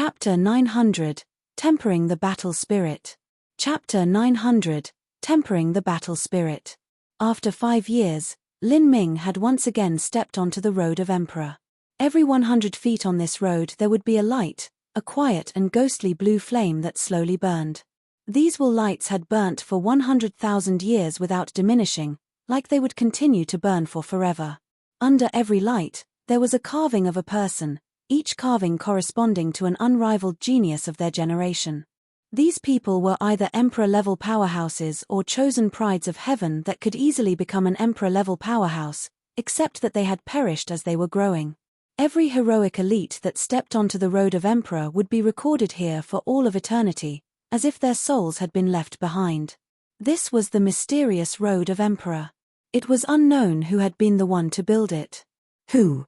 Chapter 900, Tempering the Battle Spirit. Chapter 900, Tempering the Battle Spirit. After 5 years, Lin Ming had once again stepped onto the road of Emperor. Every 100 feet on this road there would be a light, a quiet and ghostly blue flame that slowly burned. These will lights had burnt for 100,000 years without diminishing, like they would continue to burn for forever. Under every light, there was a carving of a person, each carving corresponding to an unrivaled genius of their generation. These people were either emperor-level powerhouses or chosen prides of heaven that could easily become an emperor-level powerhouse, except that they had perished as they were growing. Every heroic elite that stepped onto the road of Emperor would be recorded here for all of eternity, as if their souls had been left behind. This was the mysterious road of Emperor. It was unknown who had been the one to build it. Who?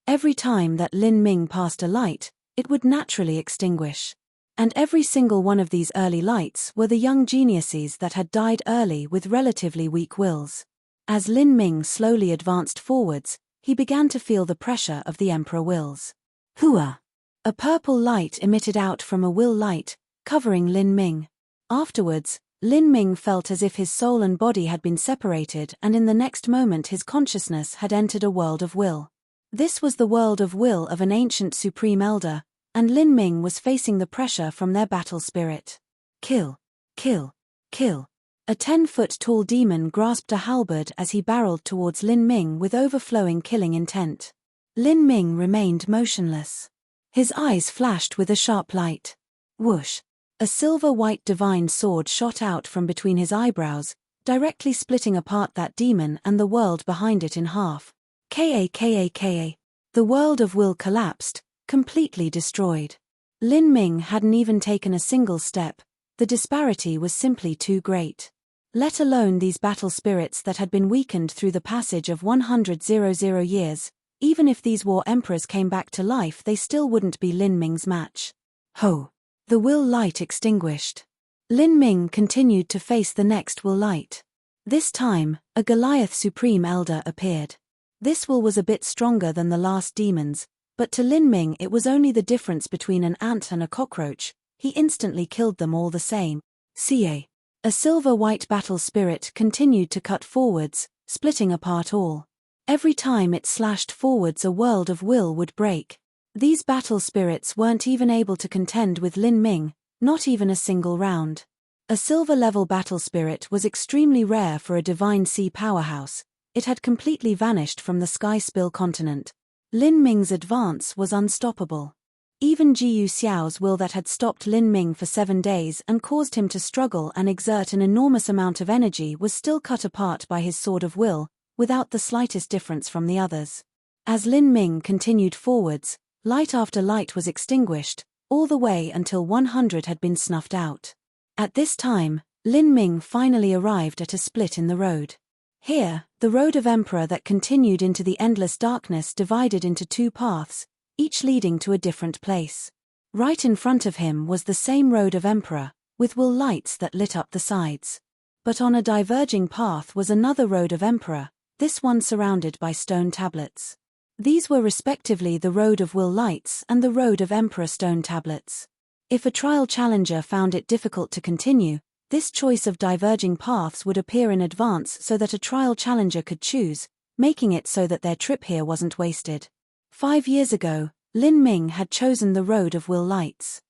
Every time that Lin Ming passed a light, it would naturally extinguish. And every single one of these early lights were the young geniuses that had died early with relatively weak wills. As Lin Ming slowly advanced forwards, he began to feel the pressure of the Emperor wills. Hua! A purple light emitted out from a will light, covering Lin Ming. Afterwards, Lin Ming felt as if his soul and body had been separated, and in the next moment his consciousness had entered a world of will. This was the world of will of an ancient supreme elder, and Lin Ming was facing the pressure from their battle spirit. Kill! Kill! Kill! A 10-foot-tall demon grasped a halberd as he barreled towards Lin Ming with overflowing killing intent. Lin Ming remained motionless. His eyes flashed with a sharp light. Whoosh! A silver-white divine sword shot out from between his eyebrows, directly splitting apart that demon and the world behind it in half. Ka. The world of will collapsed, completely destroyed. Lin Ming hadn't even taken a single step. The disparity was simply too great. Let alone these battle spirits that had been weakened through the passage of 100 years, even if these war emperors came back to life they still wouldn't be Lin Ming's match. Ho! The will light extinguished. Lin Ming continued to face the next will light. This time, a Goliath Supreme Elder appeared. This will was a bit stronger than the last demons, but to Lin Ming it was only the difference between an ant and a cockroach. He instantly killed them all the same. Ca. A silver-white battle spirit continued to cut forwards, splitting apart all. Every time it slashed forwards a world of will would break. These battle spirits weren't even able to contend with Lin Ming, not even a single round. A silver-level battle spirit was extremely rare for a divine sea powerhouse. It had completely vanished from the Sky Spill continent. Lin Ming's advance was unstoppable. Even Jiu Xiao's will that had stopped Lin Ming for 7 days and caused him to struggle and exert an enormous amount of energy was still cut apart by his sword of will, without the slightest difference from the others. As Lin Ming continued forwards, light after light was extinguished, all the way until 100 had been snuffed out. At this time, Lin Ming finally arrived at a split in the road. Here, the road of Emperor that continued into the endless darkness divided into 2 paths, each leading to a different place. Right in front of him was the same road of Emperor, with will lights that lit up the sides. But on a diverging path was another road of Emperor, this one surrounded by stone tablets. These were respectively the road of will lights and the road of Emperor stone tablets. If a trial challenger found it difficult to continue, this choice of diverging paths would appear in advance so that a trial challenger could choose, making it so that their trip here wasn't wasted. 5 years ago, Lin Ming had chosen the road of will lights.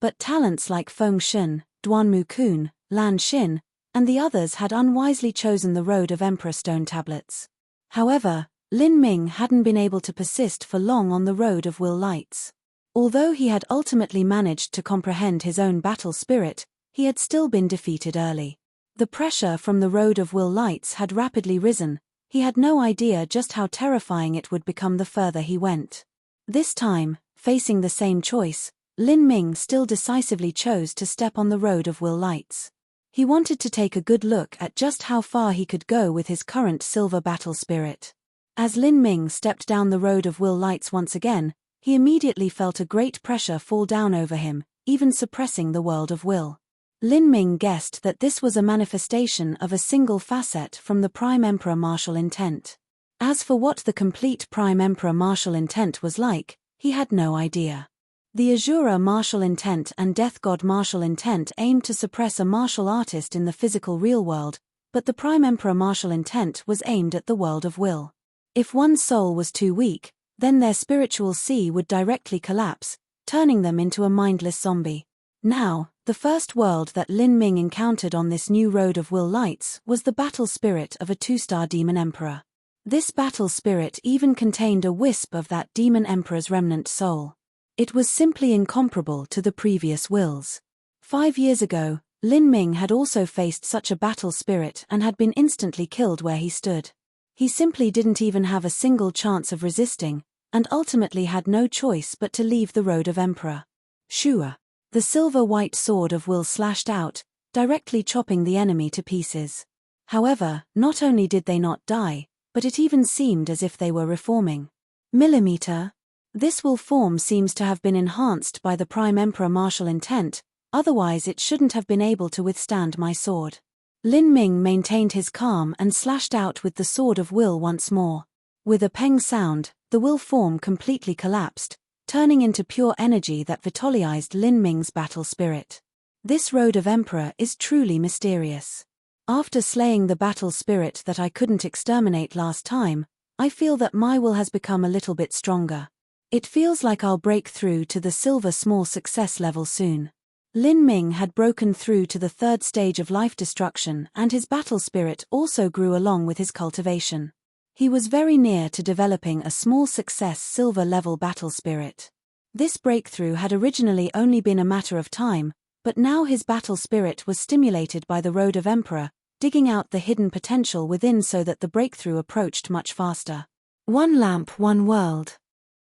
But talents like Feng Shen, Duanmu Kun, Lan Xin, and the others had unwisely chosen the road of Emperor stone tablets. However, Lin Ming hadn't been able to persist for long on the road of will lights. Although he had ultimately managed to comprehend his own battle spirit, he had still been defeated early. The pressure from the road of will lights had rapidly risen. He had no idea just how terrifying it would become the further he went. This time, facing the same choice, Lin Ming still decisively chose to step on the road of will lights. He wanted to take a good look at just how far he could go with his current silver battle spirit. As Lin Ming stepped down the road of will lights once again, he immediately felt a great pressure fall down over him, even suppressing the world of will. Lin Ming guessed that this was a manifestation of a single facet from the Prime Emperor martial intent. As for what the complete Prime Emperor martial intent was like, He had no idea. The Azura martial intent and Death God martial intent aimed to suppress a martial artist in the physical real world, but the Prime Emperor martial intent was aimed at the world of will. If one's soul was too weak, then their spiritual sea would directly collapse, turning them into a mindless zombie. Now, the first world that Lin Ming encountered on this new road of will lights was the battle spirit of a 2-star demon emperor. This battle spirit even contained a wisp of that demon emperor's remnant soul. It was simply incomparable to the previous wills. 5 years ago, Lin Ming had also faced such a battle spirit and had been instantly killed where he stood. He simply didn't even have a single chance of resisting, and ultimately had no choice but to leave the road of Emperor. Shua. The silver-white sword of will slashed out, directly chopping the enemy to pieces. However, not only did they not die, but it even seemed as if they were reforming. Millimeter. This will form seems to have been enhanced by the Prime Emperor martial intent, otherwise it shouldn't have been able to withstand my sword. Lin Ming maintained his calm and slashed out with the sword of will once more. With a peng sound, the will form completely collapsed, turning into pure energy that vitalized Lin Ming's battle spirit. This road of Emperor is truly mysterious. After slaying the battle spirit that I couldn't exterminate last time, I feel that my will has become a little bit stronger. It feels like I'll break through to the silver small success level soon. Lin Ming had broken through to the 3rd stage of life destruction, and his battle spirit also grew along with his cultivation. He was very near to developing a small success silver level battle spirit. This breakthrough had originally only been a matter of time, but now his battle spirit was stimulated by the Road of Emperor, digging out the hidden potential within so that the breakthrough approached much faster. One lamp, one world.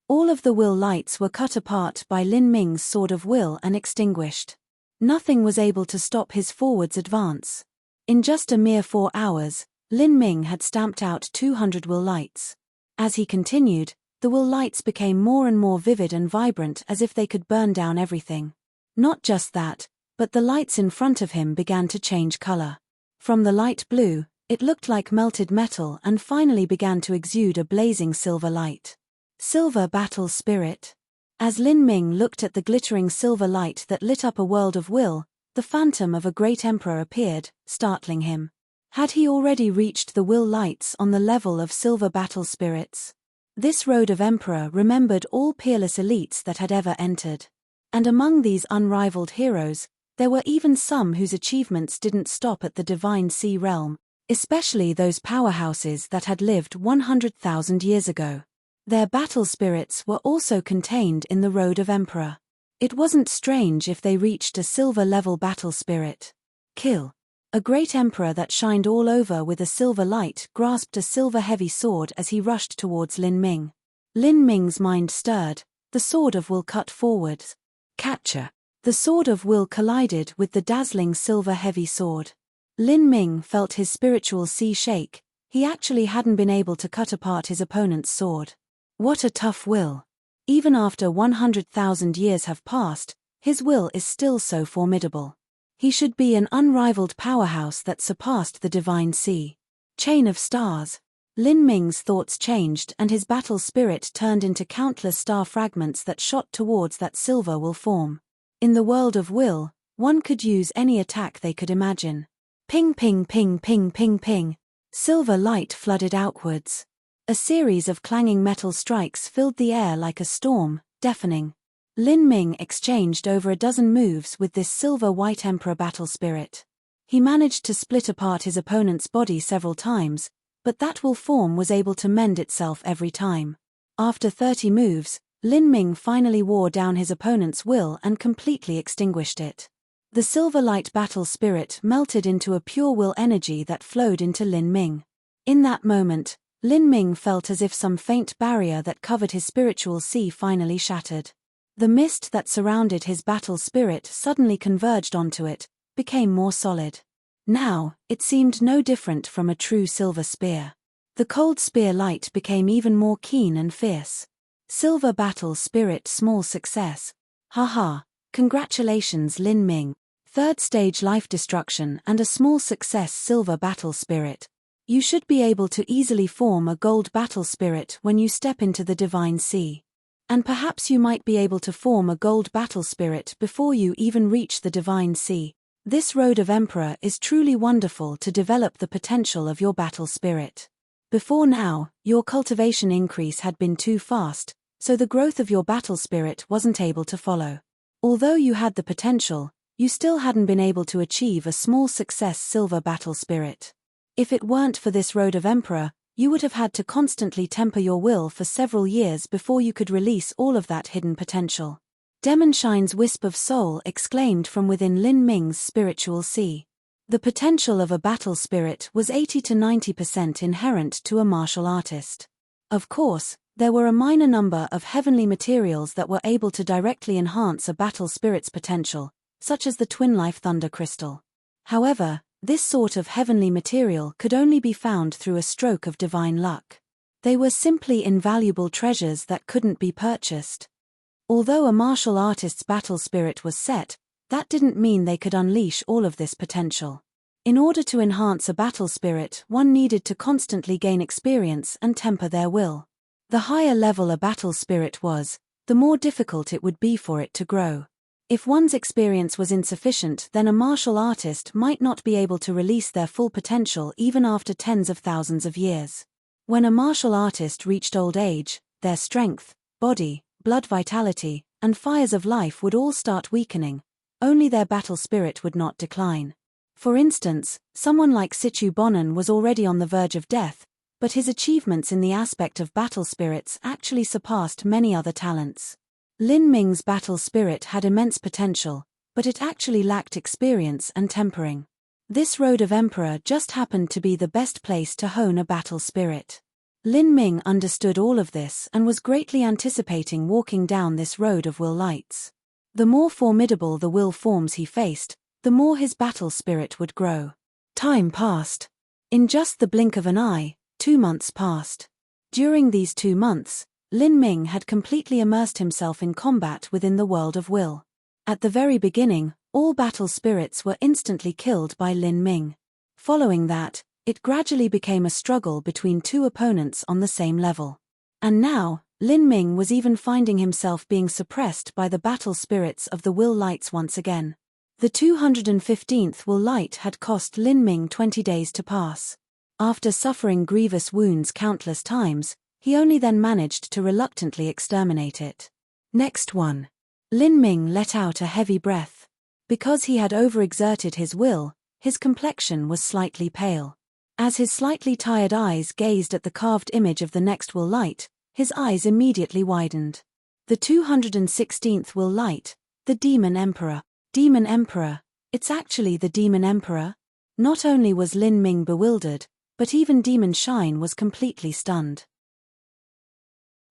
All of the will lights were cut apart by Lin Ming's sword of will and extinguished. Nothing was able to stop his forwards advance. In just a mere 4 hours, Lin Ming had stamped out 200 will lights. As he continued, the will lights became more and more vivid and vibrant as if they could burn down everything. Not just that, but the lights in front of him began to change color. From the light blue, it looked like melted metal and finally began to exude a blazing silver light. Silver battle spirit. As Lin Ming looked at the glittering silver light that lit up a world of will, the phantom of a great emperor appeared, startling him. Had he already reached the will lights on the level of silver battle spirits? This road of emperor remembered all peerless elites that had ever entered. And among these unrivaled heroes, there were even some whose achievements didn't stop at the Divine Sea realm, especially those powerhouses that had lived 100,000 years ago. Their battle spirits were also contained in the Road of Emperor. It wasn't strange if they reached a silver-level battle spirit. Kill. A great emperor that shined all over with a silver light grasped a silver-heavy sword as he rushed towards Lin Ming. Lin Ming's mind stirred, the sword of will cut forwards. Catcher. The sword of will collided with the dazzling silver-heavy sword. Lin Ming felt his spiritual sea shake. He actually hadn't been able to cut apart his opponent's sword. What a tough will. Even after 100,000 years have passed, his will is still so formidable. He should be an unrivaled powerhouse that surpassed the Divine Sea. Chain of stars. Lin Ming's thoughts changed and his battle spirit turned into countless star fragments that shot towards that silver will form. In the world of will, one could use any attack they could imagine. Ping ping ping ping ping ping. Silver light flooded outwards. A series of clanging metal strikes filled the air like a storm, deafening. Lin Ming exchanged over a dozen moves with this silver-white emperor battle spirit. He managed to split apart his opponent's body several times, but that will form was able to mend itself every time. After 30 moves, Lin Ming finally wore down his opponent's will and completely extinguished it. The silver light battle spirit melted into a pure will energy that flowed into Lin Ming. In that moment, Lin Ming felt as if some faint barrier that covered his spiritual sea finally shattered. The mist that surrounded his battle spirit suddenly converged onto it, became more solid. Now, it seemed no different from a true silver spear. The cold spear light became even more keen and fierce. Silver battle spirit small success. Haha, congratulations Lin Ming. 3rd stage life destruction and a small success silver battle spirit. You should be able to easily form a gold battle spirit when you step into the Divine Sea. And perhaps you might be able to form a gold battle spirit before you even reach the divine sea. This road of Emperor is truly wonderful to develop the potential of your battle spirit. Before now, your cultivation increase had been too fast, so the growth of your battle spirit wasn't able to follow. Although you had the potential, you still hadn't been able to achieve a small success silver battle spirit. If it weren't for this road of Emperor, you would have had to constantly temper your will for several years before you could release all of that hidden potential. Demon Shine's wisp of soul exclaimed from within Lin Ming's spiritual sea. The potential of a battle spirit was 80 to 90% inherent to a martial artist. Of course, there were a minor number of heavenly materials that were able to directly enhance a battle spirit's potential, such as the Twin Life Thunder Crystal. However, this sort of heavenly material could only be found through a stroke of divine luck. They were simply invaluable treasures that couldn't be purchased. Although a martial artist's battle spirit was set, that didn't mean they could unleash all of this potential. In order to enhance a battle spirit, one needed to constantly gain experience and temper their will. The higher level a battle spirit was, the more difficult it would be for it to grow. If one's experience was insufficient, then a martial artist might not be able to release their full potential even after tens of thousands of years. When a martial artist reached old age, their strength, body, blood vitality, and fires of life would all start weakening. Only their battle spirit would not decline. For instance, someone like Sichu Bonan was already on the verge of death, but his achievements in the aspect of battle spirits actually surpassed many other talents. Lin Ming's battle spirit had immense potential, but it actually lacked experience and tempering. This road of Emperor just happened to be the best place to hone a battle spirit. Lin Ming understood all of this and was greatly anticipating walking down this road of will lights. The more formidable the will forms he faced, the more his battle spirit would grow. Time passed. In just the blink of an eye, 2 months passed. During these 2 months, Lin Ming had completely immersed himself in combat within the world of will. At the very beginning, all battle spirits were instantly killed by Lin Ming. Following that, it gradually became a struggle between 2 opponents on the same level. And now, Lin Ming was even finding himself being suppressed by the battle spirits of the will lights once again. The 215th will light had cost Lin Ming 20 days to pass. After suffering grievous wounds countless times, he only then managed to reluctantly exterminate it. Next one. Lin Ming let out a heavy breath. Because he had overexerted his will, his complexion was slightly pale. As his slightly tired eyes gazed at the carved image of the next will light, his eyes immediately widened. The 216th will light, the Demon Emperor. Demon Emperor, it's actually the Demon Emperor? Not only was Lin Ming bewildered, but even Demon Shine was completely stunned.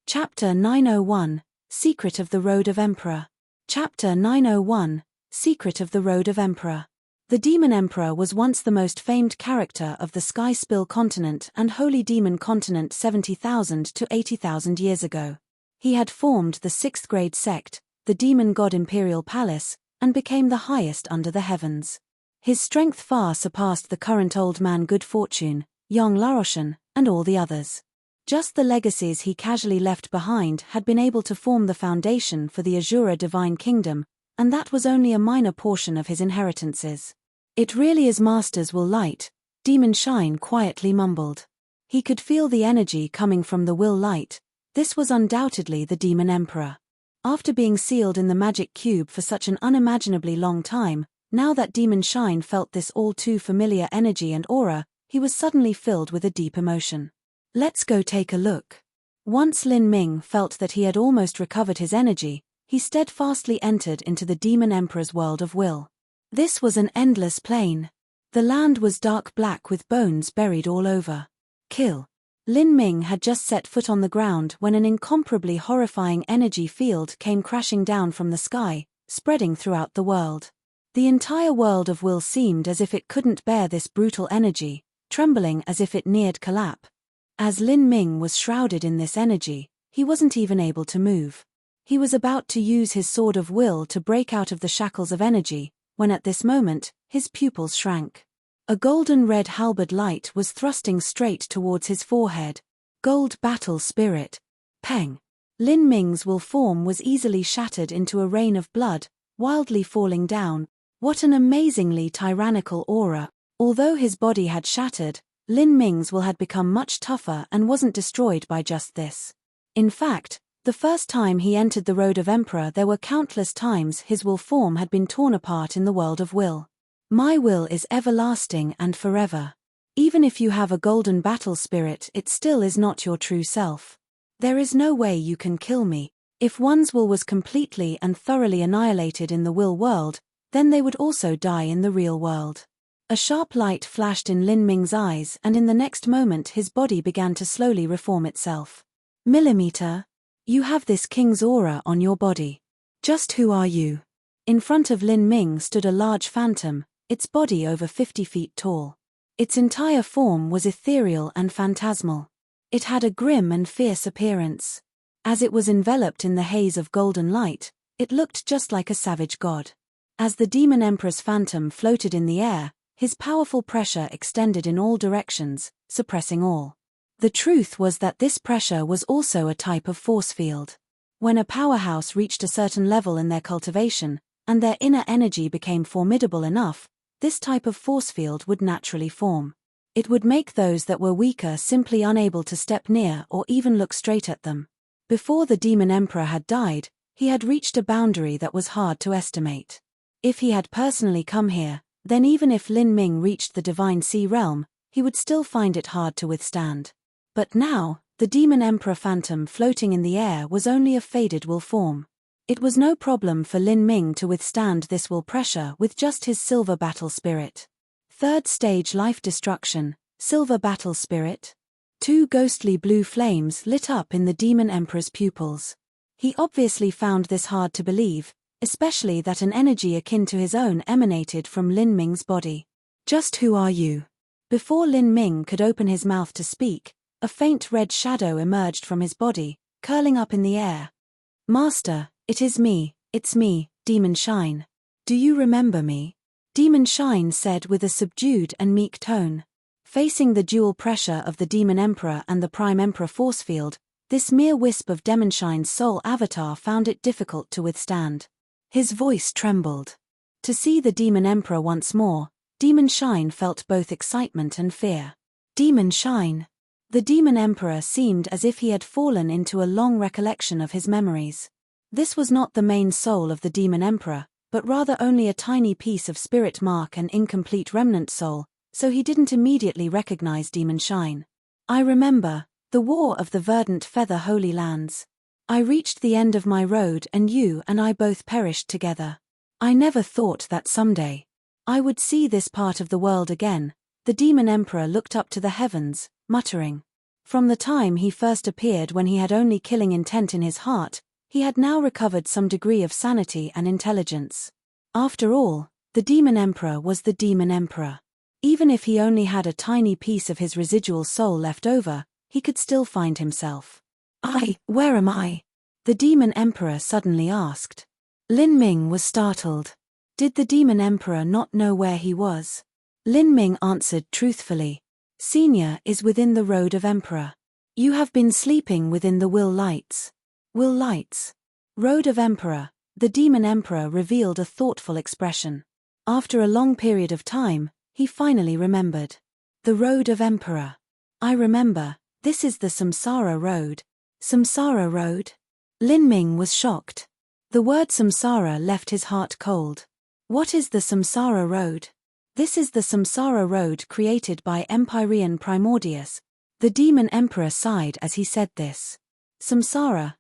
Chapter 901, Secret of the Road of Emperor. Chapter 901, Secret of the Road of Emperor. The Demon Emperor was once the most famed character of the Sky Spill continent and Holy Demon continent 70,000 to 80,000 years ago. He had formed the 6th grade sect, the Demon God Imperial Palace, and became the highest under the heavens. His strength far surpassed the current Old Man Good Fortune, Yong Laroshan, and all the others. Just the legacies he casually left behind had been able to form the foundation for the Azura Divine Kingdom, and that was only a minor portion of his inheritances. It really is Masters will light, Demon Shine quietly mumbled. He could feel the energy coming from the will light. This was undoubtedly the Demon Emperor. After being sealed in the magic cube for such an unimaginably long time, now that Demon Shine felt this all too familiar energy and aura, he was suddenly filled with a deep emotion. Let's go take a look. Once Lin Ming felt that he had almost recovered his energy, he steadfastly entered into the Demon Emperor's world of will. This was an endless plain. The land was dark black with bones buried all over. Kill. Lin Ming had just set foot on the ground when an incomparably horrifying energy field came crashing down from the sky, spreading throughout the world. The entire world of will seemed as if it couldn't bear this brutal energy, trembling as if it neared collapse. As Lin Ming was shrouded in this energy, he wasn't even able to move. He was about to use his sword of will to break out of the shackles of energy, when at this moment, his pupils shrank. A golden-red halberd light was thrusting straight towards his forehead. Gold battle spirit. Peng. Lin Ming's will form was easily shattered into a rain of blood, wildly falling down. What an amazingly tyrannical aura. Although his body had shattered, Lin Ming's will had become much tougher and wasn't destroyed by just this. In fact, the first time he entered the Road of Emperor, there were countless times his will form had been torn apart in the world of will. My will is everlasting and forever. Even if you have a golden battle spirit, it still is not your true self. There is no way you can kill me. If one's will was completely and thoroughly annihilated in the will world, then they would also die in the real world. A sharp light flashed in Lin Ming's eyes, and in the next moment his body began to slowly reform itself. Millimeter. You have this king's aura on your body. Just who are you? In front of Lin Ming stood a large phantom, its body over 50 feet tall. Its entire form was ethereal and phantasmal. It had a grim and fierce appearance. As it was enveloped in the haze of golden light, it looked just like a savage god. As the Demon Emperor's phantom floated in the air, his powerful pressure extended in all directions, suppressing all. The truth was that this pressure was also a type of force field. When a powerhouse reached a certain level in their cultivation, and their inner energy became formidable enough, this type of force field would naturally form. It would make those that were weaker simply unable to step near or even look straight at them. Before the Demon Emperor had died, he had reached a boundary that was hard to estimate. If he had personally come here, then even if Lin Ming reached the Divine Sea Realm, he would still find it hard to withstand. But now, the Demon Emperor phantom floating in the air was only a faded will form. It was no problem for Lin Ming to withstand this will pressure with just his silver battle spirit. Third stage life destruction, silver battle spirit. 2 ghostly blue flames lit up in the Demon Emperor's pupils. He obviously found this hard to believe, especially that an energy akin to his own emanated from Lin Ming's body. Just who are you? Before Lin Ming could open his mouth to speak, a faint red shadow emerged from his body, curling up in the air. Master, it is me, it's me, Demon Shine. Do you remember me? Demon Shine said with a subdued and meek tone. Facing the dual pressure of the Demon Emperor and the Prime Emperor force field, this mere wisp of Demon Shine's soul avatar found it difficult to withstand. His voice trembled. To see the Demon Emperor once more, Demon Shine felt both excitement and fear. Demon Shine. The Demon Emperor seemed as if he had fallen into a long recollection of his memories. This was not the main soul of the Demon Emperor, but rather only a tiny piece of spirit mark and incomplete remnant soul, so he didn't immediately recognize Demon Shine. I remember, the War of the Verdant Feather Holy Lands. I reached the end of my road and you and I both perished together. I never thought that someday I would see this part of the world again. The Demon Emperor looked up to the heavens, muttering. From the time he first appeared, when he had only killing intent in his heart, he had now recovered some degree of sanity and intelligence. After all, the Demon Emperor was the Demon Emperor. Even if he only had a tiny piece of his residual soul left over, he could still find himself. Where am I? The Demon Emperor suddenly asked. Lin Ming was startled. Did the Demon Emperor not know where he was? Lin Ming answered truthfully. Senior is within the Road of Emperor. You have been sleeping within the Will Lights. Will Lights. Road of Emperor. The Demon Emperor revealed a thoughtful expression. After a long period of time, he finally remembered. The Road of Emperor. I remember, this is the Samsara Road. Samsara Road? Lin Ming was shocked. The word Samsara left his heart cold. What is the Samsara Road? This is the Samsara Road created by Empyrean Primordius. The Demon Emperor sighed as he said this. Samsara,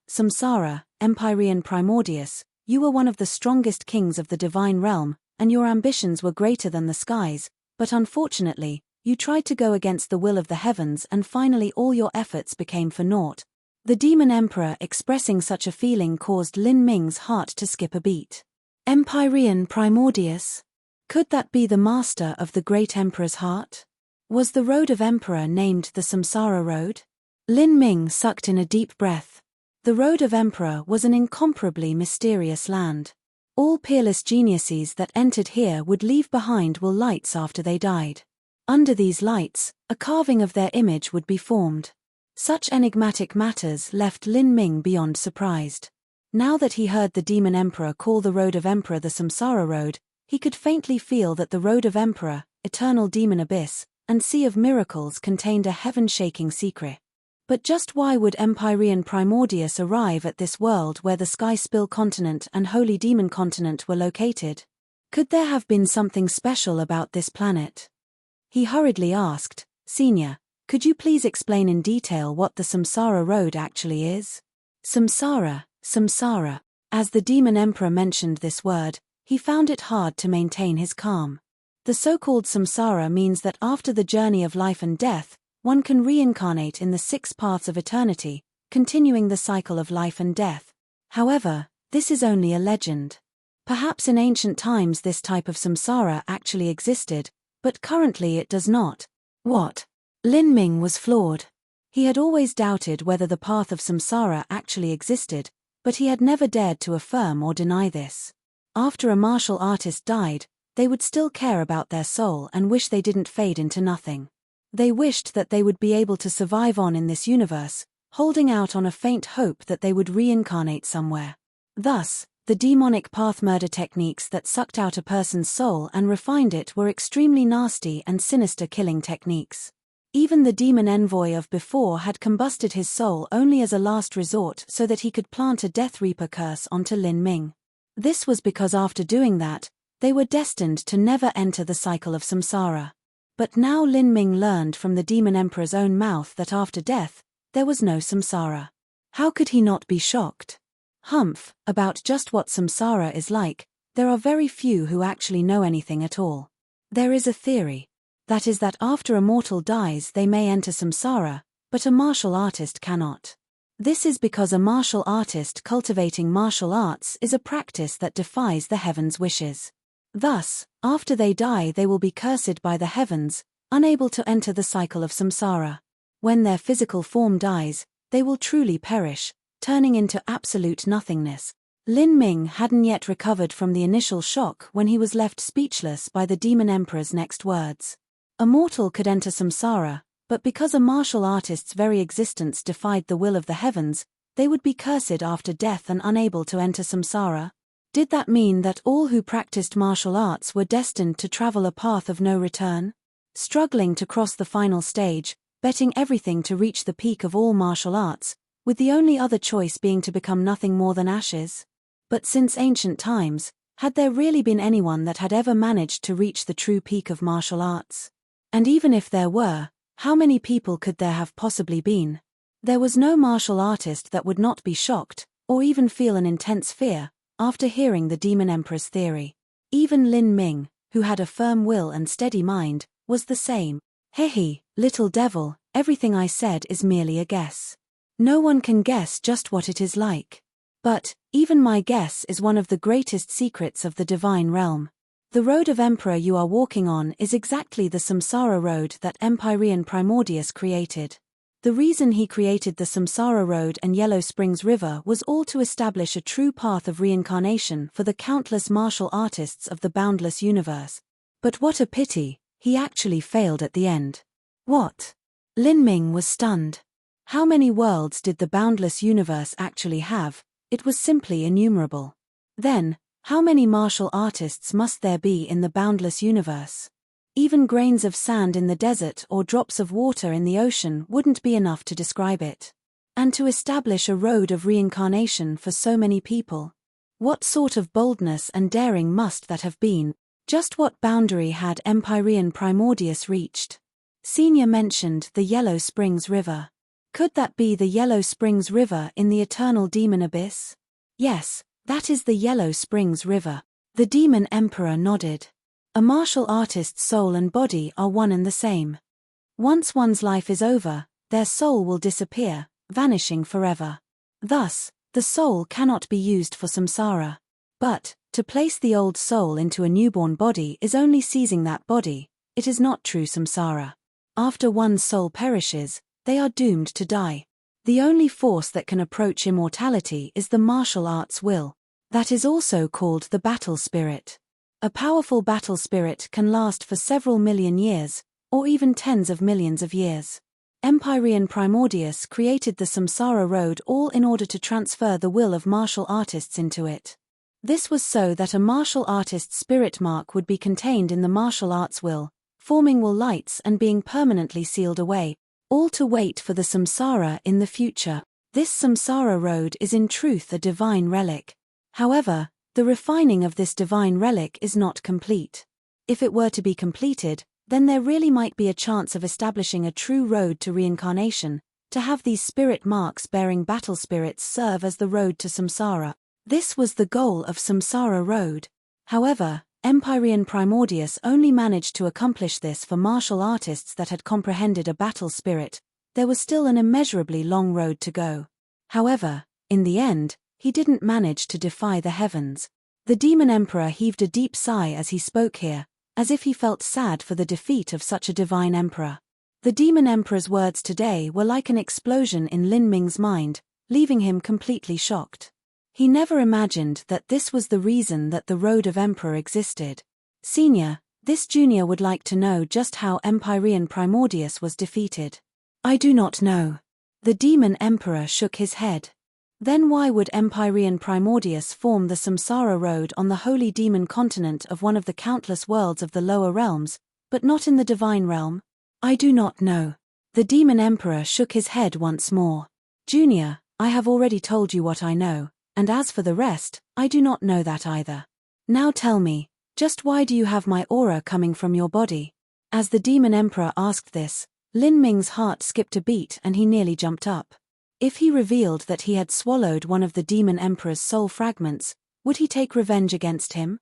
Empyrean Primordius, you were one of the strongest kings of the divine realm, and your ambitions were greater than the skies, but unfortunately, you tried to go against the will of the heavens and finally all your efforts became for naught. The Demon Emperor expressing such a feeling caused Lin Ming's heart to skip a beat. Empyrean Primordius? Could that be the master of the great emperor's heart? Was the Road of Emperor named the Samsara Road? Lin Ming sucked in a deep breath. The Road of Emperor was an incomparably mysterious land. All peerless geniuses that entered here would leave behind will lights after they died. Under these lights, a carving of their image would be formed. Such enigmatic matters left Lin Ming beyond surprised. Now that he heard the demon emperor call the road of emperor the Samsara road, he could faintly feel that the road of emperor, eternal demon abyss, and sea of miracles contained a heaven-shaking secret. But just why would Empyrean Primordius arrive at this world where the Sky Spill continent and Holy Demon continent were located? Could there have been something special about this planet? He hurriedly asked, "Senior, could you please explain in detail what the Samsara road actually is?" Samsara, Samsara. As the demon emperor mentioned this word, he found it hard to maintain his calm. The so-called samsara means that after the journey of life and death, one can reincarnate in the 6 paths of eternity, continuing the cycle of life and death. However, this is only a legend. Perhaps in ancient times this type of samsara actually existed, but currently it does not. What? Lin Ming was floored. He had always doubted whether the path of samsara actually existed, but he had never dared to affirm or deny this. After a martial artist died, they would still care about their soul and wish they didn't fade into nothing. They wished that they would be able to survive on in this universe, holding out on a faint hope that they would reincarnate somewhere. Thus, the demonic path murder techniques that sucked out a person's soul and refined it were extremely nasty and sinister killing techniques. Even the demon envoy of before had combusted his soul only as a last resort so that he could plant a Death Reaper curse onto Lin Ming. This was because after doing that, they were destined to never enter the cycle of samsara. But now Lin Ming learned from the demon emperor's own mouth that after death, there was no samsara. How could he not be shocked? Humph, about just what samsara is like, there are very few who actually know anything at all. There is a theory. That is that after a mortal dies they may enter samsara, but a martial artist cannot. This is because a martial artist cultivating martial arts is a practice that defies the heavens' wishes. Thus, after they die they will be cursed by the heavens, unable to enter the cycle of samsara. When their physical form dies, they will truly perish, turning into absolute nothingness. Lin Ming hadn't yet recovered from the initial shock when he was left speechless by the demon emperor's next words. A mortal could enter samsara, but because a martial artist's very existence defied the will of the heavens, they would be cursed after death and unable to enter samsara. Did that mean that all who practiced martial arts were destined to travel a path of no return? Struggling to cross the final stage, betting everything to reach the peak of all martial arts, with the only other choice being to become nothing more than ashes? But since ancient times, had there really been anyone that had ever managed to reach the true peak of martial arts? And even if there were, how many people could there have possibly been? There was no martial artist that would not be shocked, or even feel an intense fear, after hearing the demon emperor's theory. Even Lin Ming, who had a firm will and steady mind, was the same. Hehe, little devil, everything I said is merely a guess. No one can guess just what it is like. But, even my guess is one of the greatest secrets of the divine realm. The road of emperor you are walking on is exactly the samsara road that Empyrean Primordius created. The reason he created the Samsara Road and Yellow Springs River was all to establish a true path of reincarnation for the countless martial artists of the boundless universe. But what a pity, he actually failed at the end. What? Lin Ming was stunned. How many worlds did the boundless universe actually have? It was simply innumerable. Then, how many martial artists must there be in the boundless universe? Even grains of sand in the desert or drops of water in the ocean wouldn't be enough to describe it. And to establish a road of reincarnation for so many people. What sort of boldness and daring must that have been? Just what boundary had Empyrean Primordius reached? Senior mentioned the Yellow Springs River. Could that be the Yellow Springs River in the Eternal Demon Abyss? Yes, that is the Yellow Springs River. The Demon Emperor nodded. A martial artist's soul and body are one and the same. Once one's life is over, their soul will disappear, vanishing forever. Thus, the soul cannot be used for samsara. But, to place the old soul into a newborn body is only seizing that body, it is not true samsara. After one's soul perishes, they are doomed to die. The only force that can approach immortality is the martial arts will. That is also called the battle spirit. A powerful battle spirit can last for several million years, or even tens of millions of years. Empyrean Primordius created the Samsara Road all in order to transfer the will of martial artists into it. This was so that a martial artist's spirit mark would be contained in the martial arts will, forming will lights and being permanently sealed away, all to wait for the samsara in the future. This samsara road is in truth a divine relic. However, the refining of this divine relic is not complete. If it were to be completed, then there really might be a chance of establishing a true road to reincarnation, to have these spirit marks bearing battle spirits serve as the road to samsara. This was the goal of Samsara Road. However, Empyrean Primordius only managed to accomplish this for martial artists that had comprehended a battle spirit. There was still an immeasurably long road to go. However, in the end, he didn't manage to defy the heavens. The Demon Emperor heaved a deep sigh as he spoke here, as if he felt sad for the defeat of such a divine emperor. The Demon Emperor's words today were like an explosion in Lin Ming's mind, leaving him completely shocked. He never imagined that this was the reason that the Road of Emperor existed. Senior, this junior would like to know just how Empyrean Primordius was defeated. I do not know. The Demon Emperor shook his head. Then why would Empyrean Primordius form the Samsara Road on the holy demon continent of one of the countless worlds of the lower realms, but not in the divine realm? I do not know. The Demon Emperor shook his head once more. Junior, I have already told you what I know. And as for the rest, I do not know that either. Now tell me, just why do you have my aura coming from your body? As the Demon Emperor asked this, Lin Ming's heart skipped a beat and he nearly jumped up. If he revealed that he had swallowed one of the Demon Emperor's soul fragments, would he take revenge against him?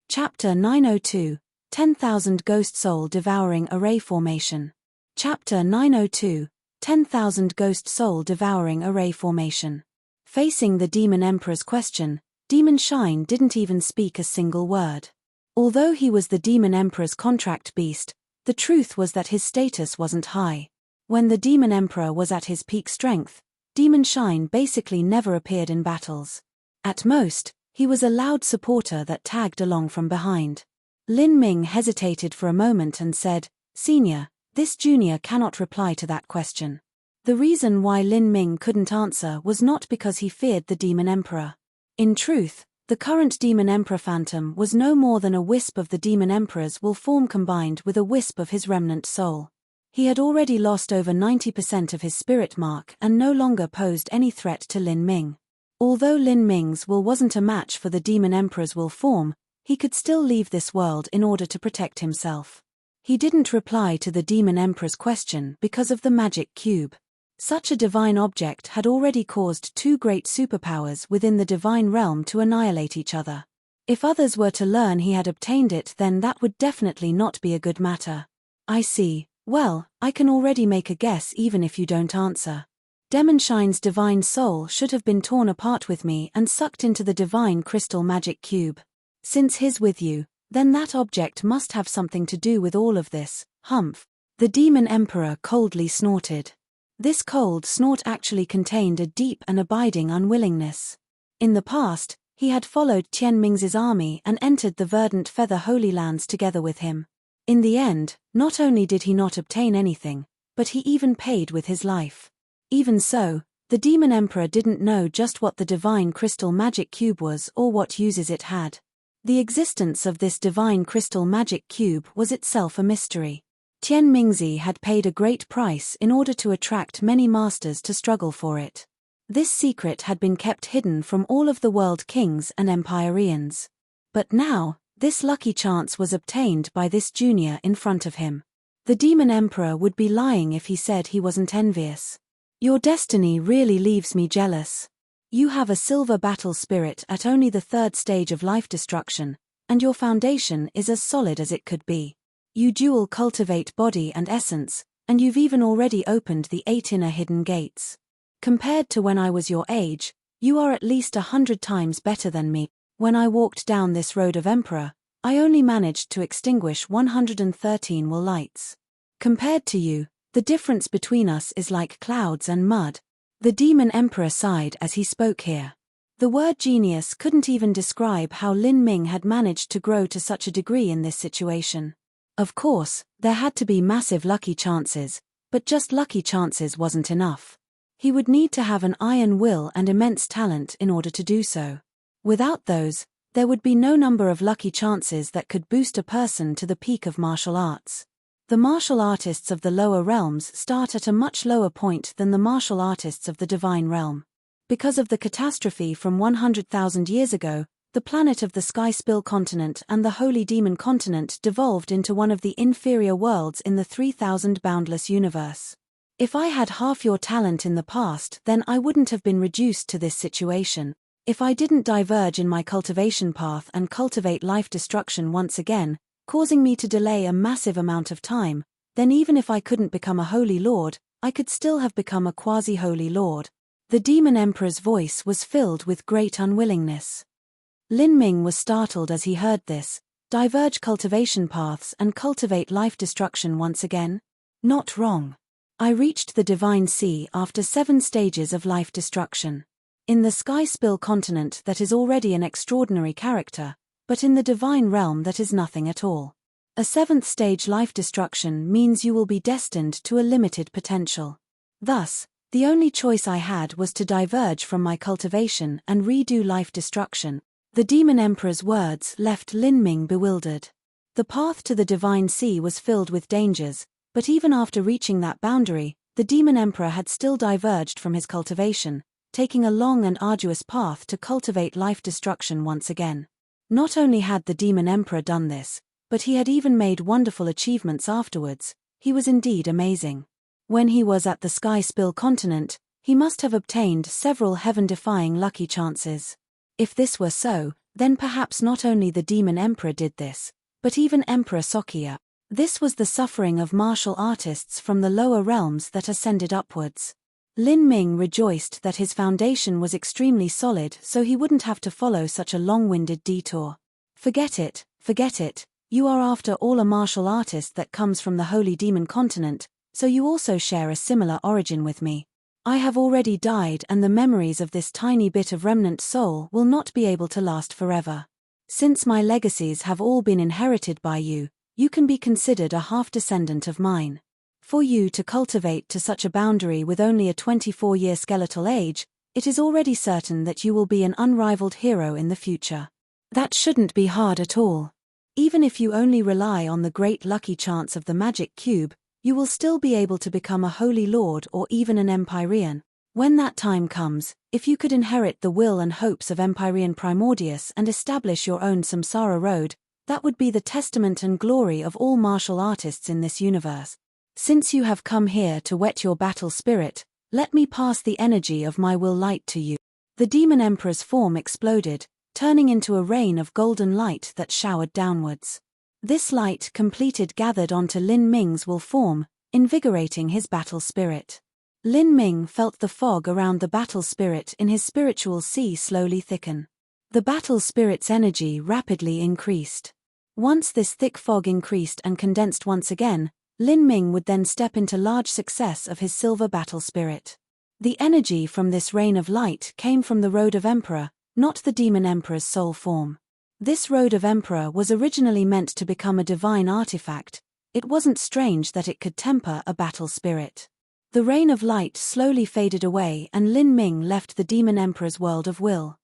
Chapter 902, 10,000 Ghost Soul Devouring Array Formation. Chapter 902, 10,000 Ghost Soul Devouring Array Formation. Facing the Demon Emperor's question, Demon Shine didn't even speak a single word. Although he was the Demon Emperor's contract beast, the truth was that his status wasn't high. When the Demon Emperor was at his peak strength, Demon Shine basically never appeared in battles. At most, he was a loud supporter that tagged along from behind. Lin Ming hesitated for a moment and said, Senior, this junior cannot reply to that question. The reason why Lin Ming couldn't answer was not because he feared the Demon Emperor. In truth, the current Demon Emperor Phantom was no more than a wisp of the Demon Emperor's will form combined with a wisp of his remnant soul. He had already lost over 90% of his spirit mark and no longer posed any threat to Lin Ming. Although Lin Ming's will wasn't a match for the Demon Emperor's will form, he could still leave this world in order to protect himself. He didn't reply to the Demon Emperor's question because of the magic cube. Such a divine object had already caused two great superpowers within the divine realm to annihilate each other. If others were to learn he had obtained it, then that would definitely not be a good matter. I see. Well, I can already make a guess even if you don't answer. Demon Shine's divine soul should have been torn apart with me and sucked into the divine crystal magic cube. Since he's with you, then that object must have something to do with all of this. Humph. The Demon Emperor coldly snorted. This cold snort actually contained a deep and abiding unwillingness. In the past, he had followed Tianming's army and entered the Verdant Feather Holy Lands together with him. In the end, not only did he not obtain anything, but he even paid with his life. Even so, the Demon Emperor didn't know just what the divine crystal magic cube was or what uses it had. The existence of this divine crystal magic cube was itself a mystery. Tian Mingzi had paid a great price in order to attract many masters to struggle for it. This secret had been kept hidden from all of the world kings and Empyreans. But now, this lucky chance was obtained by this junior in front of him. The Demon Emperor would be lying if he said he wasn't envious. Your destiny really leaves me jealous. You have a silver battle spirit at only the 3rd stage of life destruction, and your foundation is as solid as it could be. You dual cultivate body and essence, and you've even already opened the 8 inner hidden gates. Compared to when I was your age, you are at least 100 times better than me. When I walked down this road of Emperor, I only managed to extinguish 113 will lights. Compared to you, the difference between us is like clouds and mud. The Demon Emperor sighed as he spoke here. The word genius couldn't even describe how Lin Ming had managed to grow to such a degree in this situation. Of course, there had to be massive lucky chances, But just lucky chances wasn't enough. He would need to have an iron will and immense talent in order to do so. Without those, there would be no number of lucky chances that could boost a person to the peak of martial arts. The martial artists of the lower realms start at a much lower point than the martial artists of the divine realm. Because of the catastrophe from 100,000 years ago, the planet of the Sky Spill continent and the Holy Demon continent devolved into one of the inferior worlds in the 3000 boundless universe. If I had half your talent in the past, then I wouldn't have been reduced to this situation. If I didn't diverge in my cultivation path and cultivate life destruction once again, causing me to delay a massive amount of time, then even if I couldn't become a holy lord, I could still have become a quasi-holy lord. The demon emperor's voice was filled with great unwillingness. Lin Ming was startled as he heard this. Diverge cultivation paths and cultivate life destruction once again? Not wrong. I reached the Divine Sea after 7 stages of life destruction. In the Sky Spill continent that is already an extraordinary character, but in the divine realm that is nothing at all. A 7th stage life destruction means you will be destined to a limited potential. Thus, the only choice I had was to diverge from my cultivation and redo life destruction. The Demon Emperor's words left Lin Ming bewildered. The path to the Divine Sea was filled with dangers, but even after reaching that boundary, the Demon Emperor had still diverged from his cultivation, taking a long and arduous path to cultivate life destruction once again. Not only had the Demon Emperor done this, but he had even made wonderful achievements afterwards. He was indeed amazing. When he was at the Sky Spill continent, he must have obtained several heaven-defying lucky chances. If this were so, then perhaps not only the Demon Emperor did this, but even Emperor Sokia. This was the suffering of martial artists from the lower realms that ascended upwards. Lin Ming rejoiced that his foundation was extremely solid, so he wouldn't have to follow such a long-winded detour. Forget it, you are after all a martial artist that comes from the Holy Demon continent, so you also share a similar origin with me. I have already died, and the memories of this tiny bit of remnant soul will not be able to last forever. Since my legacies have all been inherited by you, you can be considered a half-descendant of mine. For you to cultivate to such a boundary with only a 24-year skeletal age, it is already certain that you will be an unrivaled hero in the future. That shouldn't be hard at all. Even if you only rely on the great lucky chance of the magic cube, you will still be able to become a holy lord or even an Empyrean. When that time comes, if you could inherit the will and hopes of Empyrean Primordius and establish your own samsara road, that would be the testament and glory of all martial artists in this universe. Since you have come here to whet your battle spirit, let me pass the energy of my will light to you. The Demon Emperor's form exploded, turning into a rain of golden light that showered downwards. This light completed gathered onto Lin Ming's will form, invigorating his battle spirit. Lin Ming felt the fog around the battle spirit in his spiritual sea slowly thicken. The battle spirit's energy rapidly increased. Once this thick fog increased and condensed once again, Lin Ming would then step into large success of his silver battle spirit. The energy from this rain of light came from the Road of Emperor, not the Demon Emperor's soul form. This Road of Emperor was originally meant to become a divine artifact. It wasn't strange that it could temper a battle spirit. The rain of light slowly faded away and Lin Ming left the Demon Emperor's world of will.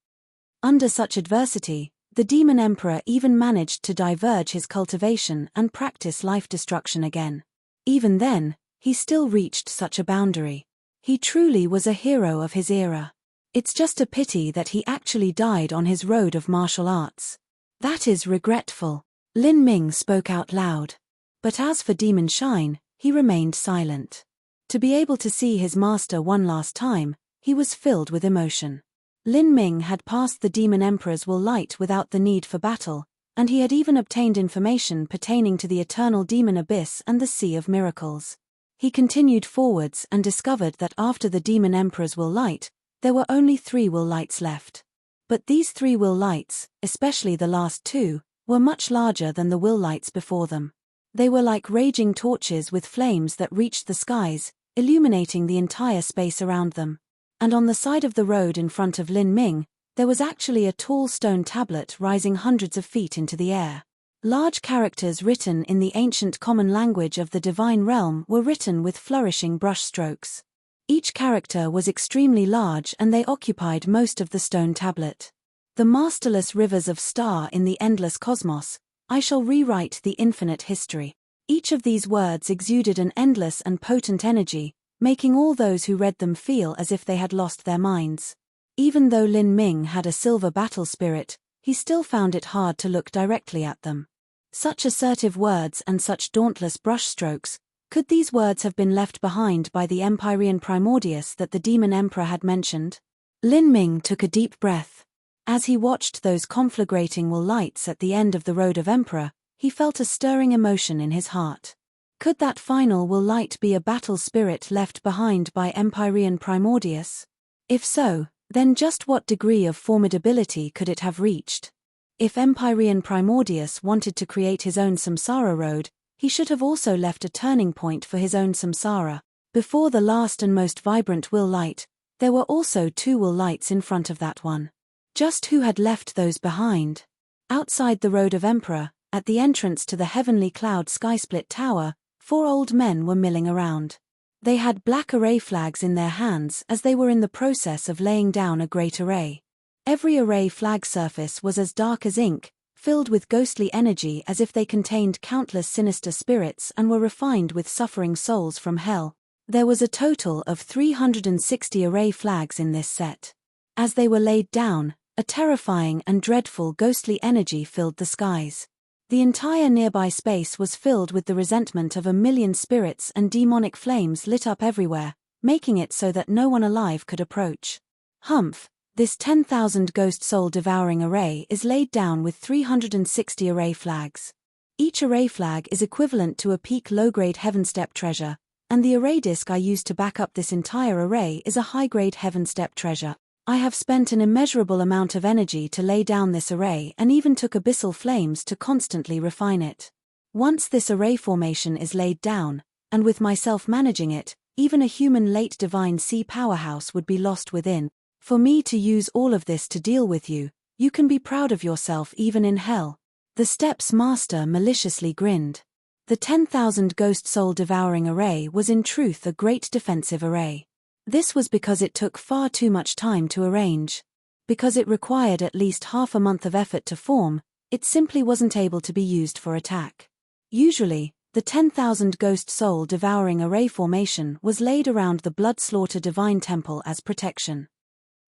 Under such adversity, the Demon Emperor even managed to diverge his cultivation and practice life destruction again. Even then, he still reached such a boundary. He truly was a hero of his era. It's just a pity that he actually died on his road of martial arts. That is regretful. Lin Ming spoke out loud. But as for Demon Shine, he remained silent. To be able to see his master one last time, he was filled with emotion. Lin Ming had passed the Demon Emperor's will light without the need for battle, and he had even obtained information pertaining to the eternal demon abyss and the Sea of Miracles. He continued forwards and discovered that after the Demon Emperor's will light, there were only 3 will lights left. But these 3 will lights, especially the last 2, were much larger than the will lights before them. They were like raging torches with flames that reached the skies, illuminating the entire space around them. And on the side of the road in front of Lin Ming, there was actually a tall stone tablet rising hundreds of feet into the air. Large characters written in the ancient common language of the divine realm were written with flourishing brushstrokes. Each character was extremely large and they occupied most of the stone tablet. The masterless rivers of star in the endless cosmos, I shall rewrite the infinite history. Each of these words exuded an endless and potent energy, making all those who read them feel as if they had lost their minds. Even though Lin Ming had a silver battle spirit, he still found it hard to look directly at them. Such assertive words and such dauntless brushstrokes, could these words have been left behind by the Empyrean Primordius that the demon emperor had mentioned? Lin Ming took a deep breath. As he watched those conflagrating will lights at the end of the Road of Emperor, he felt a stirring emotion in his heart. Could that final will light be a battle spirit left behind by Empyrean Primordius? If so, then just what degree of formidability could it have reached? If Empyrean Primordius wanted to create his own samsara road, he should have also left a turning point for his own samsara. Before the last and most vibrant will light, there were also two will lights in front of that one. Just who had left those behind? Outside the Road of Emperor, at the entrance to the heavenly cloud skysplit tower, 4 old men were milling around. They had black array flags in their hands as they were in the process of laying down a great array. Every array flag surface was as dark as ink, filled with ghostly energy as if they contained countless sinister spirits and were refined with suffering souls from hell. There was a total of 360 array flags in this set. As they were laid down, a terrifying and dreadful ghostly energy filled the skies. The entire nearby space was filled with the resentment of 1,000,000 spirits, and demonic flames lit up everywhere, making it so that no one alive could approach. Humph! This 10,000 ghost soul devouring array is laid down with 360 array flags. Each array flag is equivalent to a peak low-grade heaven step treasure, and the array disk I used to back up this entire array is a high-grade heaven step treasure. I have spent an immeasurable amount of energy to lay down this array and even took abyssal flames to constantly refine it. Once this array formation is laid down, and with myself managing it, even a human late divine sea powerhouse would be lost within. For me to use all of this to deal with you, you can be proud of yourself even in hell. The Steps Master maliciously grinned. The 10,000 ghost soul devouring array was in truth a great defensive array. This was because it took far too much time to arrange. Because it required at least half a month of effort to form, it simply wasn't able to be used for attack. Usually, the 10,000 ghost soul devouring array formation was laid around the blood slaughter divine temple as protection.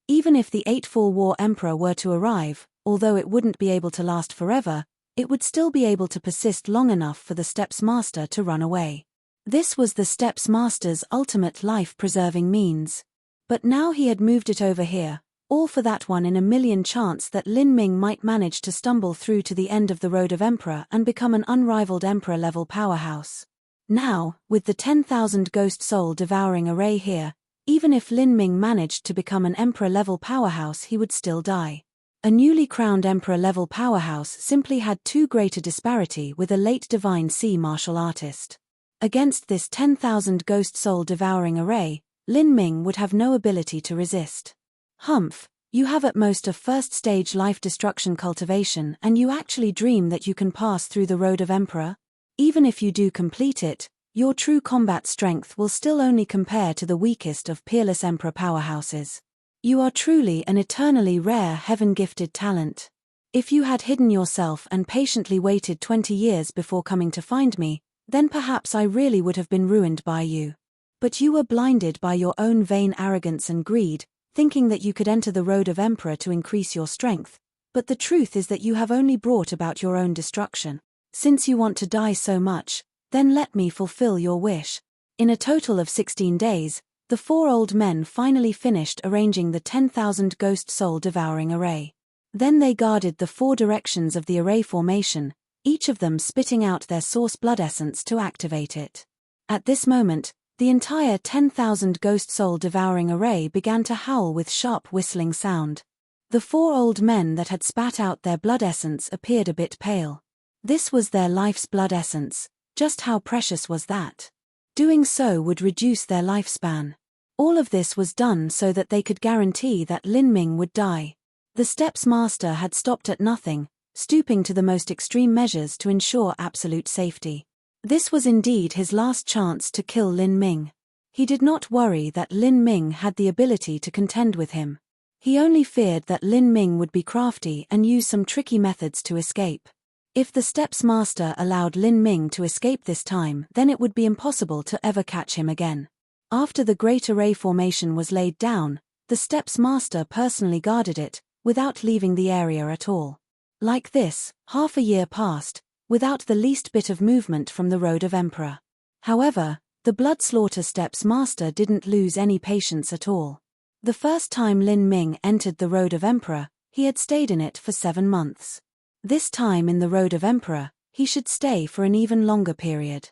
Even if the 8-4 war emperor were to arrive, although it wouldn't be able to last forever, it would still be able to persist long enough for the Steps Master to run away. This was the Steps Master's ultimate life-preserving means. But now he had moved it over here, all for that 1 in a million chance that Lin Ming might manage to stumble through to the end of the Road of Emperor and become an unrivaled emperor-level powerhouse. Now, with the 10,000 ghost soul devouring array here, even if Lin Ming managed to become an emperor-level powerhouse, he would still die. A newly crowned emperor-level powerhouse simply had too great a disparity with a late divine sea martial artist. Against this 10,000 ghost soul devouring array, Lin Ming would have no ability to resist. Humph, you have at most a first-stage life destruction cultivation, and you actually dream that you can pass through the Road of Emperor? Even if you do complete it, your true combat strength will still only compare to the weakest of peerless emperor powerhouses. You are truly an eternally rare heaven-gifted talent. If you had hidden yourself and patiently waited 20 years before coming to find me, then perhaps I really would have been ruined by you. But you were blinded by your own vain arrogance and greed, thinking that you could enter the Road of Emperor to increase your strength, but the truth is that you have only brought about your own destruction. Since you want to die so much, then let me fulfill your wish. In a total of 16 days, the 4 old men finally finished arranging the 10,000 ghost soul devouring array. Then they guarded the 4 directions of the array formation, each of them spitting out their source blood essence to activate it. At this moment, the entire 10,000 ghost soul devouring array began to howl with sharp whistling sound. The 4 old men that had spat out their blood essence appeared a bit pale. This was their life's blood essence. Just how precious was that? Doing so would reduce their lifespan. All of this was done so that they could guarantee that Lin Ming would die. The Steps Master had stopped at nothing, stooping to the most extreme measures to ensure absolute safety. This was indeed his last chance to kill Lin Ming. He did not worry that Lin Ming had the ability to contend with him. He only feared that Lin Ming would be crafty and use some tricky methods to escape. If the Steps Master allowed Lin Ming to escape this time, then it would be impossible to ever catch him again. After the Great Array formation was laid down, the Steps Master personally guarded it, without leaving the area at all. Like this, half a year passed, without the least bit of movement from the Road of Emperor. However, the Blood Slaughter Steps Master didn't lose any patience at all. The first time Lin Ming entered the Road of Emperor, he had stayed in it for 7 months. This time in the Road of Emperor, he should stay for an even longer period.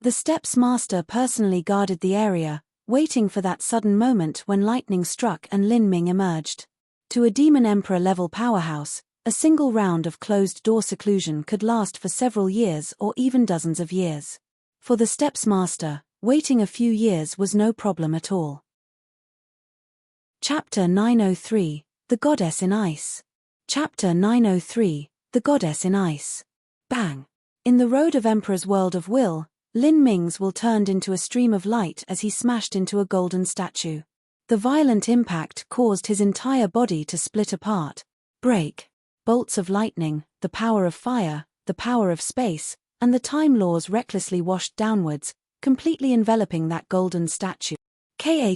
The Steps Master personally guarded the area, waiting for that sudden moment when lightning struck and Lin Ming emerged. To a Demon Emperor level powerhouse, a single round of closed-door seclusion could last for several years or even dozens of years. For the Steps Master, waiting a few years was no problem at all. Chapter 903, The Goddess in Ice. Chapter 903, The Goddess in Ice. Bang! In the Road of Emperor's world of will, Lin Ming's will turned into a stream of light as he smashed into a golden statue. The violent impact caused his entire body to split apart, break. Bolts of lightning, the power of fire, the power of space, and the time laws recklessly washed downwards, completely enveloping that golden statue. Ka.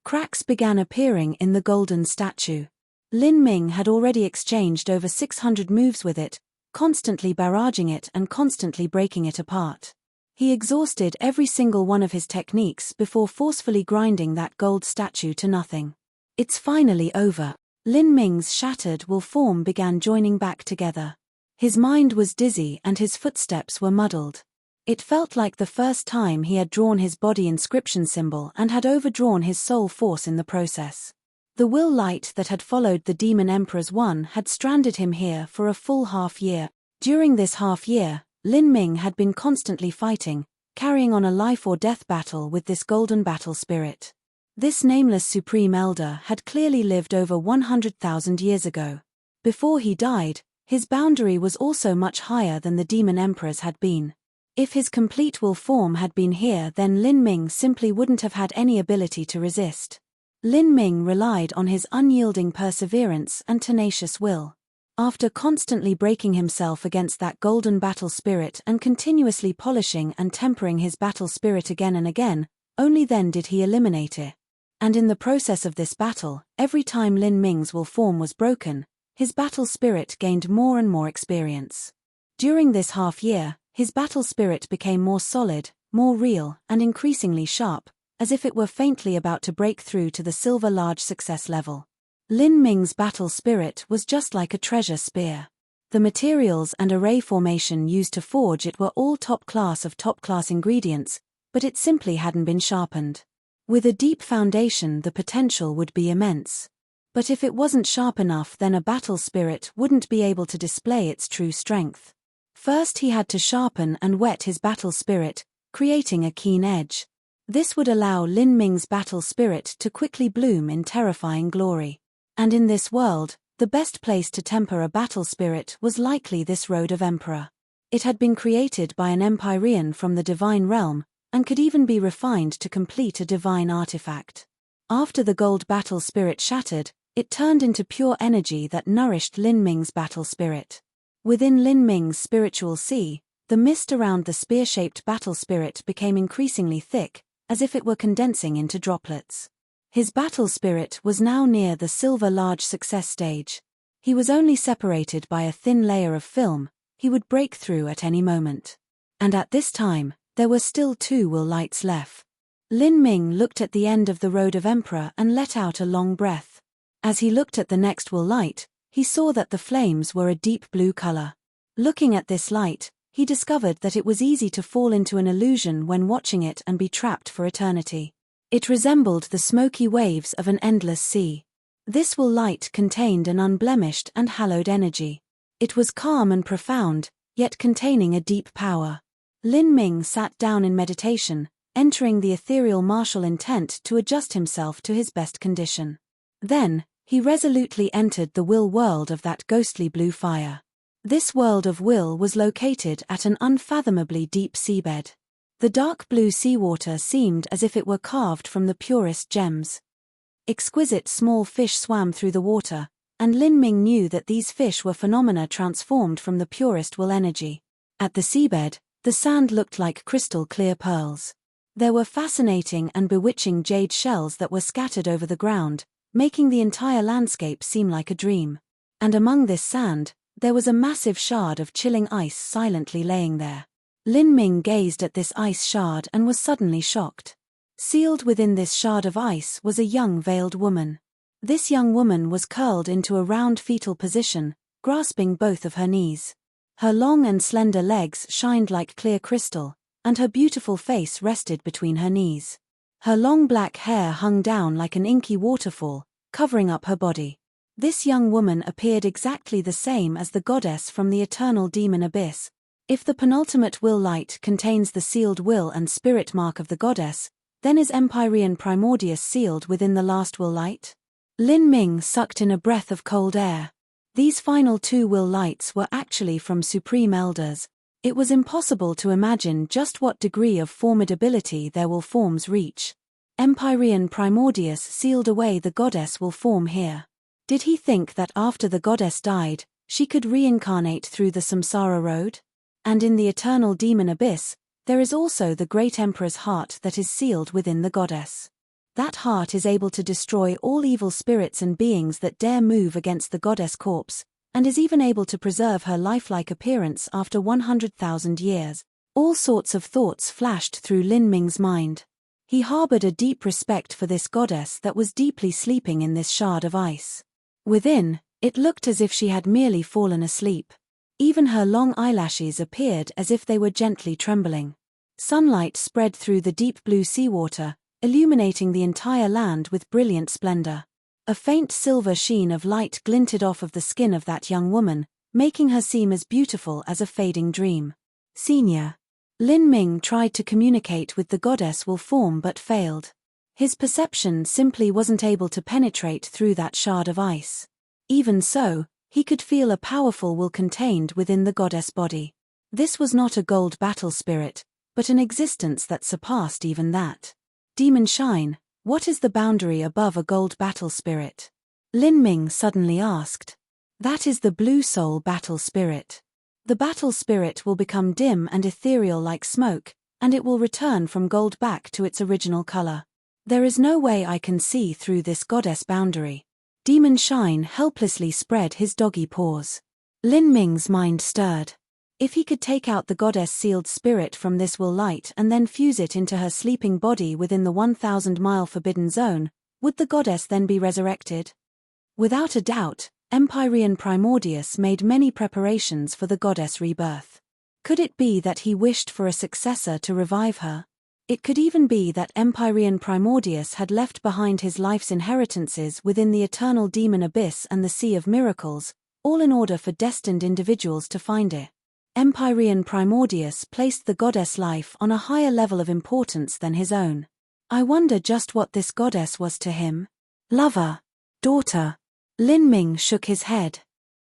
Cracks began appearing in the golden statue. Lin Ming had already exchanged over 600 moves with it, constantly barraging it and constantly breaking it apart. He exhausted every single one of his techniques before forcefully grinding that gold statue to nothing. It's finally over. Lin Ming's shattered will form began joining back together. His mind was dizzy and his footsteps were muddled. It felt like the first time he had drawn his body inscription symbol and had overdrawn his soul force in the process. The will light that had followed the Demon Emperor's one had stranded him here for a full half year. During this half year, Lin Ming had been constantly fighting, carrying on a life or death battle with this golden battle spirit. This nameless Supreme Elder had clearly lived over 100,000 years ago. Before he died, his boundary was also much higher than the Demon Emperor's had been. If his complete will form had been here, then Lin Ming simply wouldn't have had any ability to resist. Lin Ming relied on his unyielding perseverance and tenacious will. After constantly breaking himself against that golden battle spirit and continuously polishing and tempering his battle spirit again and again, only then did he eliminate it. And in the process of this battle, every time Lin Ming's will form was broken, his battle spirit gained more and more experience. During this half year, his battle spirit became more solid, more real, and increasingly sharp, as if it were faintly about to break through to the silver large success level. Lin Ming's battle spirit was just like a treasure spear. The materials and array formation used to forge it were all top class ingredients, but it simply hadn't been sharpened. With a deep foundation, the potential would be immense. But if it wasn't sharp enough, then a battle spirit wouldn't be able to display its true strength. First he had to sharpen and whet his battle spirit, creating a keen edge. This would allow Lin Ming's battle spirit to quickly bloom in terrifying glory. And in this world, the best place to temper a battle spirit was likely this Road of Emperor. It had been created by an Empyrean from the divine realm, and could even be refined to complete a divine artifact. After the gold battle spirit shattered, it turned into pure energy that nourished Lin Ming's battle spirit. Within Lin Ming's spiritual sea, the mist around the spear-shaped battle spirit became increasingly thick, as if it were condensing into droplets. His battle spirit was now near the silver large success stage. He was only separated by a thin layer of film. He would break through at any moment. And at this time, there were still 2 will lights left. Lin Ming looked at the end of the Road of Emperor and let out a long breath. As he looked at the next will light, he saw that the flames were a deep blue color. Looking at this light, he discovered that it was easy to fall into an illusion when watching it and be trapped for eternity. It resembled the smoky waves of an endless sea. This will light contained an unblemished and hallowed energy. It was calm and profound, yet containing a deep power. Lin Ming sat down in meditation, entering the ethereal martial intent to adjust himself to his best condition. Then, He resolutely entered the will world of that ghostly blue fire. This world of will was located at an unfathomably deep seabed. The dark blue seawater seemed as if it were carved from the purest gems. Exquisite small fish swam through the water, and Lin Ming knew that these fish were phenomena transformed from the purest will energy. At the seabed, the sand looked like crystal clear pearls. There were fascinating and bewitching jade shells that were scattered over the ground, making the entire landscape seem like a dream. And among this sand, there was a massive shard of chilling ice silently laying there. Lin Ming gazed at this ice shard and was suddenly shocked. Sealed within this shard of ice was a young veiled woman. This young woman was curled into a round fetal position, grasping both of her knees. Her long and slender legs shined like clear crystal, and her beautiful face rested between her knees. Her long black hair hung down like an inky waterfall, covering up her body. This young woman appeared exactly the same as the goddess from the eternal demon abyss. If the penultimate will light contains the sealed will and spirit mark of the goddess, then is Empyrean Primordius sealed within the last will light? Lin Ming sucked in a breath of cold air. These final two will lights were actually from supreme elders. It was impossible to imagine just what degree of formidability their will forms reach. Empyrean Primordius sealed away the goddess will form here. Did he think that after the goddess died, she could reincarnate through the samsara road? And in the eternal demon abyss, there is also the great emperor's heart that is sealed within the goddess. That heart is able to destroy all evil spirits and beings that dare move against the goddess corpse, and is even able to preserve her lifelike appearance after 100,000 years. All sorts of thoughts flashed through Lin Ming's mind. He harbored a deep respect for this goddess that was deeply sleeping in this shard of ice. Within, it looked as if she had merely fallen asleep. Even her long eyelashes appeared as if they were gently trembling. Sunlight spread through the deep blue seawater, illuminating the entire land with brilliant splendor. A faint silver sheen of light glinted off of the skin of that young woman, making her seem as beautiful as a fading dream. Senior. Lin Ming tried to communicate with the goddess will form but failed. His perception simply wasn't able to penetrate through that shard of ice. Even so, he could feel a powerful will contained within the goddess body. This was not a gold battle spirit, but an existence that surpassed even that. Demon Shine, what is the boundary above a gold battle spirit? Lin Ming suddenly asked. That is the blue soul battle spirit. The battle spirit will become dim and ethereal like smoke, and it will return from gold back to its original color. There is no way I can see through this goddess boundary. Demon Shine helplessly spread his doggy paws. Lin Ming's mind stirred. If he could take out the goddess-sealed spirit from this will light and then fuse it into her sleeping body within the 1,000-mile forbidden zone, would the goddess then be resurrected? Without a doubt, Empyrean Primordius made many preparations for the goddess rebirth. Could it be that he wished for a successor to revive her? It could even be that Empyrean Primordius had left behind his life's inheritances within the eternal demon abyss and the sea of miracles, all in order for destined individuals to find it. Empyrean Primordius placed the goddess life on a higher level of importance than his own. I wonder just what this goddess was to him. Lover. Daughter. Lin Ming shook his head.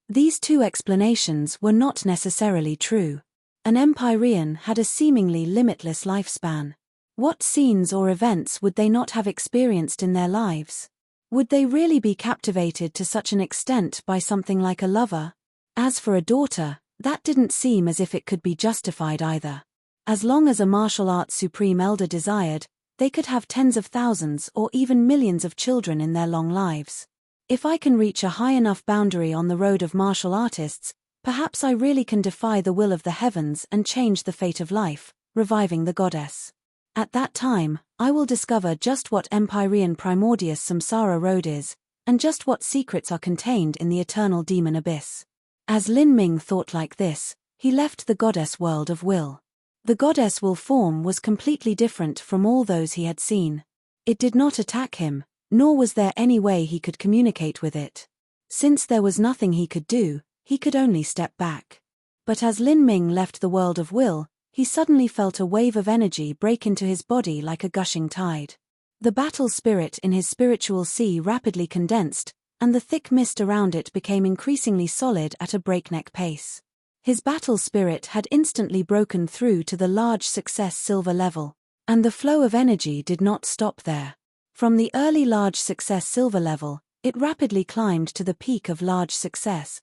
These two explanations were not necessarily true. An Empyrean had a seemingly limitless lifespan. What scenes or events would they not have experienced in their lives? Would they really be captivated to such an extent by something like a lover? As for a daughter, that didn't seem as if it could be justified either. As long as a martial arts supreme elder desired, they could have tens of thousands or even millions of children in their long lives. If I can reach a high enough boundary on the road of martial artists, perhaps I really can defy the will of the heavens and change the fate of life, reviving the goddess. At that time, I will discover just what Empyrean Primordius Samsara Road is, and just what secrets are contained in the eternal demon abyss. As Lin Ming thought like this, he left the goddess world of will. The goddess will form was completely different from all those he had seen. It did not attack him, nor was there any way he could communicate with it. Since there was nothing he could do, he could only step back. But as Lin Ming left the world of will, he suddenly felt a wave of energy break into his body like a gushing tide. The battle spirit in his spiritual sea rapidly condensed, and the thick mist around it became increasingly solid at a breakneck pace. His battle spirit had instantly broken through to the large success silver level, and the flow of energy did not stop there. From the early large success silver level, it rapidly climbed to the peak of large success.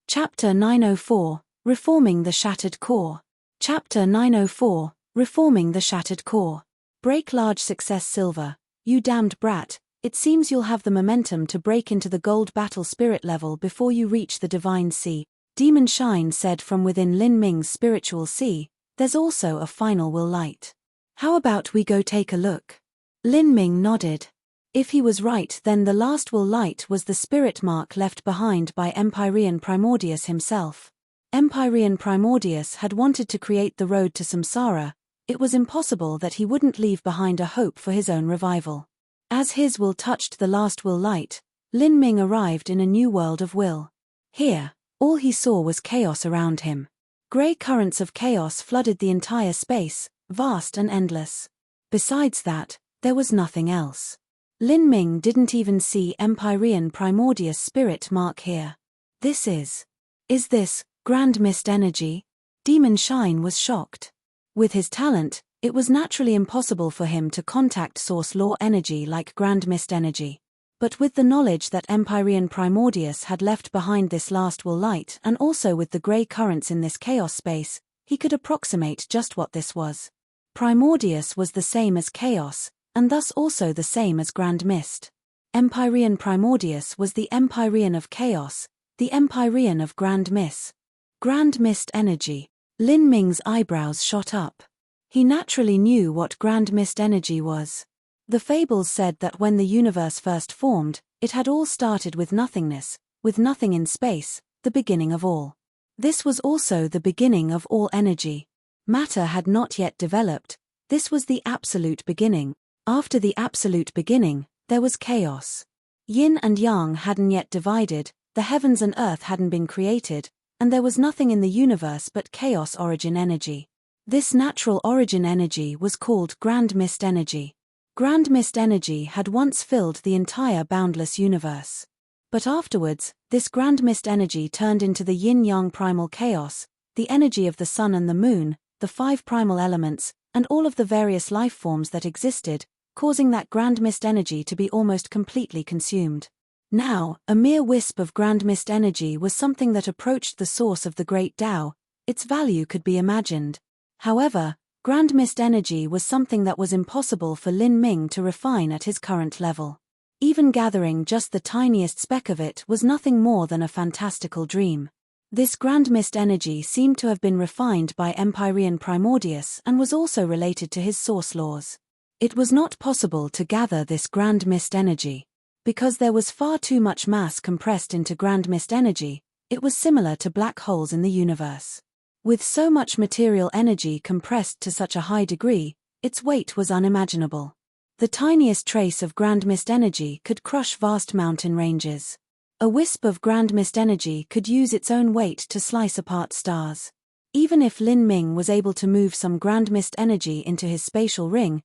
Chapter 904, Reforming the Shattered Core. Chapter 904, Reforming the Shattered Core. Break large success silver, you damned brat. It seems you'll have the momentum to break into the gold battle spirit level before you reach the divine sea. Demon Shine said from within Lin Ming's spiritual sea, there's also a final will light. How about we go take a look? Lin Ming nodded. If he was right, then the last will light was the spirit mark left behind by Empyrean Primordius himself. Empyrean Primordius had wanted to create the road to samsara. It was impossible that he wouldn't leave behind a hope for his own revival. As his will touched the last will light, Lin Ming arrived in a new world of will. Here, all he saw was chaos around him. Grey currents of chaos flooded the entire space, vast and endless. Besides that, there was nothing else. Lin Ming didn't even see Empyrean Primordius spirit mark here. Is this Grand Mist energy? Demon Shine was shocked. With his talent, it was naturally impossible for him to contact source law energy like Grand Mist energy. But with the knowledge that Empyrean Primordius had left behind this last will light and also with the grey currents in this chaos space, he could approximate just what this was. Primordius was the same as chaos, and thus also the same as Grand Mist. Empyrean Primordius was the Empyrean of chaos, the Empyrean of Grand Mist. Grand Mist energy. Lin Ming's eyebrows shot up. He naturally knew what Grand Mist energy was. The fables said that when the universe first formed, it had all started with nothingness, with nothing in space, the beginning of all. This was also the beginning of all energy. Matter had not yet developed. This was the absolute beginning. After the absolute beginning, there was chaos. Yin and Yang hadn't yet divided, the heavens and earth hadn't been created, and there was nothing in the universe but chaos origin energy. This natural origin energy was called Grand Mist energy. Grand Mist energy had once filled the entire boundless universe. But afterwards, this Grand Mist energy turned into the yin-yang primal chaos, the energy of the sun and the moon, the 5 primal elements, and all of the various life forms that existed, causing that Grand Mist energy to be almost completely consumed. Now, a mere wisp of Grand Mist energy was something that approached the source of the Great Tao. Its value could be imagined. However, Grand Mist energy was something that was impossible for Lin Ming to refine at his current level. Even gathering just the tiniest speck of it was nothing more than a fantastical dream. This Grand Mist energy seemed to have been refined by Empyrean Primordius and was also related to his source laws. It was not possible to gather this Grand Mist energy. Because there was far too much mass compressed into Grand Mist energy, it was similar to black holes in the universe. With so much material energy compressed to such a high degree, its weight was unimaginable. The tiniest trace of Grand Mist energy could crush vast mountain ranges. A wisp of Grand Mist energy could use its own weight to slice apart stars. Even if Lin Ming was able to move some Grand Mist energy into his spatial ring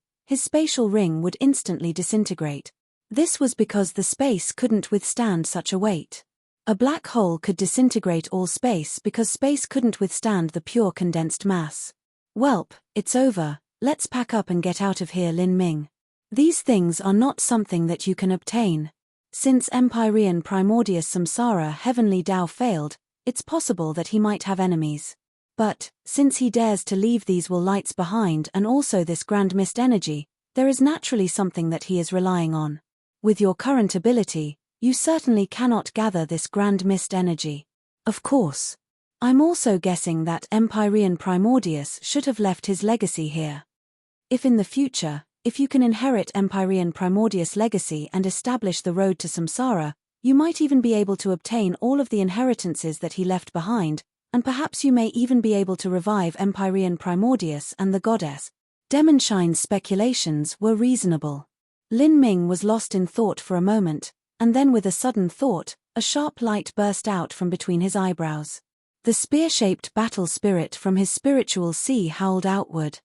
would instantly disintegrate. This was because the space couldn't withstand such a weight. A black hole could disintegrate all space because space couldn't withstand the pure condensed mass. Welp, it's over, let's pack up and get out of here, Lin Ming. These things are not something that you can obtain. Since Empyrean Primordius Samsara Heavenly Tao failed, it's possible that he might have enemies. But, since he dares to leave these will lights behind and also this Grand Mist energy, there is naturally something that he is relying on. With your current ability, you certainly cannot gather this Grand Mist energy. Of course. I'm also guessing that Empyrean Primordius should have left his legacy here. If in the future, if you can inherit Empyrean Primordius' legacy and establish the road to samsara, you might even be able to obtain all of the inheritances that he left behind, and perhaps you may even be able to revive Empyrean Primordius and the goddess. Demon Shine's speculations were reasonable. Lin Ming was lost in thought for a moment, and then with a sudden thought, a sharp light burst out from between his eyebrows. The spear-shaped battle spirit from his spiritual sea howled outward.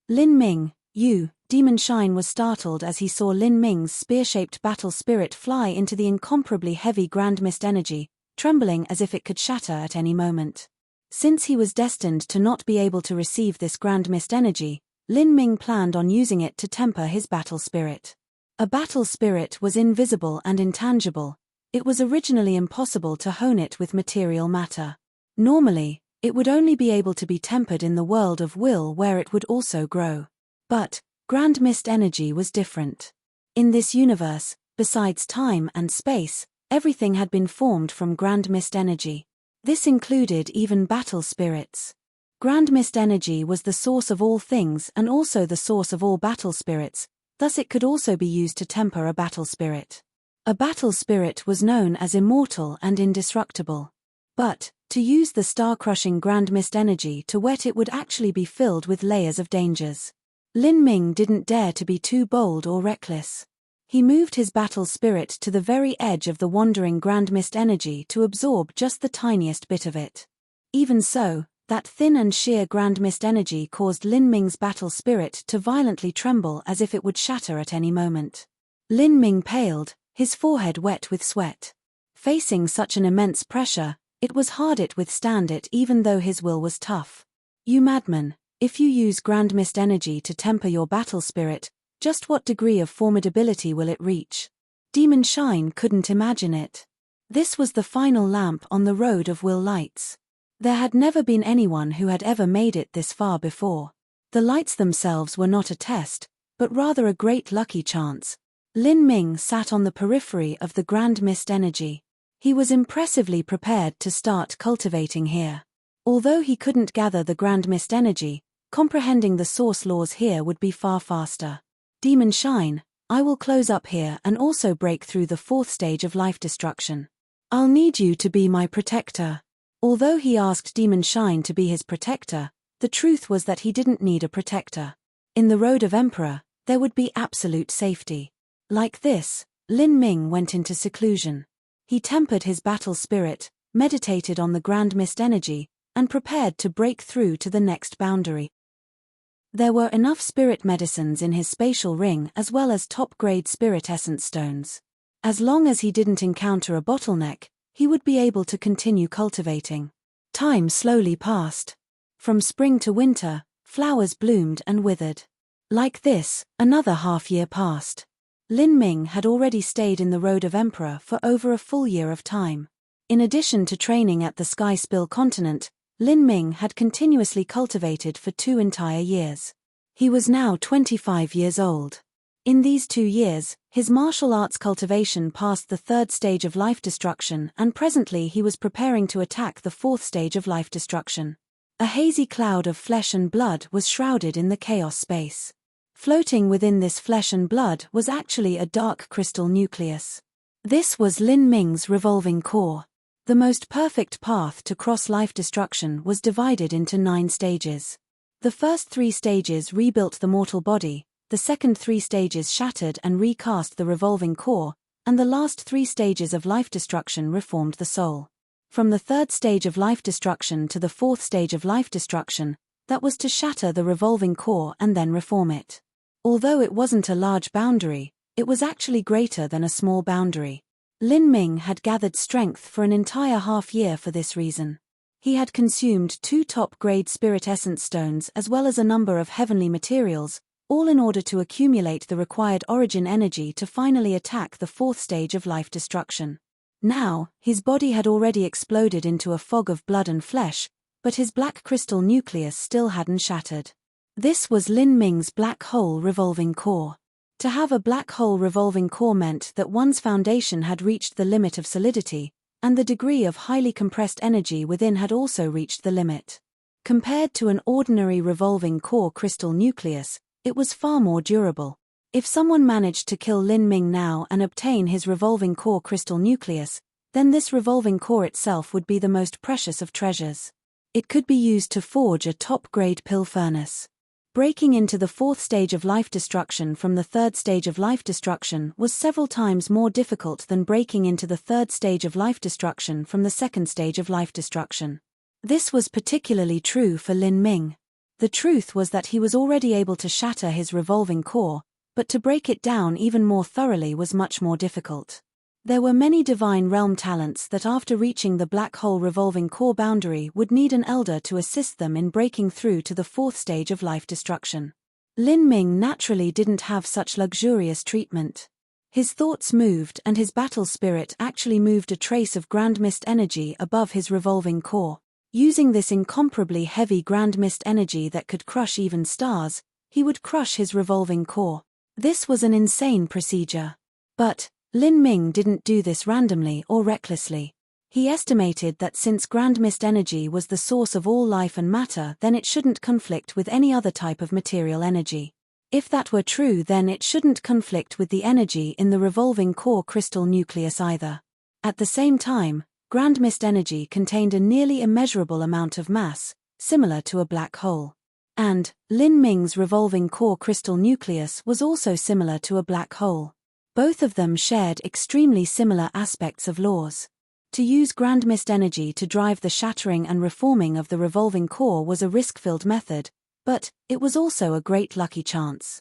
Lin Ming, you, Demon Shine was startled as he saw Lin Ming's spear-shaped battle spirit fly into the incomparably heavy Grand Mist energy, trembling as if it could shatter at any moment. Since he was destined to not be able to receive this Grand Mist energy, Lin Ming planned on using it to temper his battle spirit. A battle spirit was invisible and intangible. It was originally impossible to hone it with material matter. Normally, it would only be able to be tempered in the world of will where it would also grow. But Grand Mist energy was different. In this universe, besides time and space, everything had been formed from Grand Mist energy. This included even battle spirits. Grand Mist energy was the source of all things and also the source of all battle spirits, thus it could also be used to temper a battle spirit. A battle spirit was known as immortal and indestructible. But, to use the star-crushing Grand Mist energy to wet it would actually be filled with layers of dangers. Lin Ming didn't dare to be too bold or reckless. He moved his battle spirit to the very edge of the wandering Grand Mist energy to absorb just the tiniest bit of it. Even so, that thin and sheer Grand Mist energy caused Lin Ming's battle spirit to violently tremble as if it would shatter at any moment. Lin Ming paled, his forehead wet with sweat. Facing such an immense pressure, it was hard to withstand it even though his will was tough. You madman, if you use Grand Mist energy to temper your battle spirit, just what degree of formidability will it reach? Demon Shine couldn't imagine it. This was the final lamp on the road of will lights. There had never been anyone who had ever made it this far before. The lights themselves were not a test, but rather a great lucky chance. Lin Ming sat on the periphery of the Grand Mist energy. He was impressively prepared to start cultivating here. Although he couldn't gather the Grand Mist energy, comprehending the source laws here would be far faster. Demon Shine, I will close up here and also break through the 4th stage of life destruction. I'll need you to be my protector. Although he asked Demon Shine to be his protector, the truth was that he didn't need a protector. In the Road of Emperor, there would be absolute safety. Like this, Lin Ming went into seclusion. He tempered his battle spirit, meditated on the Grand Mist energy, and prepared to break through to the next boundary. There were enough spirit medicines in his spatial ring as well as top-grade spirit essence stones. As long as he didn't encounter a bottleneck, he would be able to continue cultivating. Time slowly passed. From spring to winter, flowers bloomed and withered. Like this, another half-year passed. Lin Ming had already stayed in the Road of Emperor for over a full year of time. In addition to training at the Sky Spill continent, Lin Ming had continuously cultivated for 2 entire years. He was now 25 years old. In these 2 years, his martial arts cultivation passed the 3rd stage of life destruction and presently he was preparing to attack the 4th stage of life destruction. A hazy cloud of flesh and blood was shrouded in the chaos space. Floating within this flesh and blood was actually a dark crystal nucleus. This was Lin Ming's revolving core. The most perfect path to cross life destruction was divided into 9 stages. The first 3 stages rebuilt the mortal body, the second 3 stages shattered and recast the revolving core, and the last 3 stages of life destruction reformed the soul. From the 3rd stage of life destruction to the 4th stage of life destruction, that was to shatter the revolving core and then reform it. Although it wasn't a large boundary, it was actually greater than a small boundary. Lin Ming had gathered strength for an entire half-year for this reason. He had consumed 2 top-grade spirit essence stones as well as a number of heavenly materials, all in order to accumulate the required origin energy to finally attack the 4th stage of life destruction. Now, his body had already exploded into a fog of blood and flesh, but his black crystal nucleus still hadn't shattered. This was Lin Ming's black hole revolving core. To have a black hole revolving core meant that one's foundation had reached the limit of solidity, and the degree of highly compressed energy within had also reached the limit. Compared to an ordinary revolving core crystal nucleus, it was far more durable. If someone managed to kill Lin Ming now and obtain his revolving core crystal nucleus, then this revolving core itself would be the most precious of treasures. It could be used to forge a top-grade pill furnace. Breaking into the 4th stage of life destruction from the 3rd stage of life destruction was several times more difficult than breaking into the 3rd stage of life destruction from the 2nd stage of life destruction. This was particularly true for Lin Ming. The truth was that he was already able to shatter his revolving core, but to break it down even more thoroughly was much more difficult. There were many divine realm talents that after reaching the black hole revolving core boundary would need an elder to assist them in breaking through to the fourth stage of life destruction. Lin Ming naturally didn't have such luxurious treatment. His thoughts moved and his battle spirit actually moved a trace of grand mist energy above his revolving core. Using this incomparably heavy grand mist energy that could crush even stars, he would crush his revolving core. This was an insane procedure. But Lin Ming didn't do this randomly or recklessly. He estimated that since grand mist energy was the source of all life and matter, then it shouldn't conflict with any other type of material energy. If that were true, then it shouldn't conflict with the energy in the revolving core crystal nucleus either. At the same time, grand mist energy contained a nearly immeasurable amount of mass, similar to a black hole. And Lin Ming's revolving core crystal nucleus was also similar to a black hole. Both of them shared extremely similar aspects of laws. To use grand mist energy to drive the shattering and reforming of the revolving core was a risk-filled method, but it was also a great lucky chance.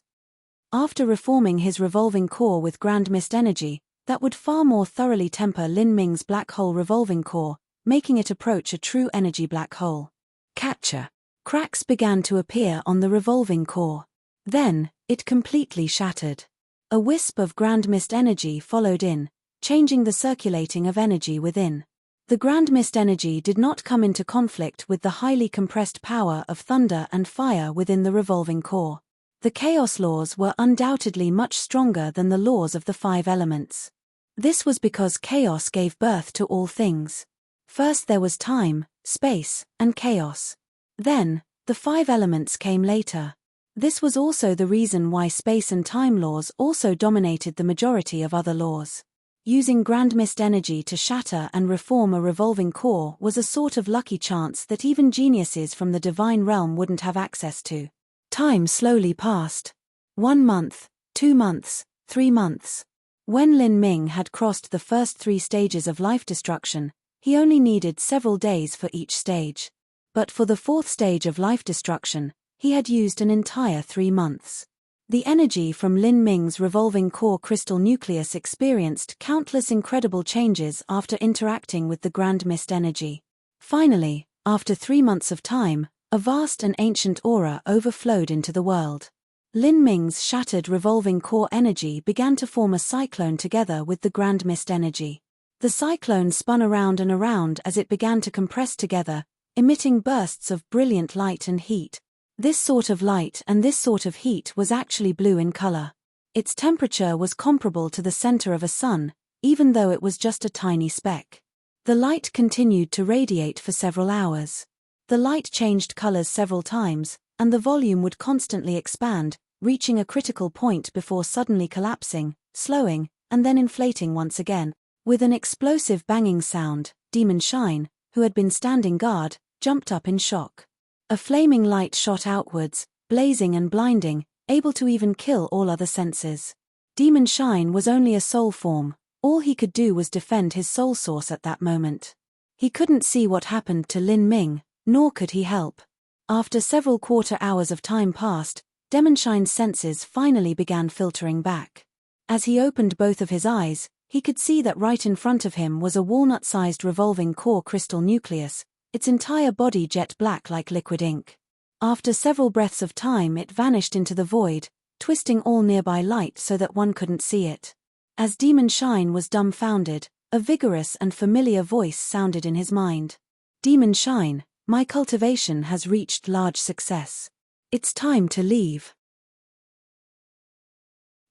After reforming his revolving core with grand mist energy, that would far more thoroughly temper Lin Ming's black hole revolving core, making it approach a true energy black hole. Catcher. Cracks began to appear on the revolving core. Then, it completely shattered. A wisp of grand mist energy followed in, changing the circulating of energy within. The grand mist energy did not come into conflict with the highly compressed power of thunder and fire within the revolving core. The chaos laws were undoubtedly much stronger than the laws of the 5 elements. This was because chaos gave birth to all things. First there was time, space, and chaos. Then, the 5 elements came later. This was also the reason why space and time laws also dominated the majority of other laws. Using grand mist energy to shatter and reform a revolving core was a sort of lucky chance that even geniuses from the divine realm wouldn't have access to. Time slowly passed. 1 month, 2 months, 3 months. When Lin Ming had crossed the first 3 stages of life destruction, he only needed several days for each stage. But for the 4th stage of life destruction, he had used an entire 3 months. The energy from Lin Ming's revolving core crystal nucleus experienced countless incredible changes after interacting with the grand mist energy. Finally, after 3 months of time, a vast and ancient aura overflowed into the world. Lin Ming's shattered revolving core energy began to form a cyclone together with the grand mist energy. The cyclone spun around and around as it began to compress together, emitting bursts of brilliant light and heat. This sort of light and this sort of heat was actually blue in color. Its temperature was comparable to the center of a sun, even though it was just a tiny speck. The light continued to radiate for several hours. The light changed colors several times, and the volume would constantly expand, reaching a critical point before suddenly collapsing, slowing, and then inflating once again. With an explosive banging sound, Demon Shine, who had been standing guard, jumped up in shock. A flaming light shot outwards, blazing and blinding, able to even kill all other senses. Demon Shine was only a soul form. All he could do was defend his soul source at that moment. He couldn't see what happened to Lin Ming, nor could he help. After several quarter hours of time passed, Demon Shine's senses finally began filtering back. As he opened both of his eyes, he could see that right in front of him was a walnut-sized revolving core crystal nucleus, its entire body jet black like liquid ink. After several breaths of time it vanished into the void, twisting all nearby light so that one couldn't see it. As Demon Shine was dumbfounded, a vigorous and familiar voice sounded in his mind. Demon Shine, my cultivation has reached large success. It's time to leave.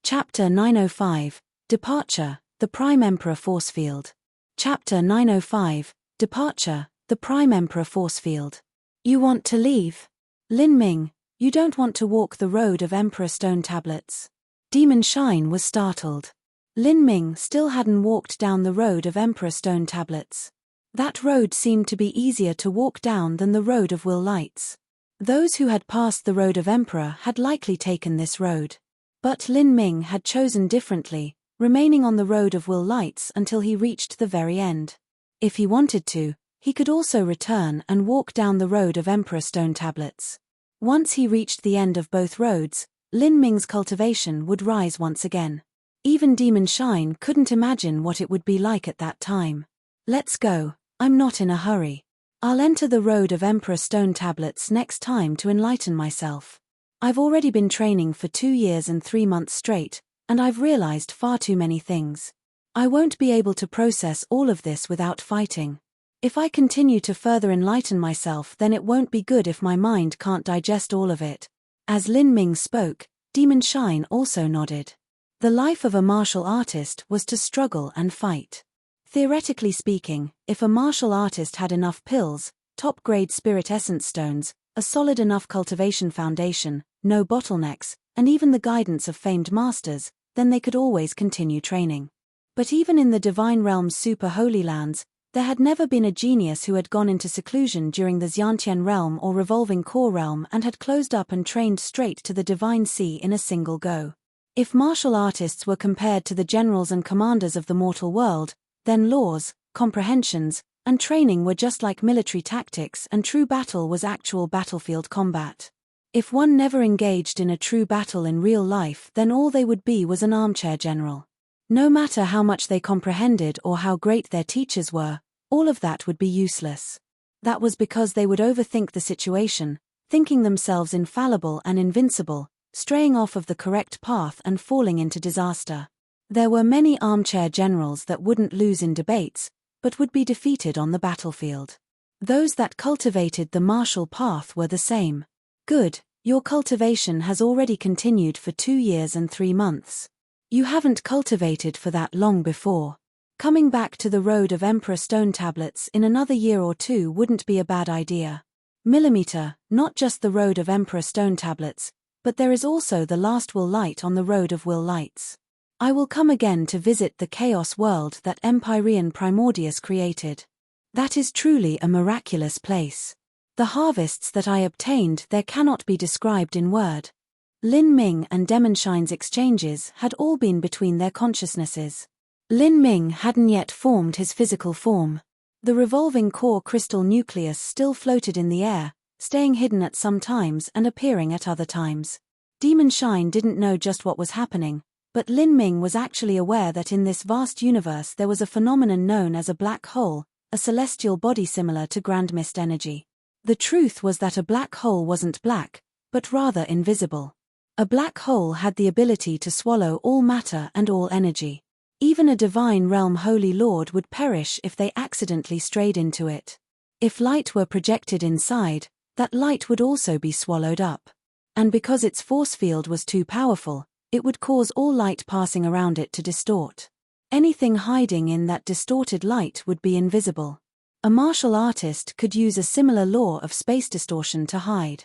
Chapter 905, Departure, the Prime Emperor Force Field. Chapter 905, Departure, the Prime Emperor Force Field. You want to leave? Lin Ming, you don't want to walk the road of Emperor Stone Tablets. Demon Shine was startled. Lin Ming still hadn't walked down the road of Emperor Stone Tablets. That road seemed to be easier to walk down than the road of Will Lights. Those who had passed the road of Emperor had likely taken this road. But Lin Ming had chosen differently, remaining on the road of Will Lights until he reached the very end. If he wanted to, he could also return and walk down the road of Emperor Stone Tablets. Once he reached the end of both roads, Lin Ming's cultivation would rise once again. Even Demon Shine couldn't imagine what it would be like at that time. Let's go, I'm not in a hurry. I'll enter the road of Emperor Stone Tablets next time to enlighten myself. I've already been training for 2 years and 3 months straight, and I've realized far too many things. I won't be able to process all of this without fighting. If I continue to further enlighten myself, then it won't be good if my mind can't digest all of it. As Lin Ming spoke, Demon Shine also nodded. The life of a martial artist was to struggle and fight. Theoretically speaking, if a martial artist had enough pills, top-grade spirit essence stones, a solid enough cultivation foundation, no bottlenecks, and even the guidance of famed masters, then they could always continue training. But even in the Divine Realm's super holy lands, there had never been a genius who had gone into seclusion during the Xiantian realm or revolving core realm and had closed up and trained straight to the Divine Sea in a single go. If martial artists were compared to the generals and commanders of the mortal world, then laws, comprehensions, and training were just like military tactics, and true battle was actual battlefield combat. If one never engaged in a true battle in real life, then all they would be was an armchair general. No matter how much they comprehended or how great their teachers were, all of that would be useless. That was because they would overthink the situation, thinking themselves infallible and invincible, straying off of the correct path and falling into disaster. There were many armchair generals that wouldn't lose in debates, but would be defeated on the battlefield. Those that cultivated the martial path were the same. Good, your cultivation has already continued for 2 years and 3 months. You haven't cultivated for that long before. Coming back to the road of Emperor Stone Tablets in another year or 2 wouldn't be a bad idea. Millimeter, not just the road of Emperor Stone Tablets, but there is also the last will light on the road of will lights. I will come again to visit the chaos world that Empyrean Primordius created. That is truly a miraculous place. The harvests that I obtained there cannot be described in word. Lin Ming and Demon Shine's exchanges had all been between their consciousnesses. Lin Ming hadn't yet formed his physical form. The revolving core crystal nucleus still floated in the air, staying hidden at some times and appearing at other times. Demon Shine didn't know just what was happening, but Lin Ming was actually aware that in this vast universe there was a phenomenon known as a black hole, a celestial body similar to grand mist energy. The truth was that a black hole wasn't black, but rather invisible. A black hole had the ability to swallow all matter and all energy. Even a divine realm holy lord would perish if they accidentally strayed into it. If light were projected inside, that light would also be swallowed up. And because its force field was too powerful, it would cause all light passing around it to distort. Anything hiding in that distorted light would be invisible. A martial artist could use a similar law of space distortion to hide.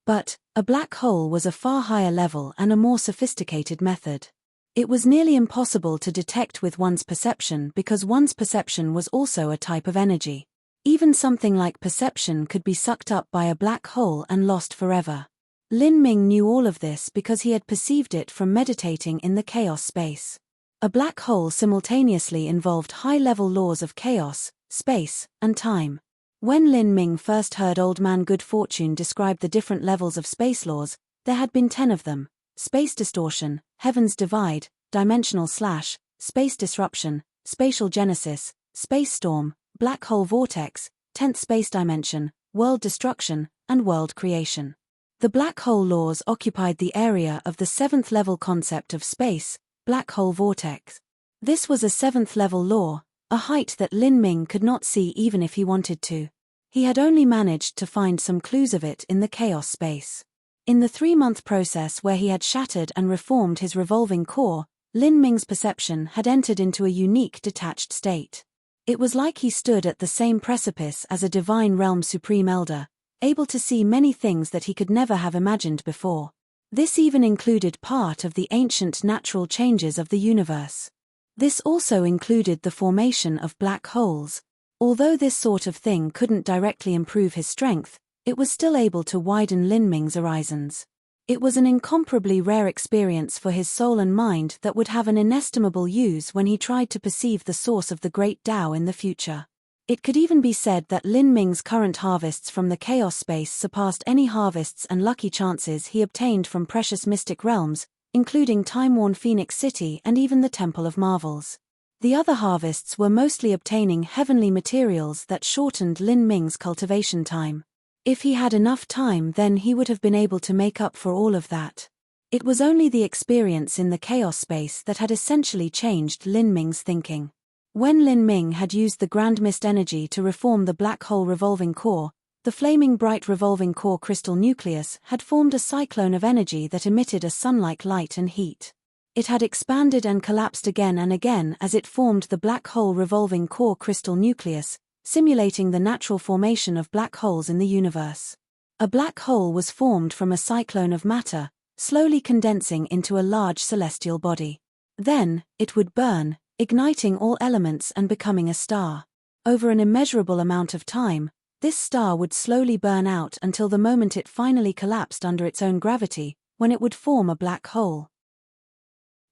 But a black hole was a far higher level and a more sophisticated method. It was nearly impossible to detect with one's perception because one's perception was also a type of energy. Even something like perception could be sucked up by a black hole and lost forever. Lin Ming knew all of this because he had perceived it from meditating in the chaos space. A black hole simultaneously involved high-level laws of chaos, space, and time. When Lin Ming first heard Old Man Good Fortune describe the different levels of space laws, there had been 10 of them: space distortion, heaven's divide, dimensional slash, space disruption, spatial genesis, space storm, black hole vortex, 10th space dimension, world destruction, and world creation. The black hole laws occupied the area of the 7th level concept of space, black hole vortex. This was a 7th level law, a height that Lin Ming could not see even if he wanted to. He had only managed to find some clues of it in the chaos space. In the 3-month process where he had shattered and reformed his revolving core, Lin Ming's perception had entered into a unique detached state. It was like he stood at the same precipice as a divine realm supreme elder, able to see many things that he could never have imagined before. This even included part of the ancient natural changes of the universe. This also included the formation of black holes. Although this sort of thing couldn't directly improve his strength, it was still able to widen Lin Ming's horizons. It was an incomparably rare experience for his soul and mind that would have an inestimable use when he tried to perceive the source of the great Tao in the future. It could even be said that Lin Ming's current harvests from the chaos space surpassed any harvests and lucky chances he obtained from precious mystic realms, including time-worn Phoenix City and even the Temple of Marvels. The other harvests were mostly obtaining heavenly materials that shortened Lin Ming's cultivation time. If he had enough time, then he would have been able to make up for all of that. It was only the experience in the chaos space that had essentially changed Lin Ming's thinking. When Lin Ming had used the Grand Mist energy to reform the black hole revolving core, the flaming bright revolving core crystal nucleus had formed a cyclone of energy that emitted a sun-like light and heat. It had expanded and collapsed again and again as it formed the black hole revolving core crystal nucleus, simulating the natural formation of black holes in the universe. A black hole was formed from a cyclone of matter, slowly condensing into a large celestial body. Then, it would burn, igniting all elements and becoming a star. Over an immeasurable amount of time, this star would slowly burn out until the moment it finally collapsed under its own gravity, when it would form a black hole.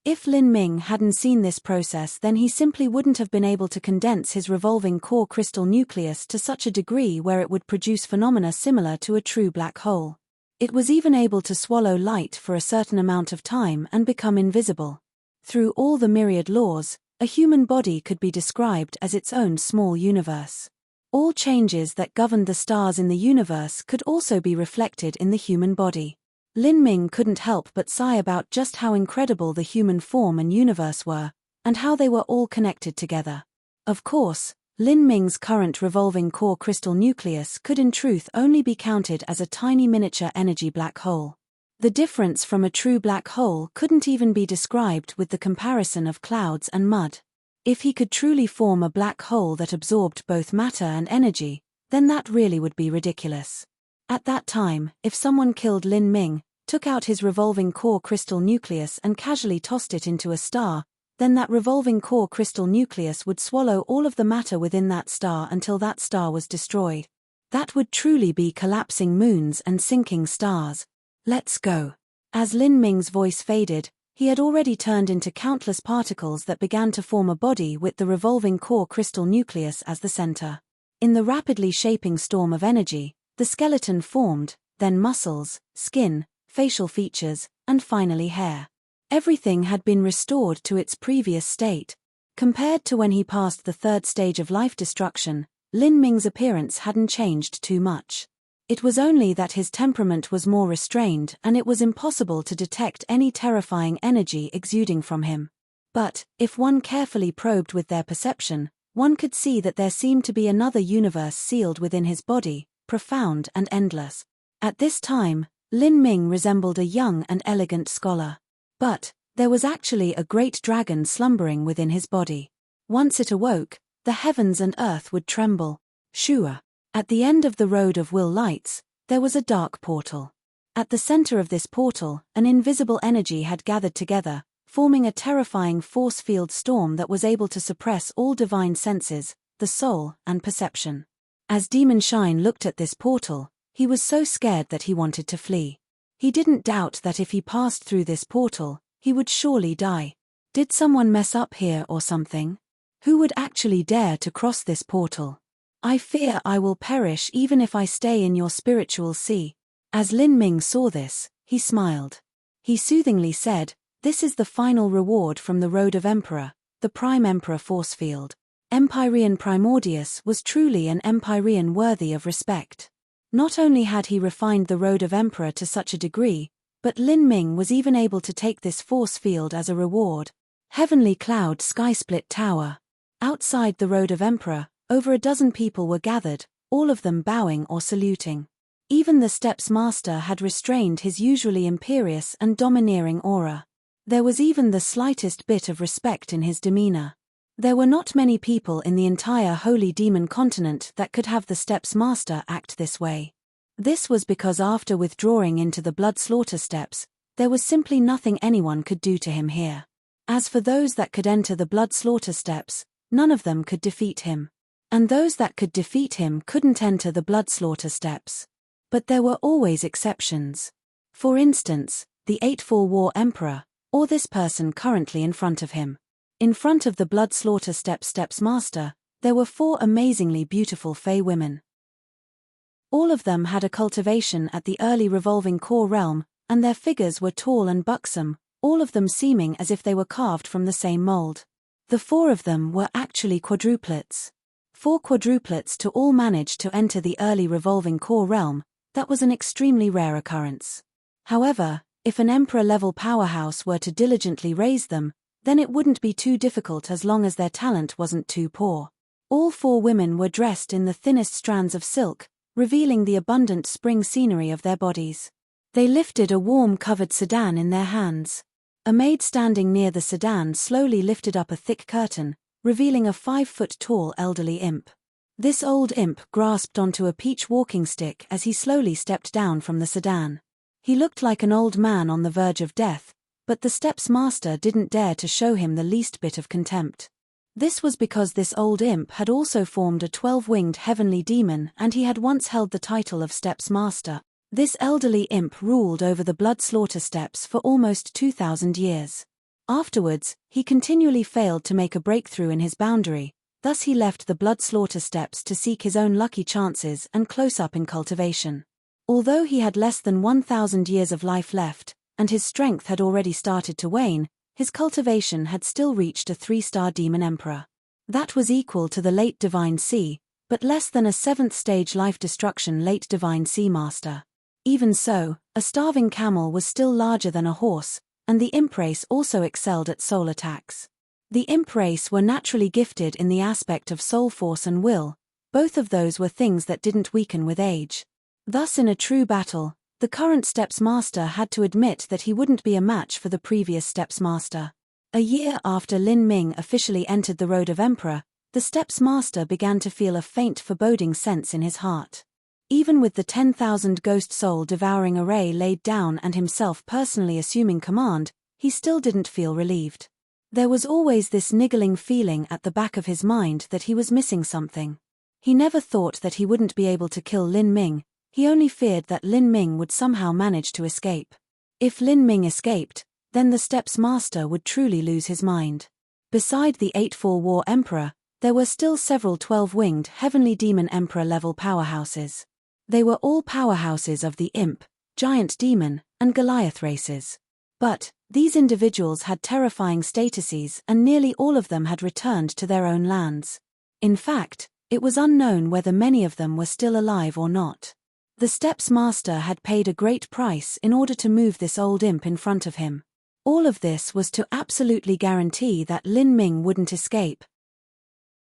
If Lin Ming hadn't seen this process, then he simply wouldn't have been able to condense his revolving core crystal nucleus to such a degree where it would produce phenomena similar to a true black hole. It was even able to swallow light for a certain amount of time and become invisible. Through all the myriad laws, a human body could be described as its own small universe. All changes that governed the stars in the universe could also be reflected in the human body. Lin Ming couldn't help but sigh about just how incredible the human form and universe were, and how they were all connected together. Of course, Lin Ming's current revolving core crystal nucleus could in truth only be counted as a tiny miniature energy black hole. The difference from a true black hole couldn't even be described with the comparison of clouds and mud. If he could truly form a black hole that absorbed both matter and energy, then that really would be ridiculous. At that time, if someone killed Lin Ming, took out his revolving core crystal nucleus and casually tossed it into a star, then that revolving core crystal nucleus would swallow all of the matter within that star until that star was destroyed. That would truly be collapsing moons and sinking stars. Let's go. As Lin Ming's voice faded, he had already turned into countless particles that began to form a body with the revolving core crystal nucleus as the center. In the rapidly shaping storm of energy, the skeleton formed, then muscles, skin, facial features, and finally hair. Everything had been restored to its previous state. Compared to when he passed the third stage of life destruction, Lin Ming's appearance hadn't changed too much. It was only that his temperament was more restrained and it was impossible to detect any terrifying energy exuding from him. But, if one carefully probed with their perception, one could see that there seemed to be another universe sealed within his body, profound and endless. At this time, Lin Ming resembled a young and elegant scholar. But, there was actually a great dragon slumbering within his body. Once it awoke, the heavens and earth would tremble. Shua. At the end of the road of will lights, there was a dark portal. At the center of this portal, an invisible energy had gathered together, forming a terrifying force field storm that was able to suppress all divine senses, the soul, and perception. As Demon Shine looked at this portal, he was so scared that he wanted to flee. He didn't doubt that if he passed through this portal, he would surely die. Did someone mess up here or something? Who would actually dare to cross this portal? I fear I will perish even if I stay in your spiritual sea. As Lin Ming saw this, he smiled. He soothingly said, "This is the final reward from the Road of Emperor, the Prime Emperor force field. Empyrean Primordius was truly an Empyrean worthy of respect." Not only had he refined the Road of Emperor to such a degree, but Lin Ming was even able to take this force field as a reward. Heavenly Cloud Skysplit Tower. Outside the Road of Emperor, over a dozen people were gathered, all of them bowing or saluting. Even the Steps Master had restrained his usually imperious and domineering aura. There was even the slightest bit of respect in his demeanor. There were not many people in the entire Holy Demon continent that could have the Steps Master act this way. This was because after withdrawing into the Blood Slaughter Steps, there was simply nothing anyone could do to him here. As for those that could enter the Blood Slaughter Steps, none of them could defeat him. And those that could defeat him couldn't enter the Blood Slaughter Steps. But there were always exceptions. For instance, the Eightfall War Emperor, or this person currently in front of him. In front of the Blood Slaughter Steps Master, There were 4 amazingly beautiful Fey women. All of them had a cultivation at the early revolving core realm, and their figures were tall and buxom, all of them seeming as if they were carved from the same mold. The 4 of them were actually quadruplets. 4 quadruplets to all manage to enter the early revolving core realm. That was an extremely rare occurrence. However, if an emperor-level powerhouse were to diligently raise them, then it wouldn't be too difficult as long as their talent wasn't too poor. All 4 women were dressed in the thinnest strands of silk, revealing the abundant spring scenery of their bodies. They lifted a warm-covered sedan in their hands. A maid standing near the sedan slowly lifted up a thick curtain, revealing a 5-foot-tall elderly imp. This old imp grasped onto a peach walking stick as he slowly stepped down from the sedan. He looked like an old man on the verge of death, but the steps master didn't dare to show him the least bit of contempt. This was because this old imp had also formed a 12-winged heavenly demon, and he had once held the title of steps master. This elderly imp ruled over the blood slaughter steps for almost 2,000 years. Afterwards, he continually failed to make a breakthrough in his boundary, thus he left the blood slaughter steps to seek his own lucky chances and close up in cultivation. Although he had less than 1,000 years of life left, and his strength had already started to wane, his cultivation had still reached a 3-star demon emperor. That was equal to the late Divine Sea, but less than a 7th-stage life destruction late Divine Sea Master. Even so, a starving camel was still larger than a horse, and the imp race also excelled at soul attacks. The imp race were naturally gifted in the aspect of soul force and will. Both of those were things that didn't weaken with age. Thus in a true battle, the current Steps Master had to admit that he wouldn't be a match for the previous Steps Master. A year after Lin Ming officially entered the Road of Emperor, the Steps Master began to feel a faint foreboding sense in his heart. Even with the 10,000 ghost soul devouring array laid down and himself personally assuming command, he still didn't feel relieved. There was always this niggling feeling at the back of his mind that he was missing something. He never thought that he wouldn't be able to kill Lin Ming. He only feared that Lin Ming would somehow manage to escape. If Lin Ming escaped, then the Steps Master would truly lose his mind. Beside the 8-4 War Emperor, there were still several 12-winged Heavenly Demon Emperor-level powerhouses. They were all powerhouses of the Imp, Giant Demon, and Goliath races. But these individuals had terrifying statuses and nearly all of them had returned to their own lands. In fact, it was unknown whether many of them were still alive or not. The Steps Master had paid a great price in order to move this old imp in front of him. All of this was to absolutely guarantee that Lin Ming wouldn't escape.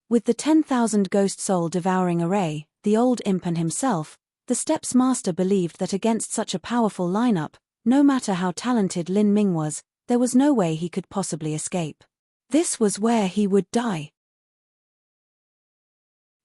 With the 10,000 ghost soul devouring array, the old imp and himself, the Steps Master believed that against such a powerful lineup, no matter how talented Lin Ming was, there was no way he could possibly escape. This was where he would die.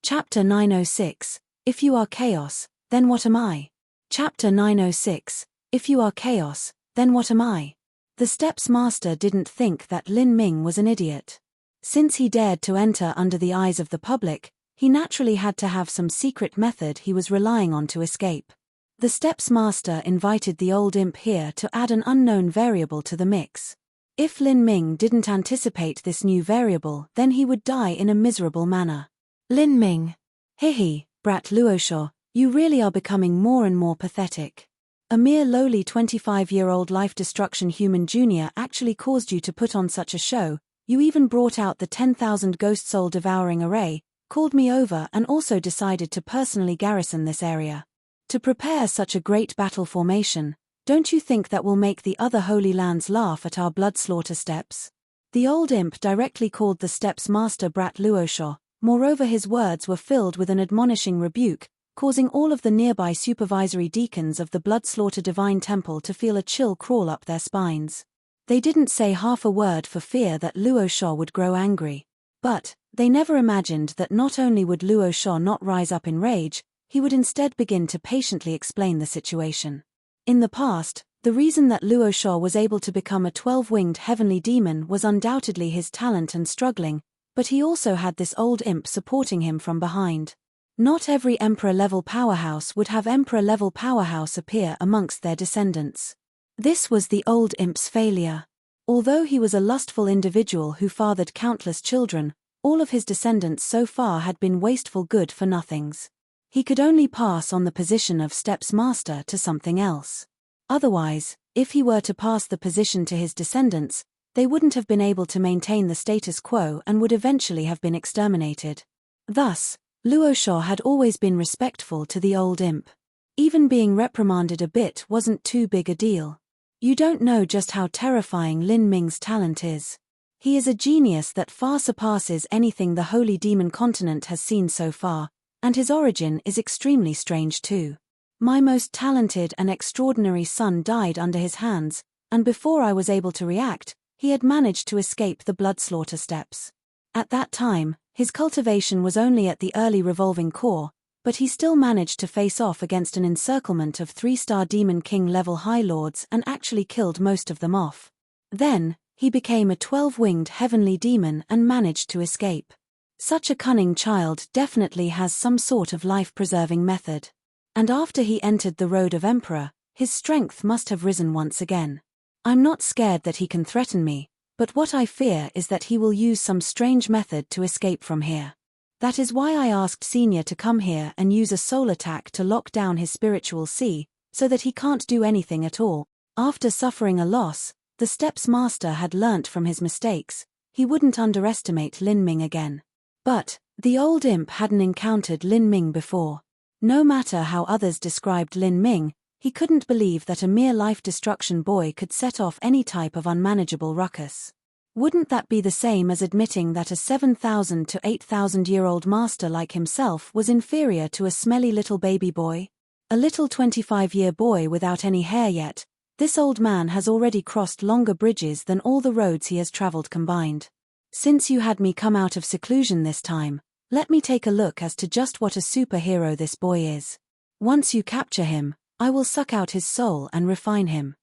Chapter 906, If You Are Chaos, Then What Am I? Chapter 906, If You Are Chaos, Then What Am I? The Steps Master didn't think that Lin Ming was an idiot. Since he dared to enter under the eyes of the public, he naturally had to have some secret method he was relying on to escape. The Steps Master invited the old imp here to add an unknown variable to the mix. If Lin Ming didn't anticipate this new variable, then he would die in a miserable manner. Lin Ming. Hihi, brat Luosha, you really are becoming more and more pathetic. A mere lowly 25-year-old life-destruction human junior actually caused you to put on such a show. You even brought out the 10,000 ghost soul devouring array, called me over and also decided to personally garrison this area. To prepare such a great battle formation, don't you think that will make the other holy lands laugh at our blood slaughter steps? The old imp directly called the Steps Master brat Luosha. Moreover, his words were filled with an admonishing rebuke, causing all of the nearby supervisory deacons of the blood slaughter divine temple to feel a chill crawl up their spines. They didn't say half a word for fear that Luosha would grow angry. But they never imagined that not only would Luosha not rise up in rage, he would instead begin to patiently explain the situation. In the past, the reason that Luosha was able to become a 12-winged heavenly demon was undoubtedly his talent and struggling, but he also had this old imp supporting him from behind. Not every Emperor-level powerhouse would have Emperor-level powerhouse appear amongst their descendants. This was the old imp's failure. Although he was a lustful individual who fathered countless children, All of his descendants so far had been wasteful good-for-nothings. He could only pass on the position of steps master to something else. Otherwise, if he were to pass the position to his descendants, they wouldn't have been able to maintain the status quo and would eventually have been exterminated. Thus, Luosha had always been respectful to the old imp. Even being reprimanded a bit wasn't too big a deal. You don't know just how terrifying Lin Ming's talent is. He is a genius that far surpasses anything the Holy Demon Continent has seen so far, and his origin is extremely strange too. My most talented and extraordinary son died under his hands, and before I was able to react, he had managed to escape the blood slaughter steps. At that time, his cultivation was only at the early revolving core, but he still managed to face off against an encirclement of 3-star Demon King level High Lords and actually killed most of them off. Then, he became a 12-winged heavenly demon and managed to escape. Such a cunning child definitely has some sort of life-preserving method. And after he entered the Road of Emperor, his strength must have risen once again. I'm not scared that he can threaten me, but what I fear is that he will use some strange method to escape from here. That is why I asked Senior to come here and use a soul attack to lock down his spiritual sea, so that he can't do anything at all. After suffering a loss, the Steps Master had learnt from his mistakes. He wouldn't underestimate Lin Ming again. But, the old imp hadn't encountered Lin Ming before. No matter how others described Lin Ming, he couldn't believe that a mere life-destruction boy could set off any type of unmanageable ruckus. Wouldn't that be the same as admitting that a 7,000 to 8,000-year-old master like himself was inferior to a smelly little baby boy? A little 25-year boy without any hair yet, this old man has already crossed longer bridges than all the roads he has traveled combined. Since you had me come out of seclusion this time, let me take a look as to just what a superhero this boy is. Once you capture him, I will suck out his soul and refine him.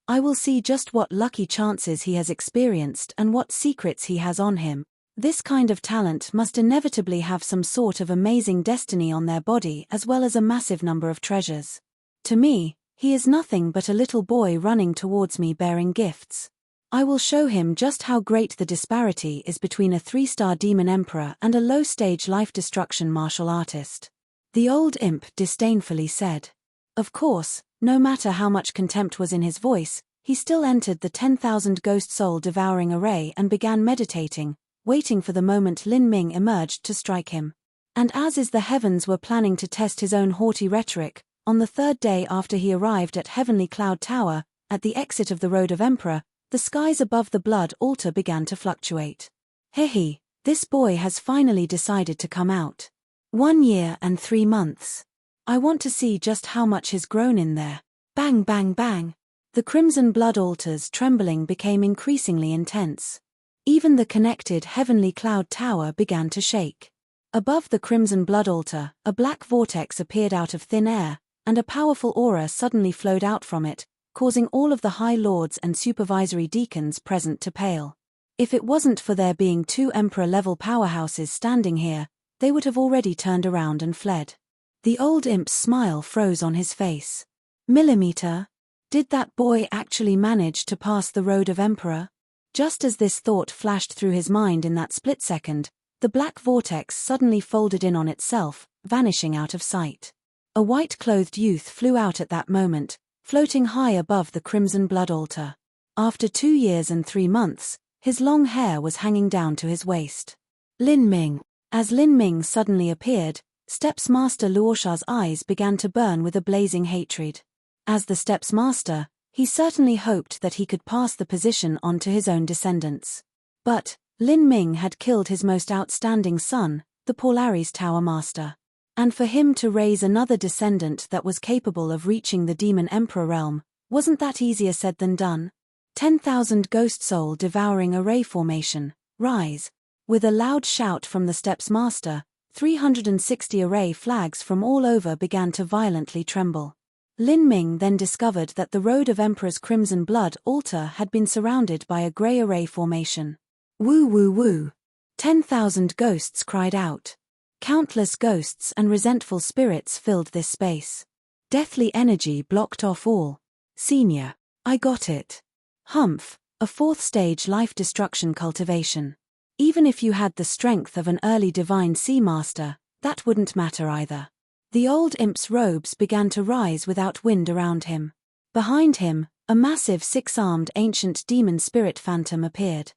I will see just what lucky chances he has experienced and what secrets he has on him. This kind of talent must inevitably have some sort of amazing destiny on their body as well as a massive number of treasures. To me, he is nothing but a little boy running towards me bearing gifts. I will show him just how great the disparity is between a 3-star demon emperor and a low-stage life-destruction martial artist. The old imp disdainfully said. Of course, no matter how much contempt was in his voice, he still entered the 10,000 ghost soul devouring array and began meditating, waiting for the moment Lin Ming emerged to strike him. And as is the heavens were planning to test his own haughty rhetoric, on the third day after he arrived at Heavenly Cloud Tower, at the exit of the Road of Emperor, the skies above the blood altar began to fluctuate. Hehe, this boy has finally decided to come out. 1 year and 3 months. I want to see just how much has grown in there. Bang bang bang. The crimson blood altars trembling became increasingly intense. Even the connected Heavenly Cloud Tower began to shake. Above the crimson blood altar, a black vortex appeared out of thin air, and a powerful aura suddenly flowed out from it, causing all of the High Lords and supervisory deacons present to pale. If it wasn't for there being 2 Emperor-level powerhouses standing here, they would have already turned around and fled. The old imp's smile froze on his face. Millimeter? Did that boy actually manage to pass the Road of Emperor? Just as this thought flashed through his mind in that split second, the black vortex suddenly folded in on itself, vanishing out of sight. A white-clothed youth flew out at that moment, floating high above the crimson blood altar. After 2 years and 3 months, his long hair was hanging down to his waist. Lin Ming. As Lin Ming suddenly appeared, Steps Master Luosha's eyes began to burn with a blazing hatred. As the Steps Master, he certainly hoped that he could pass the position on to his own descendants. But, Lin Ming had killed his most outstanding son, the Polaris Tower Master. And for him to raise another descendant that was capable of reaching the Demon Emperor realm, wasn't that easier said than done? 10,000 Ghost Soul Devouring Array Formation, rise. With a loud shout from the Steps Master, 360 array flags from all over began to violently tremble. Lin Ming then discovered that the Road of Emperor's crimson blood altar had been surrounded by a grey array formation. Woo woo woo. 10,000 ghosts cried out. Countless ghosts and resentful spirits filled this space. Deathly energy blocked off all. Senior. I got it. Humph, a 4th stage life destruction cultivation. Even if you had the strength of an early divine sea master, that wouldn't matter either. The old imp's robes began to rise without wind around him. Behind him, a massive six-armed ancient demon spirit phantom appeared.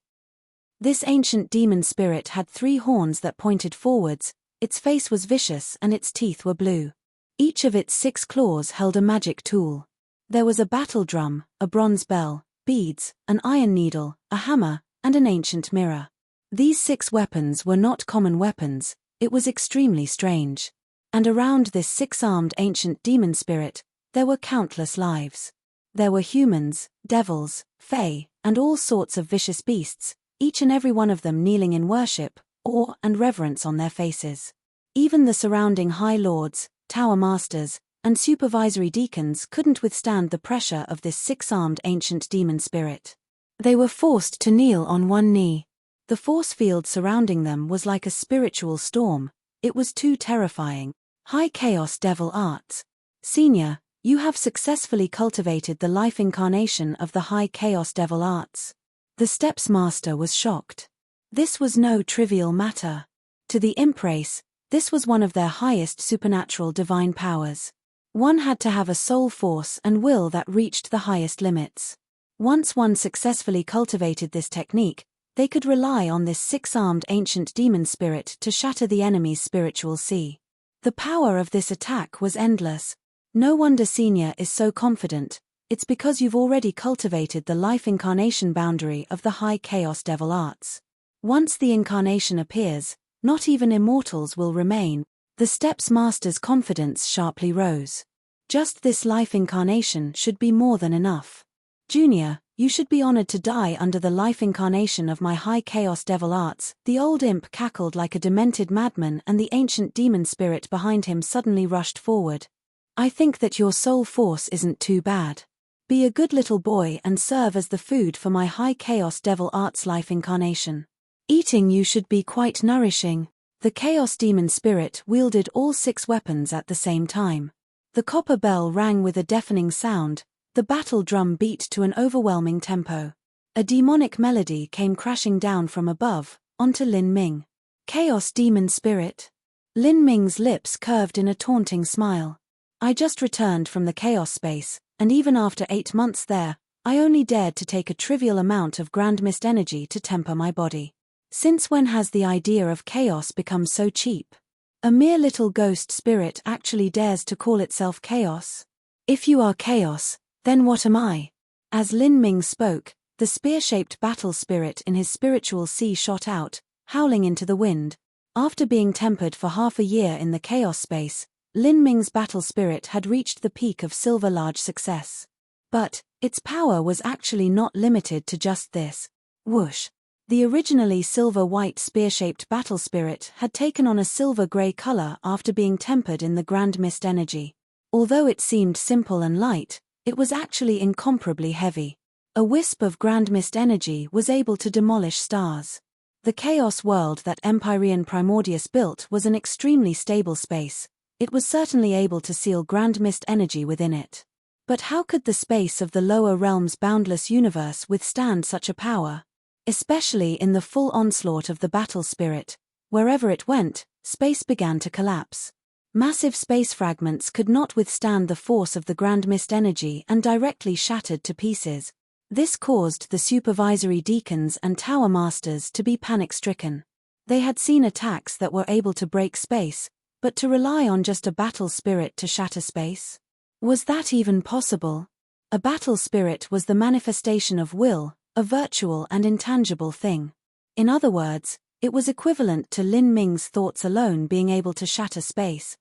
This ancient demon spirit had 3 horns that pointed forwards, its face was vicious and its teeth were blue. Each of its 6 claws held a magic tool. There was a battle drum, a bronze bell, beads, an iron needle, a hammer, and an ancient mirror. These 6 weapons were not common weapons, it was extremely strange. And around this 6-armed ancient demon spirit, there were countless lives. There were humans, devils, fae, and all sorts of vicious beasts, each and every one of them kneeling in worship, awe and reverence on their faces. Even the surrounding high lords, tower masters, and supervisory deacons couldn't withstand the pressure of this 6-armed ancient demon spirit. They were forced to kneel on one knee. The force field surrounding them was like a spiritual storm. It was too terrifying. High Chaos Devil Arts. Senior, you have successfully cultivated the life incarnation of the High Chaos Devil Arts. The Steps Master was shocked. This was no trivial matter. To the imp race, this was one of their highest supernatural divine powers. One had to have a soul force and will that reached the highest limits. Once one successfully cultivated this technique, they could rely on this 6-armed ancient demon spirit to shatter the enemy's spiritual sea. The power of this attack was endless. No wonder Senior is so confident, it's because you've already cultivated the life incarnation boundary of the High Chaos Devil Arts. Once the incarnation appears, not even immortals will remain. The Steps Master's confidence sharply rose. Just this life incarnation should be more than enough. Junior, you should be honored to die under the life incarnation of my High Chaos Devil Arts. The old imp cackled like a demented madman and the ancient demon spirit behind him suddenly rushed forward. I think that your soul force isn't too bad. Be a good little boy and serve as the food for my High Chaos Devil Arts life incarnation. Eating you should be quite nourishing. The Chaos Demon Spirit wielded all 6 weapons at the same time. The copper bell rang with a deafening sound, the battle drum beat to an overwhelming tempo. A demonic melody came crashing down from above, onto Lin Ming. Chaos Demon Spirit. Lin Ming's lips curved in a taunting smile. I just returned from the chaos space, and even after 8 months there, I only dared to take a trivial amount of Grand Mist energy to temper my body. Since when has the idea of chaos become so cheap? A mere little ghost spirit actually dares to call itself chaos? If you are chaos, then what am I? As Lin Ming spoke, the spear-shaped battle spirit in his spiritual sea shot out, howling into the wind. After being tempered for half a year in the chaos space, Lin Ming's battle spirit had reached the peak of silver large success. But its power was actually not limited to just this. Whoosh! The originally silver-white spear-shaped battle spirit had taken on a silver-grey color after being tempered in the Grand Mist energy. Although it seemed simple and light, it was actually incomparably heavy. A wisp of Grand Mist energy was able to demolish stars. The chaos world that Empyrean Primordius built was an extremely stable space. It was certainly able to seal Grand Mist energy within it. But how could the space of the lower realm's boundless universe withstand such a power? Especially in the full onslaught of the battle spirit, wherever it went, space began to collapse. Massive space fragments could not withstand the force of the Grand Mist energy and directly shattered to pieces. This caused the supervisory deacons and tower masters to be panic-stricken. They had seen attacks that were able to break space, but to rely on just a battle spirit to shatter space? Was that even possible? A battle spirit was the manifestation of will, a virtual and intangible thing. In other words, it was equivalent to Lin Ming's thoughts alone being able to shatter space.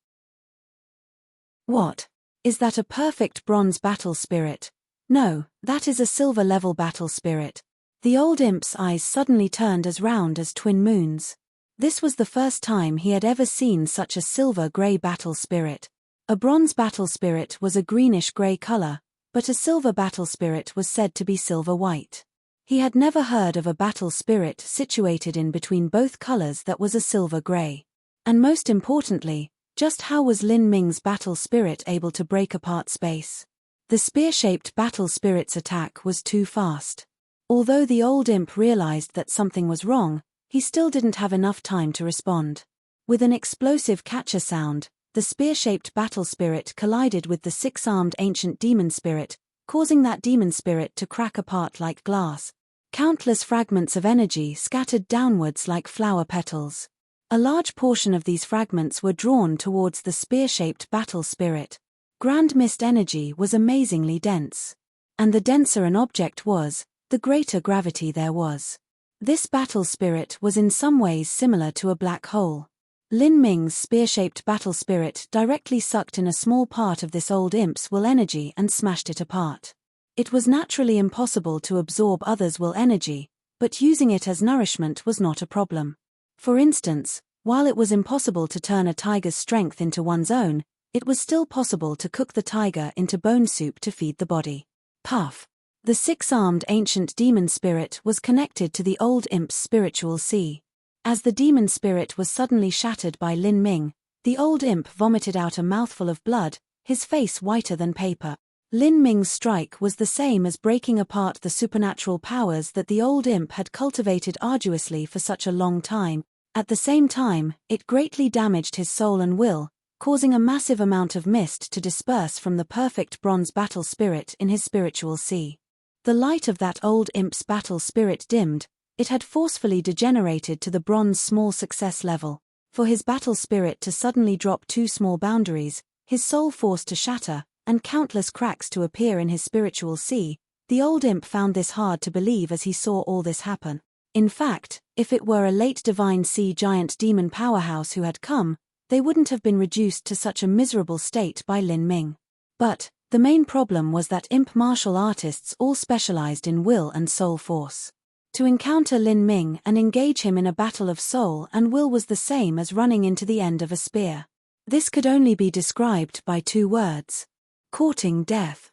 What? Is that a perfect bronze battle spirit? No, that is a silver-level battle spirit. The old imp's eyes suddenly turned as round as twin moons. This was the first time he had ever seen such a silver-grey battle spirit. A bronze battle spirit was a greenish-grey color, but a silver battle spirit was said to be silver-white. He had never heard of a battle spirit situated in between both colors that was a silver-grey. And most importantly, just how was Lin Ming's battle spirit able to break apart space? The spear-shaped battle spirit's attack was too fast. Although the old imp realized that something was wrong, he still didn't have enough time to respond. With an explosive catcher sound, the spear-shaped battle spirit collided with the six-armed ancient demon spirit, causing that demon spirit to crack apart like glass. Countless fragments of energy scattered downwards like flower petals. A large portion of these fragments were drawn towards the spear-shaped battle spirit. Grand mist energy was amazingly dense. And the denser an object was, the greater gravity there was. This battle spirit was in some ways similar to a black hole. Lin Ming's spear-shaped battle spirit directly sucked in a small part of this old imp's will energy and smashed it apart. It was naturally impossible to absorb others' will energy, but using it as nourishment was not a problem. For instance, while it was impossible to turn a tiger's strength into one's own, it was still possible to cook the tiger into bone soup to feed the body. Puff. The six-armed ancient demon spirit was connected to the old imp's spiritual sea. As the demon spirit was suddenly shattered by Lin Ming, the old imp vomited out a mouthful of blood, his face whiter than paper. Lin Ming's strike was the same as breaking apart the supernatural powers that the old imp had cultivated arduously for such a long time. At the same time, it greatly damaged his soul and will, causing a massive amount of mist to disperse from the perfect bronze battle spirit in his spiritual sea. The light of that old imp's battle spirit dimmed. It had forcefully degenerated to the bronze small success level. For his battle spirit to suddenly drop two small boundaries, his soul forced to shatter, and countless cracks to appear in his spiritual sea, the old imp found this hard to believe as he saw all this happen. In fact, if it were a late divine sea giant demon powerhouse who had come, they wouldn't have been reduced to such a miserable state by Lin Ming. But the main problem was that imp martial artists all specialized in will and soul force. To encounter Lin Ming and engage him in a battle of soul and will was the same as running into the end of a spear. This could only be described by two words: courting death.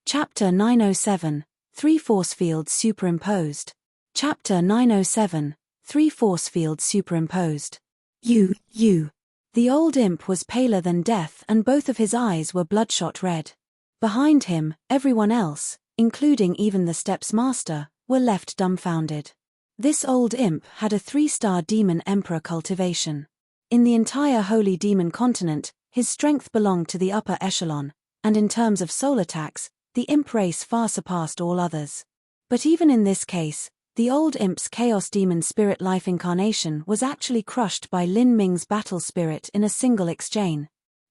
Chapter 907, 3 Force Fields Superimposed. Chapter 907, 3 Force Fields Superimposed. You. The old imp was paler than death and both of his eyes were bloodshot red. Behind him, everyone else, including even the steps master, were left dumbfounded. This old imp had a 3-star demon emperor cultivation. In the entire holy demon continent, his strength belonged to the upper echelon, and in terms of soul attacks, the imp race far surpassed all others. But even in this case, the old imp's chaos demon spirit life incarnation was actually crushed by Lin Ming's battle spirit in a single exchange.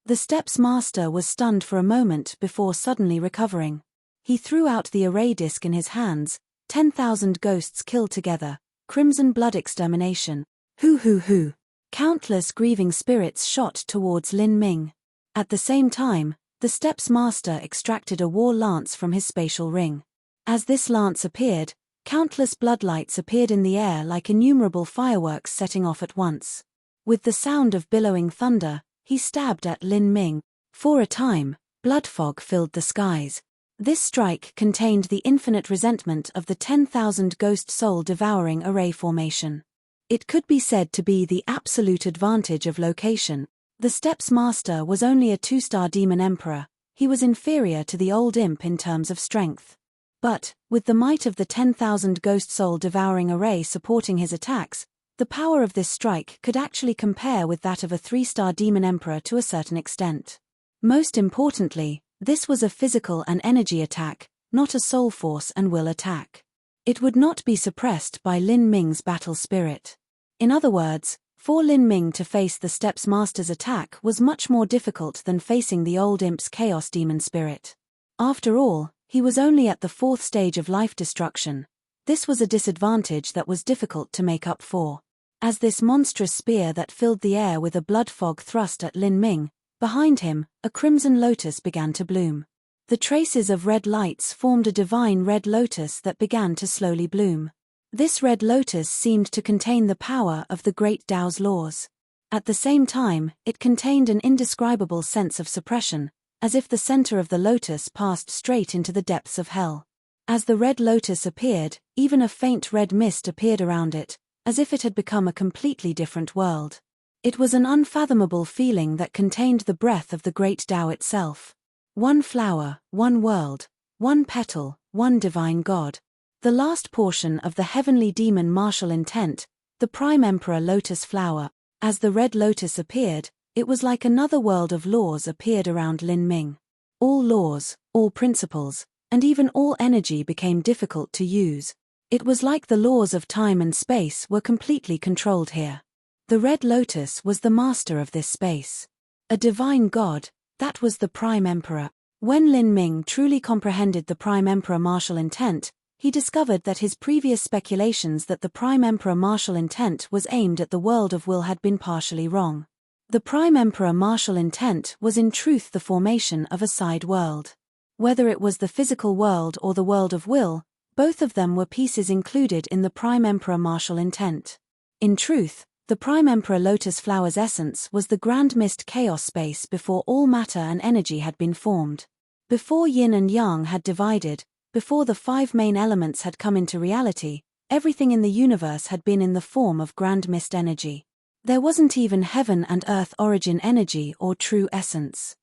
The steps master was stunned for a moment before suddenly recovering. He threw out the array disc in his hands, 10,000 ghosts killed together, crimson blood extermination. Hoo. Countless grieving spirits shot towards Lin Ming. At the same time, the steps master extracted a war lance from his spatial ring. As this lance appeared, countless bloodlights appeared in the air like innumerable fireworks setting off at once. With the sound of billowing thunder, he stabbed at Lin Ming. For a time, blood fog filled the skies. This strike contained the infinite resentment of the 10,000 ghost soul-devouring array formation. It could be said to be the absolute advantage of location. The steps master was only a 2-star demon emperor. He was inferior to the old imp in terms of strength. But, with the might of the 10,000 ghost soul-devouring array supporting his attacks, the power of this strike could actually compare with that of a 3-star demon emperor to a certain extent. Most importantly, this was a physical and energy attack, not a soul force and will attack. It would not be suppressed by Lin Ming's battle spirit. In other words, for Lin Ming to face the steps master's attack was much more difficult than facing the old imp's chaos demon spirit. After all, he was only at the 4th stage of life destruction. This was a disadvantage that was difficult to make up for. As this monstrous spear that filled the air with a blood fog thrust at Lin Ming, behind him, a crimson lotus began to bloom. The traces of red lights formed a divine red lotus that began to slowly bloom. This red lotus seemed to contain the power of the great Tao's laws. At the same time, it contained an indescribable sense of suppression, as if the center of the lotus passed straight into the depths of hell. As the red lotus appeared, even a faint red mist appeared around it, as if it had become a completely different world. It was an unfathomable feeling that contained the breath of the great Tao itself. One flower, one world, one petal, one divine God. The last portion of the heavenly demon martial intent, the Prime Emperor Lotus Flower. As the red lotus appeared, it was like another world of laws appeared around Lin Ming. All laws, all principles, and even all energy became difficult to use. It was like the laws of time and space were completely controlled here. The red lotus was the master of this space. A divine god, that was the Prime Emperor. When Lin Ming truly comprehended the Prime Emperor martial intent, he discovered that his previous speculations that the Prime Emperor martial intent was aimed at the world of will had been partially wrong. The Prime Emperor martial intent was in truth the formation of a side world. Whether it was the physical world or the world of will, both of them were pieces included in the Prime Emperor martial intent. In truth, the Prime Emperor Lotus Flower's essence was the grand mist chaos space before all matter and energy had been formed. Before yin and yang had divided, before the 5 main elements had come into reality, everything in the universe had been in the form of grand mist energy. There wasn't even heaven and earth origin energy or true essence.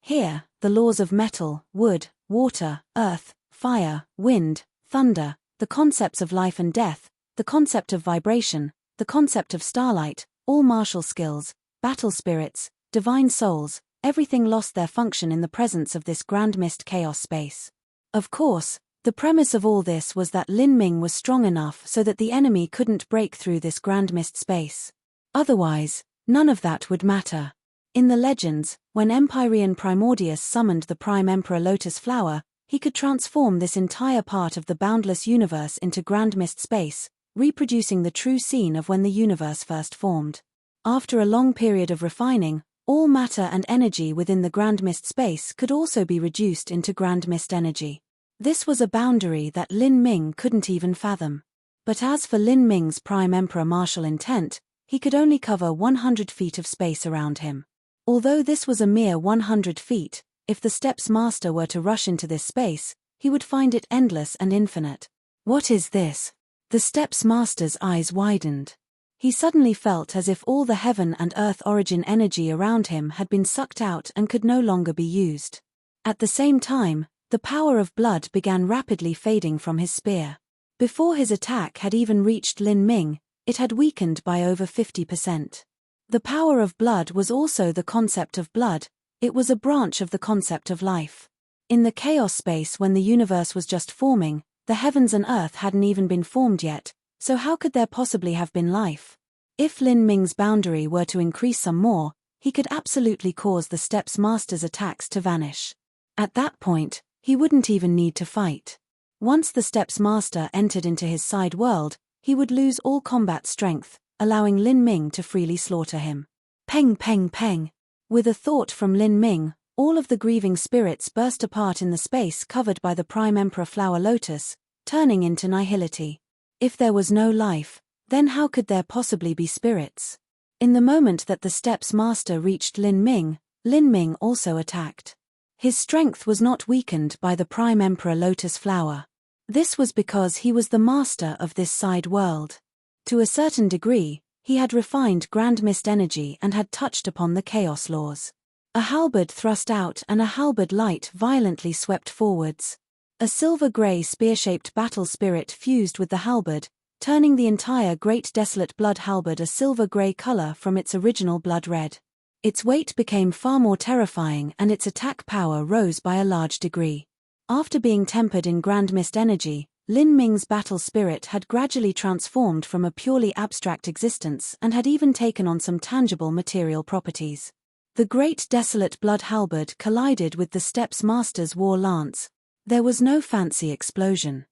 Here, the laws of metal, wood, water, earth, fire, wind, thunder, the concepts of life and death, the concept of vibration, the concept of starlight, all martial skills, battle spirits, divine souls, everything lost their function in the presence of this grand mist chaos space. Of course, the premise of all this was that Lin Ming was strong enough so that the enemy couldn't break through this grand mist space. Otherwise, none of that would matter. In the legends, when Empyrean Primordius summoned the Prime Emperor Lotus Flower, he could transform this entire part of the boundless universe into grand mist space, reproducing the true scene of when the universe first formed. After a long period of refining, all matter and energy within the grand mist space could also be reduced into grand mist energy. This was a boundary that Lin Ming couldn't even fathom. But as for Lin Ming's Prime Emperor martial intent, he could only cover 100 feet of space around him. Although this was a mere 100 feet, if the Steps Master were to rush into this space, he would find it endless and infinite. What is this? The Steps Master's eyes widened. He suddenly felt as if all the heaven and earth origin energy around him had been sucked out and could no longer be used. At the same time, the power of blood began rapidly fading from his spear. Before his attack had even reached Lin Ming, it had weakened by over 50%. The power of blood was also the concept of blood, it was a branch of the concept of life. In the chaos space when the universe was just forming, the heavens and earth hadn't even been formed yet, so how could there possibly have been life? If Lin Ming's boundary were to increase some more, he could absolutely cause the Steps Master's attacks to vanish. At that point, he wouldn't even need to fight. Once the Steps Master entered into his side world, he would lose all combat strength, allowing Lin Ming to freely slaughter him. Peng peng peng. With a thought from Lin Ming, all of the grieving spirits burst apart in the space covered by the Prime Emperor Flower Lotus, turning into nihility. If there was no life, then how could there possibly be spirits? In the moment that the Steps Master reached Lin Ming also attacked. His strength was not weakened by the Prime Emperor Lotus Flower. This was because he was the master of this side world. To a certain degree, he had refined grand mist energy and had touched upon the chaos laws. A halberd thrust out and a halberd light violently swept forwards. A silver-grey spear-shaped battle spirit fused with the halberd, turning the entire great desolate blood halberd a silver-grey color from its original blood red. Its weight became far more terrifying and its attack power rose by a large degree. After being tempered in grand mist energy, Lin Ming's battle spirit had gradually transformed from a purely abstract existence and had even taken on some tangible material properties. The great desolate blood halberd collided with the Steps Master's war lance. There was no fancy explosion.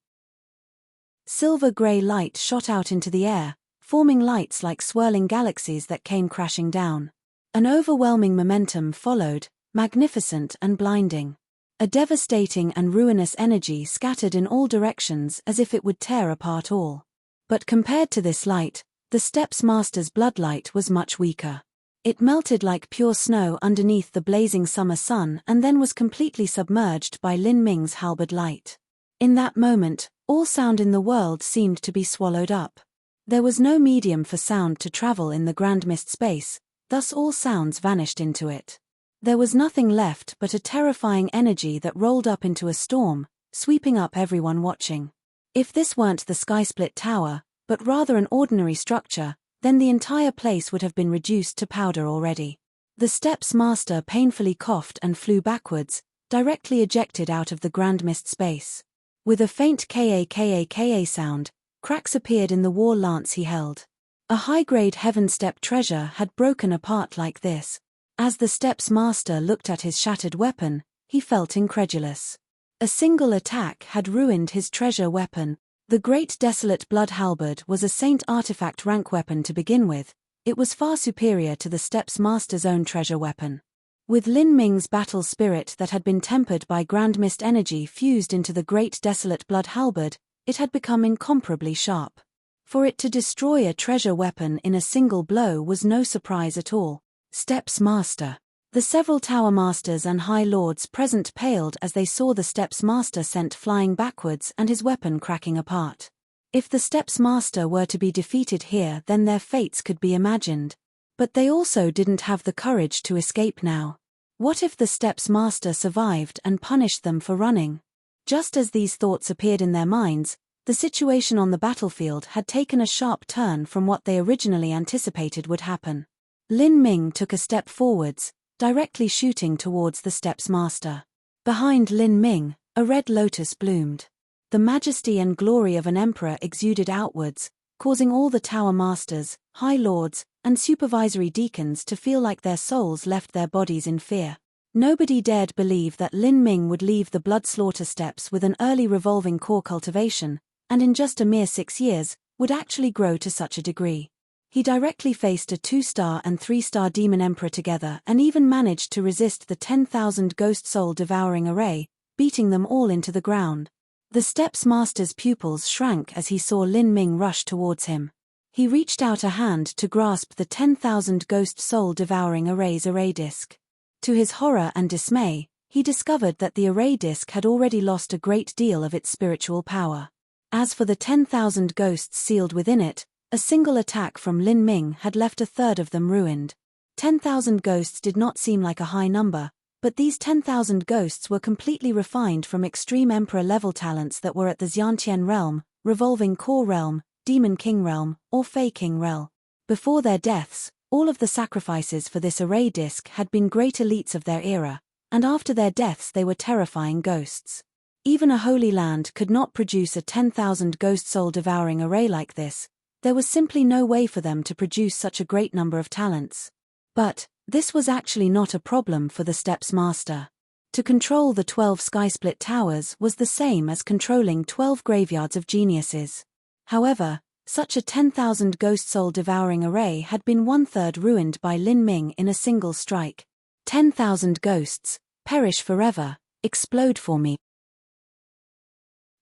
Silver-grey light shot out into the air, forming lights like swirling galaxies that came crashing down. An overwhelming momentum followed, magnificent and blinding. A devastating and ruinous energy scattered in all directions as if it would tear apart all. But compared to this light, the Steps Master's bloodlight was much weaker. It melted like pure snow underneath the blazing summer sun and then was completely submerged by Lin Ming's halberd light. In that moment, all sound in the world seemed to be swallowed up. There was no medium for sound to travel in the grand mist space, thus all sounds vanished into it. There was nothing left but a terrifying energy that rolled up into a storm, sweeping up everyone watching. If this weren't the sky-split tower, but rather an ordinary structure, then the entire place would have been reduced to powder already. The Steps Master painfully coughed and flew backwards, directly ejected out of the grand mist space. With a faint ka sound, cracks appeared in the war lance he held. A high-grade Heaven Step treasure had broken apart like this. As the Steps Master looked at his shattered weapon, he felt incredulous. A single attack had ruined his treasure weapon. The Great Desolate Blood Halberd was a Saint Artifact rank weapon to begin with. It was far superior to the Steps Master's own treasure weapon. With Lin Ming's battle spirit that had been tempered by Grand Mist energy fused into the Great Desolate Blood Halberd, it had become incomparably sharp. For it to destroy a treasure weapon in a single blow was no surprise at all. Steps Master. The several Tower Masters and High Lords present paled as they saw the Steps Master sent flying backwards and his weapon cracking apart. If the Steps Master were to be defeated here, then their fates could be imagined. But they also didn't have the courage to escape now. What if the Steps Master survived and punished them for running? Just as these thoughts appeared in their minds, the situation on the battlefield had taken a sharp turn from what they originally anticipated would happen. Lin Ming took a step forwards, directly shooting towards the Steps Master. Behind Lin Ming, a red lotus bloomed. The majesty and glory of an emperor exuded outwards, causing all the Tower Masters, High Lords, and supervisory deacons to feel like their souls left their bodies in fear. Nobody dared believe that Lin Ming would leave the Blood Slaughter Steps with an early revolving core cultivation, and in just a mere 6 years, would actually grow to such a degree. He directly faced a 2-star and 3-star Demon Emperor together and even managed to resist the 10,000 Ghost Soul Devouring Array, beating them all into the ground. The Steps Master's pupils shrank as he saw Lin Ming rush towards him. He reached out a hand to grasp the 10,000 Ghost Soul Devouring Array's array disc. To his horror and dismay, he discovered that the array disc had already lost a great deal of its spiritual power. As for the 10,000 ghosts sealed within it, a single attack from Lin Ming had left a third of them ruined. 10,000 ghosts did not seem like a high number, but these 10,000 ghosts were completely refined from extreme Emperor-level talents that were at the Xiantian realm, Revolving Core realm, Demon King realm, or Fey King realm. Before their deaths, all of the sacrifices for this array disc had been great elites of their era, and after their deaths they were terrifying ghosts. Even a holy land could not produce a 10,000 ghost soul devouring array like this. There was simply no way for them to produce such a great number of talents. But this was actually not a problem for the Steps Master. To control the 12 sky-split towers was the same as controlling 12 graveyards of geniuses. However, such a 10,000 ghost soul devouring array had been 1/3 ruined by Lin Ming in a single strike. 10,000 ghosts, perish forever, explode for me.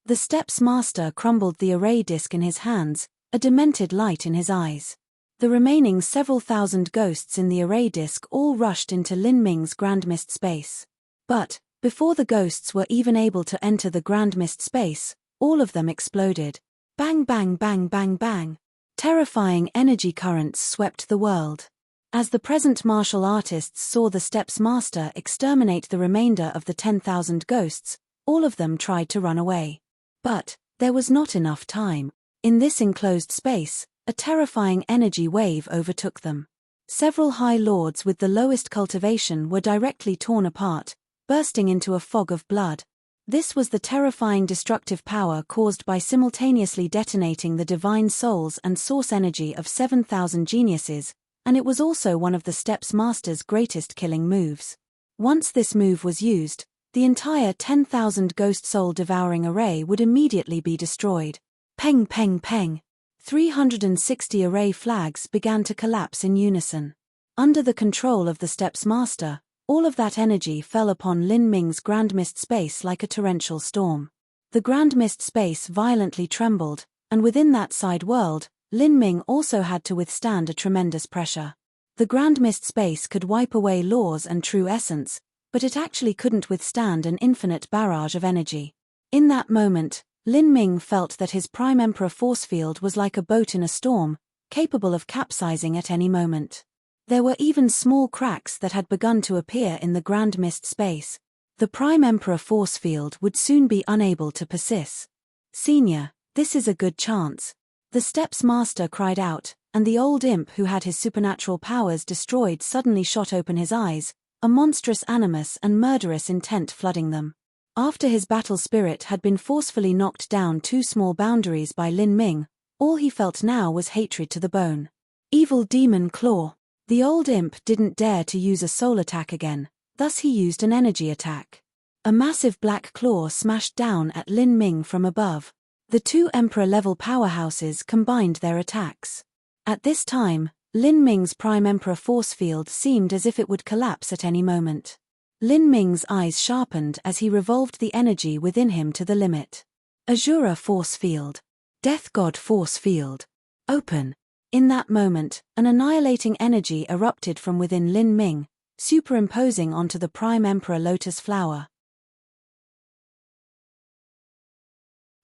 The Steps Master crumbled the array disc in his hands, a demented light in his eyes. The remaining several thousand ghosts in the array disc all rushed into Lin Ming's Grand Mist space. But, before the ghosts were even able to enter the Grand Mist space, all of them exploded. Bang bang bang bang bang. Terrifying energy currents swept the world. As the present martial artists saw the Steps Master exterminate the remainder of the 10,000 ghosts, all of them tried to run away. But there was not enough time. In this enclosed space, a terrifying energy wave overtook them. Several High Lords with the lowest cultivation were directly torn apart, bursting into a fog of blood. This was the terrifying destructive power caused by simultaneously detonating the divine souls and source energy of 7,000 geniuses, and it was also one of the Steps Master's greatest killing moves. Once this move was used, the entire 10,000 ghost soul devouring array would immediately be destroyed. Peng peng peng. 360 array flags began to collapse in unison. Under the control of the Steps Master, all of that energy fell upon Lin Ming's Grand Mist space like a torrential storm. The Grand Mist space violently trembled, and within that side world, Lin Ming also had to withstand a tremendous pressure. The Grand Mist space could wipe away laws and true essence, but it actually couldn't withstand an infinite barrage of energy. In that moment, Lin Ming felt that his Prime Emperor force field was like a boat in a storm, capable of capsizing at any moment. There were even small cracks that had begun to appear in the Grand Mist space. The Prime Emperor force field would soon be unable to persist. "Senior, this is a good chance," the Steps Master cried out, and the old imp who had his supernatural powers destroyed suddenly shot open his eyes, a monstrous animus and murderous intent flooding them. After his battle spirit had been forcefully knocked down 2 small boundaries by Lin Ming, all he felt now was hatred to the bone. Evil demon claw. The old imp didn't dare to use a soul attack again, thus he used an energy attack. A massive black claw smashed down at Lin Ming from above. The 2 Emperor-level powerhouses combined their attacks. At this time, Lin Ming's Prime Emperor force field seemed as if it would collapse at any moment. Lin Ming's eyes sharpened as he revolved the energy within him to the limit. Azura force field. Death God force field. Open. In that moment, an annihilating energy erupted from within Lin Ming, superimposing onto the Prime Emperor Lotus Flower.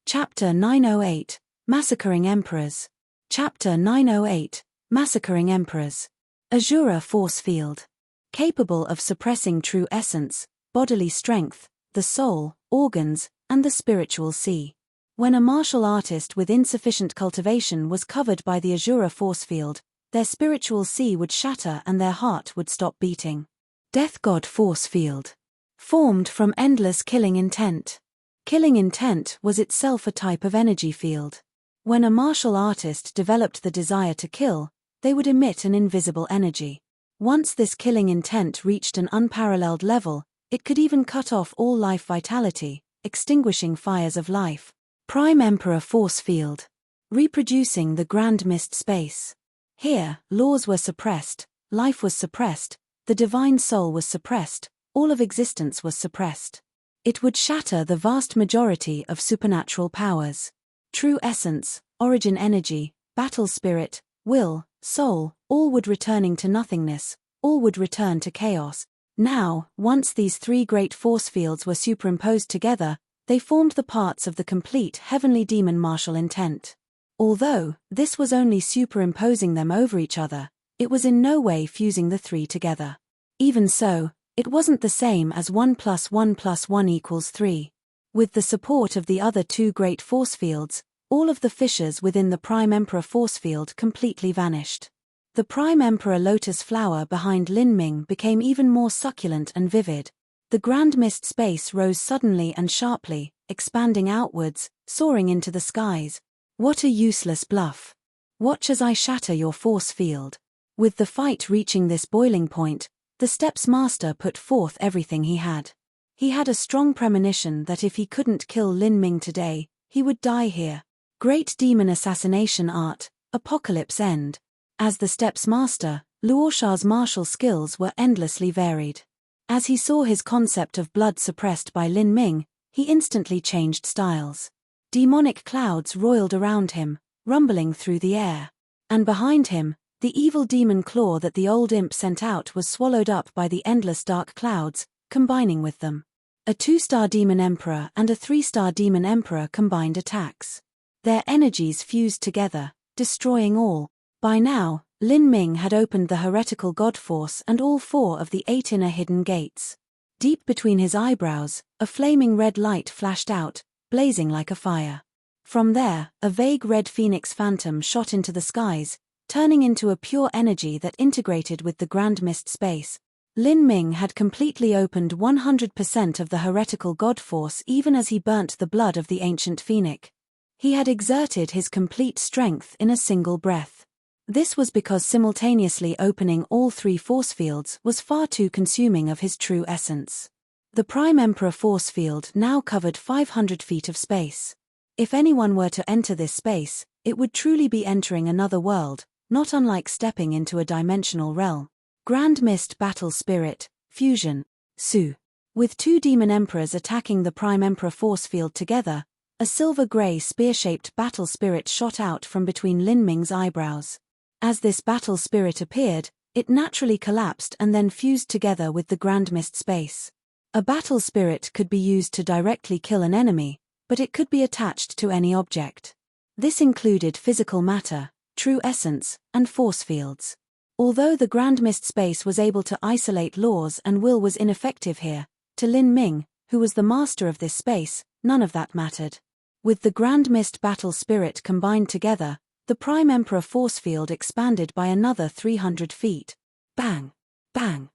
Chapter 908, Massacring Emperors. Chapter 908, Massacring Emperors. Azura force field. Capable of suppressing true essence, bodily strength, the soul, organs, and the spiritual sea. When a martial artist with insufficient cultivation was covered by the Azura force field, their spiritual sea would shatter and their heart would stop beating. Death God force field. Formed from endless killing intent. Killing intent was itself a type of energy field. When a martial artist developed the desire to kill, they would emit an invisible energy. Once this killing intent reached an unparalleled level, it could even cut off all life vitality, extinguishing fires of life. Prime Emperor force field. Reproducing the Grand Mist space. Here, laws were suppressed, life was suppressed, the divine soul was suppressed, all of existence was suppressed. It would shatter the vast majority of supernatural powers. True essence, origin energy, battle spirit, will, soul, all would returning to nothingness, all would return to chaos. Now, once these 3 great force fields were superimposed together, they formed the parts of the complete heavenly demon martial intent. Although, this was only superimposing them over each other, it was in no way fusing the 3 together. Even so, it wasn't the same as 1 + 1 + 1 = 3. With the support of the other 2 great force fields, all of the fissures within the Prime Emperor force field completely vanished. The Prime Emperor Lotus Flower behind Lin Ming became even more succulent and vivid. The Grand Mist space rose suddenly and sharply, expanding outwards, soaring into the skies. What a useless bluff. Watch as I shatter your force field. With the fight reaching this boiling point, the Steps Master put forth everything he had. He had a strong premonition that if he couldn't kill Lin Ming today, he would die here. Great Demon Assassination Art, Apocalypse End. As the Steps Master, Luosha's martial skills were endlessly varied. As he saw his concept of blood suppressed by Lin Ming, he instantly changed styles. Demonic clouds roiled around him, rumbling through the air. And behind him, the evil demon claw that the old imp sent out was swallowed up by the endless dark clouds, combining with them. A 2-star demon emperor and a 3-star demon emperor combined attacks. Their energies fused together, destroying all. By now, Lin Ming had opened the heretical god force and all 4 of the 8 inner hidden gates. Deep between his eyebrows, a flaming red light flashed out, blazing like a fire. From there, a vague red phoenix phantom shot into the skies, turning into a pure energy that integrated with the Grand Mist space. Lin Ming had completely opened 100% of the heretical god force even as he burnt the blood of the ancient phoenix. He had exerted his complete strength in a single breath. This was because simultaneously opening all 3 force fields was far too consuming of his true essence. The Prime Emperor force field now covered 500 feet of space. If anyone were to enter this space, it would truly be entering another world, not unlike stepping into a dimensional realm. Grand Mist Battle Spirit, Fusion, Su. With 2 demon emperors attacking the Prime Emperor force field together, a silver-grey spear-shaped battle spirit shot out from between Lin Ming's eyebrows. As this battle spirit appeared, it naturally collapsed and then fused together with the Grand Mist space. A battle spirit could be used to directly kill an enemy, but it could be attached to any object. This included physical matter, true essence, and force fields. Although the Grand Mist space was able to isolate laws and will was ineffective here, To Lin Ming, who was the master of this space, none of that mattered. With the Grand Mist battle spirit combined together, the Prime Emperor force field expanded by another 300 feet. Bang! Bang!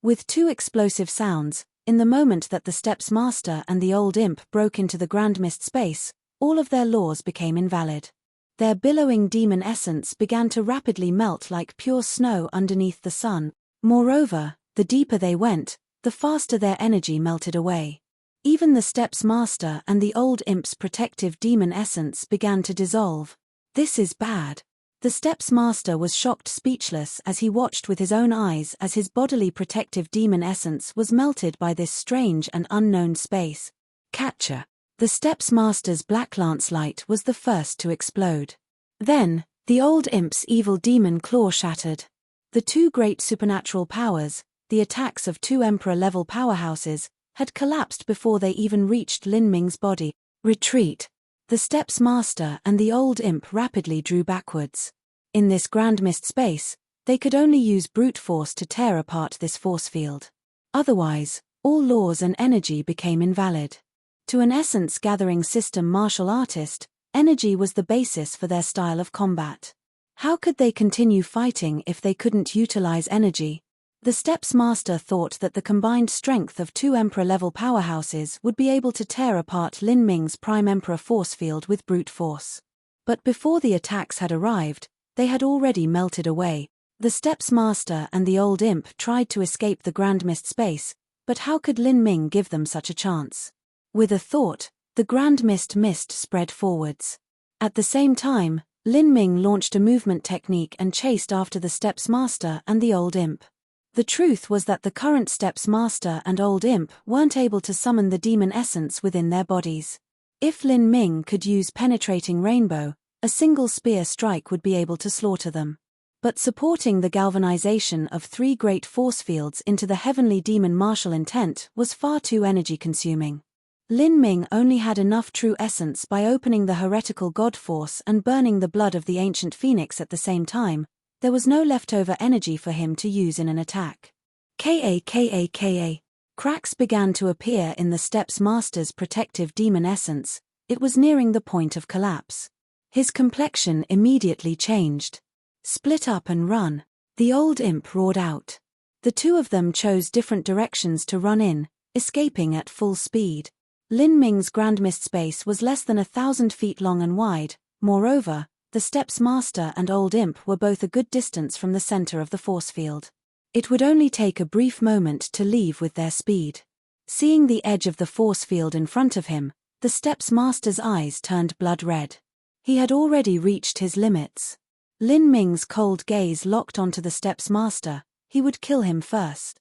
With two explosive sounds, in the moment that the Steps Master and the Old Imp broke into the Grand Mist space, all of their laws became invalid. Their billowing demon essence began to rapidly melt like pure snow underneath the sun. Moreover, the deeper they went, the faster their energy melted away. Even the Steps Master and the Old Imp's protective demon essence began to dissolve. This is bad. The Steps Master was shocked speechless as he watched with his own eyes as his bodily protective demon essence was melted by this strange and unknown space. Catcher. The Steps Master's Black Lance Light was the first to explode. Then, the Old Imp's evil demon claw shattered. The two great supernatural powers, the attacks of two Emperor-level powerhouses, had collapsed before they even reached Lin Ming's body. Retreat. The Steps Master and the Old Imp rapidly drew backwards. In this Grand Mist space, they could only use brute force to tear apart this force field. Otherwise, all laws and energy became invalid. To an essence-gathering system martial artist, energy was the basis for their style of combat. How could they continue fighting if they couldn't utilize energy? The Steps Master thought that the combined strength of two Emperor-level powerhouses would be able to tear apart Lin Ming's Prime Emperor force field with brute force. But before the attacks had arrived, they had already melted away. The Steps Master and the Old Imp tried to escape the Grand Mist space, but how could Lin Ming give them such a chance? With a thought, the Grand Mist spread forwards. At the same time, Lin Ming launched a movement technique and chased after the Steps Master and the Old Imp. The truth was that the current Steps Master and Old Imp weren't able to summon the demon essence within their bodies. If Lin Ming could use Penetrating Rainbow, a single spear strike would be able to slaughter them. But supporting the galvanization of three great force fields into the heavenly demon martial intent was far too energy-consuming. Lin Ming only had enough true essence by opening the heretical god force and burning the blood of the ancient phoenix at the same time. There was no leftover energy for him to use in an attack. Ka. Cracks began to appear in the Steps Master's protective demon essence. It was nearing the point of collapse. His complexion immediately changed. Split up and run. The Old Imp roared out. The two of them chose different directions to run in, escaping at full speed. Lin Ming's Grand Mist space was less than 1,000 feet long and wide. Moreover, the Steps Master and Old Imp were both a good distance from the center of the force field. It would only take a brief moment to leave with their speed. Seeing the edge of the force field in front of him, the Steps Master's eyes turned blood red. He had already reached his limits. Lin Ming's cold gaze locked onto the Steps Master. He would kill him first.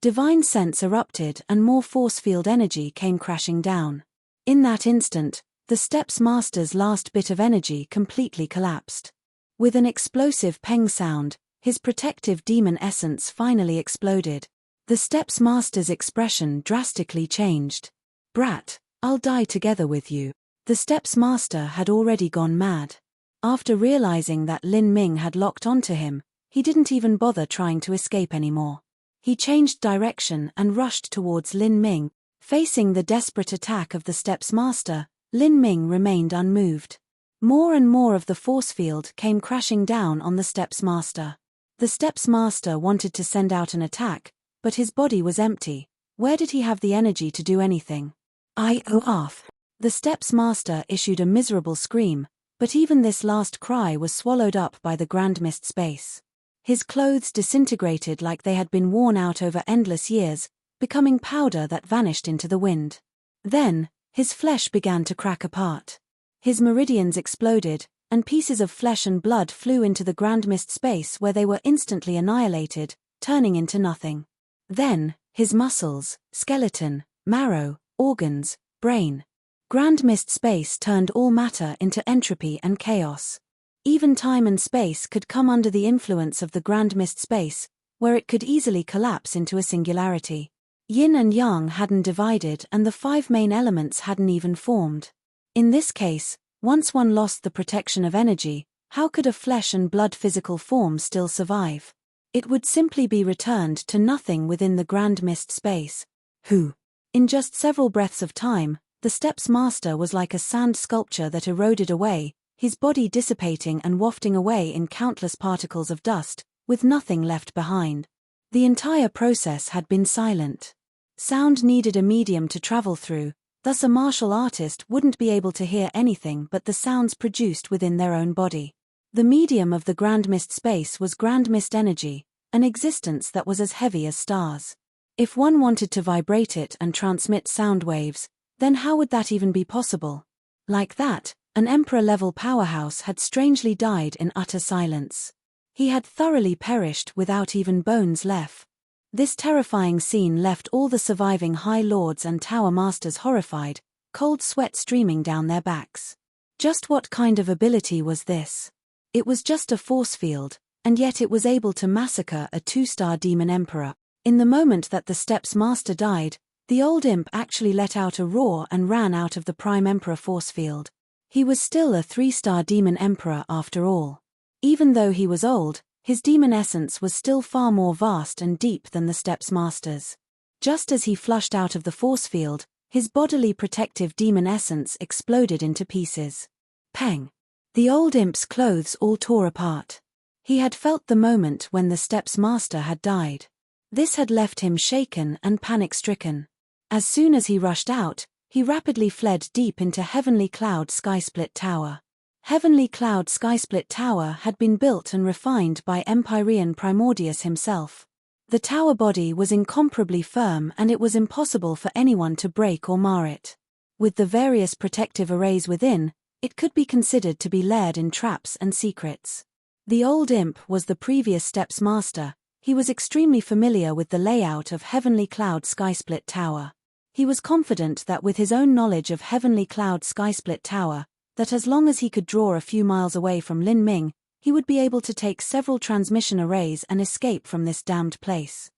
Divine sense erupted and more force field energy came crashing down. In that instant, the Steps Master's last bit of energy completely collapsed. With an explosive peng sound, his protective demon essence finally exploded. The Steps Master's expression drastically changed. "Brat, I'll die together with you." The Steps Master had already gone mad. After realizing that Lin Ming had locked onto him, he didn't even bother trying to escape anymore. He changed direction and rushed towards Lin Ming. Facing the desperate attack of the Steps Master, Lin Ming remained unmoved. More and more of the force field came crashing down on the Steps Master. The Steps Master wanted to send out an attack, but his body was empty. Where did he have the energy to do anything? Off. The Steps Master issued a miserable scream, but even this last cry was swallowed up by the Grand Mist space. His clothes disintegrated like they had been worn out over endless years, becoming powder that vanished into the wind. Then, his flesh began to crack apart. His meridians exploded, and pieces of flesh and blood flew into the Grand Mist space where they were instantly annihilated, turning into nothing. Then, his muscles, skeleton, marrow, organs, brain. Grand Mist space turned all matter into entropy and chaos. Even time and space could come under the influence of the Grand Mist space, where it could easily collapse into a singularity. Yin and Yang hadn't divided and the five main elements hadn't even formed. In this case, once one lost the protection of energy, how could a flesh and blood physical form still survive? It would simply be returned to nothing within the grand mist space. Who? In just several breaths of time, the steppes master was like a sand sculpture that eroded away, his body dissipating and wafting away in countless particles of dust, with nothing left behind. The entire process had been silent. Sound needed a medium to travel through, thus a martial artist wouldn't be able to hear anything but the sounds produced within their own body. The medium of the grand mist space was grand mist energy, an existence that was as heavy as stars. If one wanted to vibrate it and transmit sound waves, then how would that even be possible? Like that, an emperor-level powerhouse had strangely died in utter silence. He had thoroughly perished without even bones left. This terrifying scene left all the surviving High Lords and Tower Masters horrified, cold sweat streaming down their backs. Just what kind of ability was this? It was just a force field, and yet it was able to massacre a 2-star demon emperor. In the moment that the steppes master died, the old imp actually let out a roar and ran out of the prime emperor force field. He was still a 3-star demon emperor after all. Even though he was old, his demon essence was still far more vast and deep than the steppes master's. Just as he flushed out of the force field, his bodily protective demon essence exploded into pieces. Pang! The old imp's clothes all tore apart. He had felt the moment when the steppes master had died. This had left him shaken and panic-stricken. As soon as he rushed out, he rapidly fled deep into Heavenly Cloud Skysplit Tower. Heavenly Cloud Skysplit Tower had been built and refined by Empyrean Primordius himself. The tower body was incomparably firm and it was impossible for anyone to break or mar it. With the various protective arrays within, it could be considered to be layered in traps and secrets. The old imp was the previous steppes master. He was extremely familiar with the layout of Heavenly Cloud Skysplit Tower. He was confident that with his own knowledge of Heavenly Cloud Skysplit Tower, that as long as he could draw a few miles away from Lin Ming, he would be able to take several transmission arrays and escape from this damned place.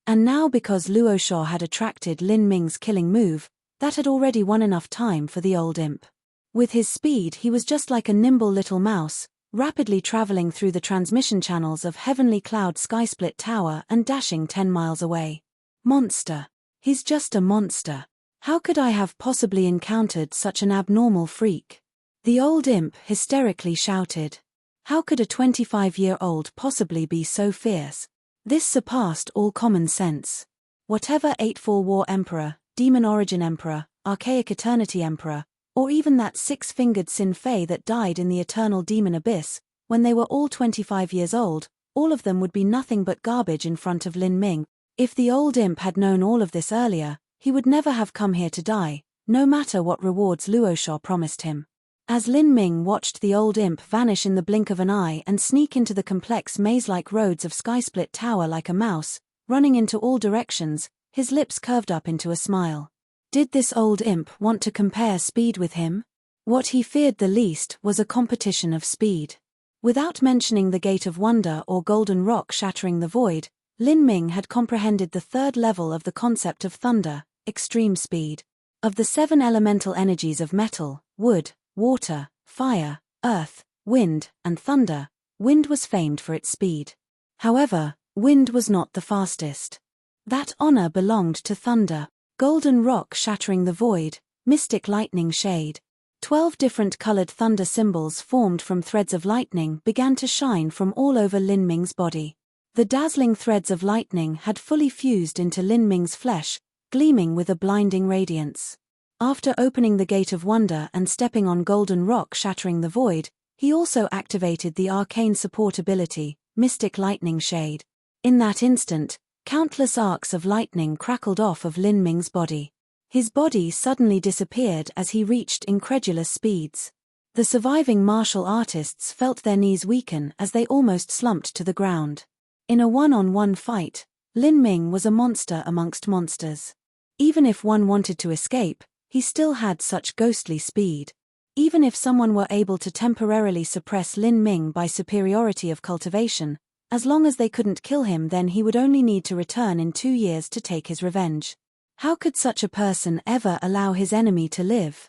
And now because Luo Sha had attracted Lin Ming's killing move, that had already won enough time for the old imp. With his speed he was just like a nimble little mouse, rapidly traveling through the transmission channels of Heavenly Cloud Skysplit Tower and dashing 10 miles away. Monster. He's just a monster. How could I have possibly encountered such an abnormal freak? The old imp hysterically shouted. How could a 25-year-old possibly be so fierce? This surpassed all common sense. Whatever 8-4 War Emperor, Demon Origin Emperor, Archaic Eternity Emperor, or even that 6-fingered Sin Fei that died in the Eternal Demon Abyss, when they were all 25 years old, all of them would be nothing but garbage in front of Lin Ming. If the old imp had known all of this earlier, he would never have come here to die, no matter what rewards Luo Sha promised him. As Lin Ming watched the old imp vanish in the blink of an eye and sneak into the complex maze-like roads of Skysplit Tower like a mouse, running into all directions, his lips curved up into a smile. Did this old imp want to compare speed with him? What he feared the least was a competition of speed. Without mentioning the Gate of Wonder or Golden Rock shattering the void, Lin Ming had comprehended the third level of the concept of thunder, extreme speed. Of the 7 elemental energies of metal, wood, water, fire, earth, wind, and thunder, wind was famed for its speed. However, wind was not the fastest. That honor belonged to thunder, golden rock shattering the void, mystic lightning shade. 12 different colored thunder symbols formed from threads of lightning began to shine from all over Lin Ming's body. The dazzling threads of lightning had fully fused into Lin Ming's flesh, gleaming with a blinding radiance. After opening the Gate of Wonder and stepping on golden rock shattering the void, he also activated the arcane support ability, Mystic Lightning Shade. In that instant, countless arcs of lightning crackled off of Lin Ming's body. His body suddenly disappeared as he reached incredulous speeds. The surviving martial artists felt their knees weaken as they almost slumped to the ground. In a one-on-one fight, Lin Ming was a monster amongst monsters. Even if one wanted to escape, he still had such ghostly speed. Even if someone were able to temporarily suppress Lin Ming by superiority of cultivation, as long as they couldn't kill him, then he would only need to return in 2 years to take his revenge. How could such a person ever allow his enemy to live?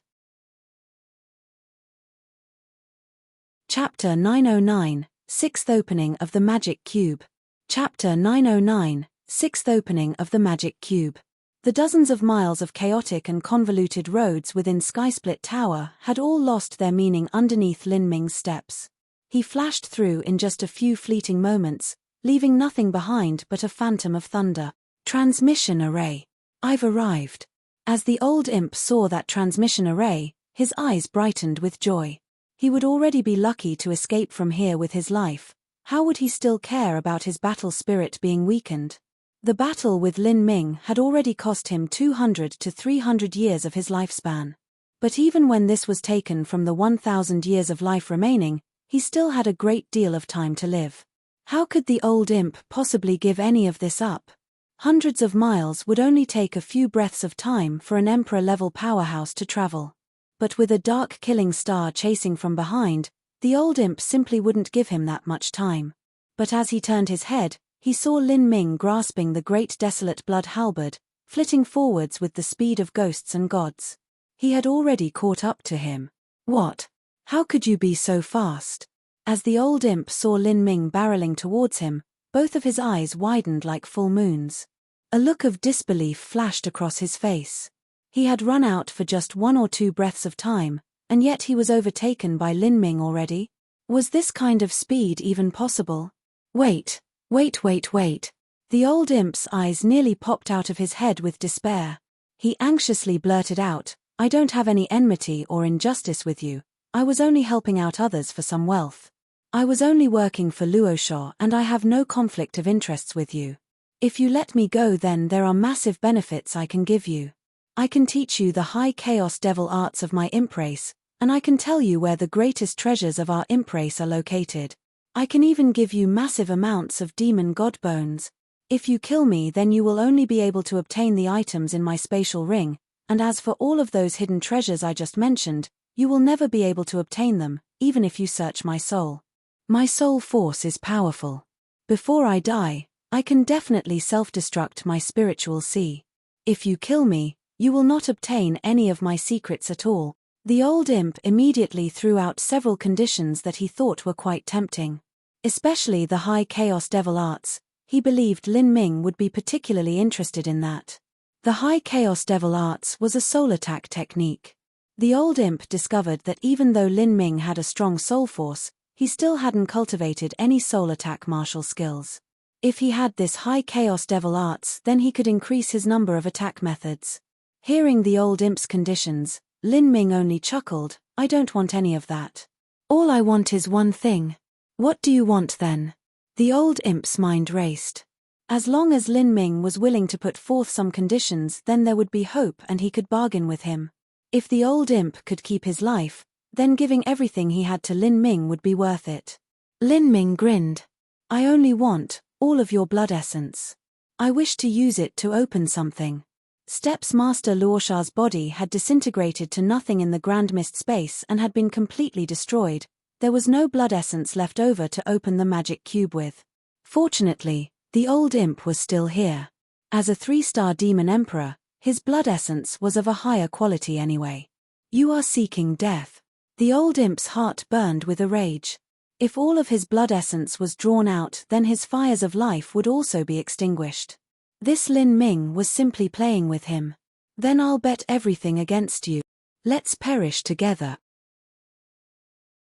Chapter 909, Sixth Opening of the Magic Cube. Chapter 909, Sixth Opening of the Magic Cube. The dozens of miles of chaotic and convoluted roads within Skysplit Tower had all lost their meaning underneath Lin Ming's steps. He flashed through in just a few fleeting moments, leaving nothing behind but a phantom of thunder. Transmission array. I've arrived. As the old imp saw that transmission array, his eyes brightened with joy. He would already be lucky to escape from here with his life. How would he still care about his battle spirit being weakened? The battle with Lin Ming had already cost him 200 to 300 years of his lifespan. But even when this was taken from the 1,000 years of life remaining, he still had a great deal of time to live. How could the old imp possibly give any of this up? Hundreds of miles would only take a few breaths of time for an emperor-level powerhouse to travel. But with a dark killing star chasing from behind, the old imp simply wouldn't give him that much time. But as he turned his head, he saw Lin Ming grasping the great desolate blood halberd, flitting forwards with the speed of ghosts and gods. He had already caught up to him. What? How could you be so fast? As the old imp saw Lin Ming barreling towards him, both of his eyes widened like full moons. A look of disbelief flashed across his face. He had run out for just 1 or 2 breaths of time, and yet he was overtaken by Lin Ming already? Was this kind of speed even possible? Wait. The old imp's eyes nearly popped out of his head with despair. He anxiously blurted out, "I don't have any enmity or injustice with you. I was only helping out others for some wealth. I was only working for Luosha and I have no conflict of interests with you. If you let me go, then there are massive benefits I can give you. I can teach you the high chaos devil arts of my imp race, and I can tell you where the greatest treasures of our imp race are located. I can even give you massive amounts of demon god bones. If you kill me, then you will only be able to obtain the items in my spatial ring, and as for all of those hidden treasures I just mentioned, you will never be able to obtain them, even if you search my soul. My soul force is powerful. Before I die, I can definitely self-destruct my spiritual sea. If you kill me, you will not obtain any of my secrets at all." The old imp immediately threw out several conditions that he thought were quite tempting. Especially the high chaos devil arts. He believed Lin Ming would be particularly interested in that. The high chaos devil arts was a soul attack technique. The old imp discovered that even though Lin Ming had a strong soul force, he still hadn't cultivated any soul attack martial skills. If he had this high chaos devil arts, then he could increase his number of attack methods. Hearing the old imp's conditions, Lin Ming only chuckled, "I don't want any of that. All I want is one thing." "What do you want then?" The old imp's mind raced. As long as Lin Ming was willing to put forth some conditions, then there would be hope and he could bargain with him. If the old imp could keep his life, then giving everything he had to Lin Ming would be worth it. Lin Ming grinned. "I only want all of your blood essence. I wish to use it to open something." Steps Master Luosha's body had disintegrated to nothing in the Grand Mist space and had been completely destroyed. There was no blood essence left over to open the magic cube with. Fortunately, the old imp was still here. As a 3-star demon emperor, his blood essence was of a higher quality anyway. "You are seeking death." The old imp's heart burned with a rage. If all of his blood essence was drawn out, then his fires of life would also be extinguished. This Lin Ming was simply playing with him. "Then I'll bet everything against you. Let's perish together."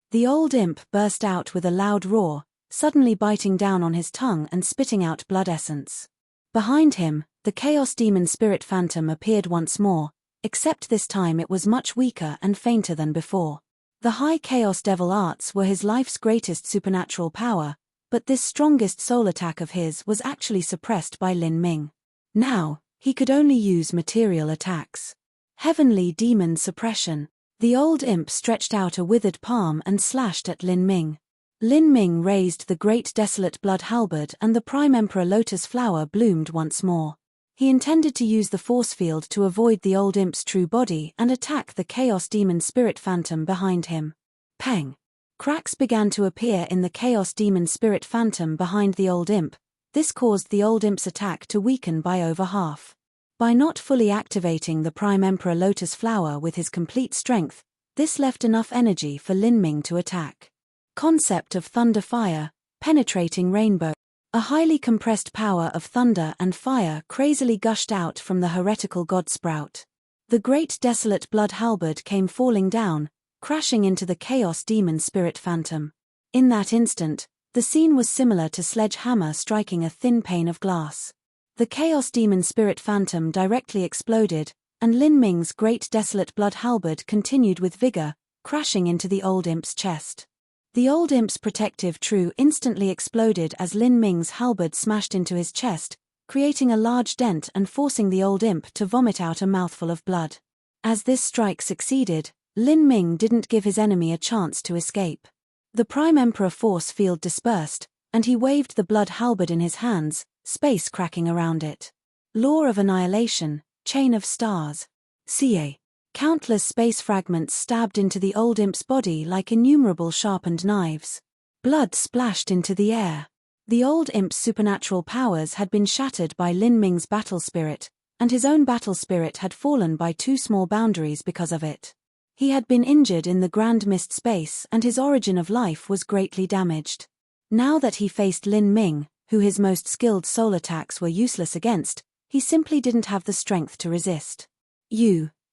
The old imp burst out with a loud roar, suddenly biting down on his tongue and spitting out blood essence. Behind him, the Chaos Demon Spirit Phantom appeared once more, except this time it was much weaker and fainter than before. The high Chaos Devil arts were his life's greatest supernatural power, but this strongest soul attack of his was actually suppressed by Lin Ming. Now, he could only use material attacks. Heavenly Demon Suppression. The old imp stretched out a withered palm and slashed at Lin Ming. Lin Ming raised the great desolate blood halberd and the Prime Emperor Lotus Flower bloomed once more. He intended to use the force field to avoid the old imp's true body and attack the Chaos Demon Spirit Phantom behind him. Peng! Cracks began to appear in the Chaos Demon Spirit Phantom behind the old imp. This caused the old imp's attack to weaken by over half. By not fully activating the Prime Emperor Lotus Flower with his complete strength, this left enough energy for Lin Ming to attack. Concept of Thunder Fire. penetrating rainbow. A highly compressed power of thunder and fire crazily gushed out from the heretical god Sprout. The great desolate blood halberd came falling down, crashing into the chaos demon spirit phantom. In that instant, the scene was similar to sledgehammer striking a thin pane of glass. The chaos demon spirit phantom directly exploded, and Lin Ming's great desolate blood halberd continued with vigor, crashing into the old imp's chest. The old imp's protective true instantly exploded as Lin Ming's halberd smashed into his chest, creating a large dent and forcing the old imp to vomit out a mouthful of blood. As this strike succeeded, Lin Ming didn't give his enemy a chance to escape. The Prime Emperor force field dispersed, and he waved the blood halberd in his hands, space cracking around it. Law of annihilation, chain of stars. Ca. Countless space fragments stabbed into the old imp's body like innumerable sharpened knives. Blood splashed into the air. The old imp's supernatural powers had been shattered by Lin Ming's battle spirit, and his own battle spirit had fallen by 2 small boundaries because of it. He had been injured in the Grand Mist space and his origin of life was greatly damaged. Now that he faced Lin Ming, who his most skilled soul attacks were useless against, he simply didn't have the strength to resist.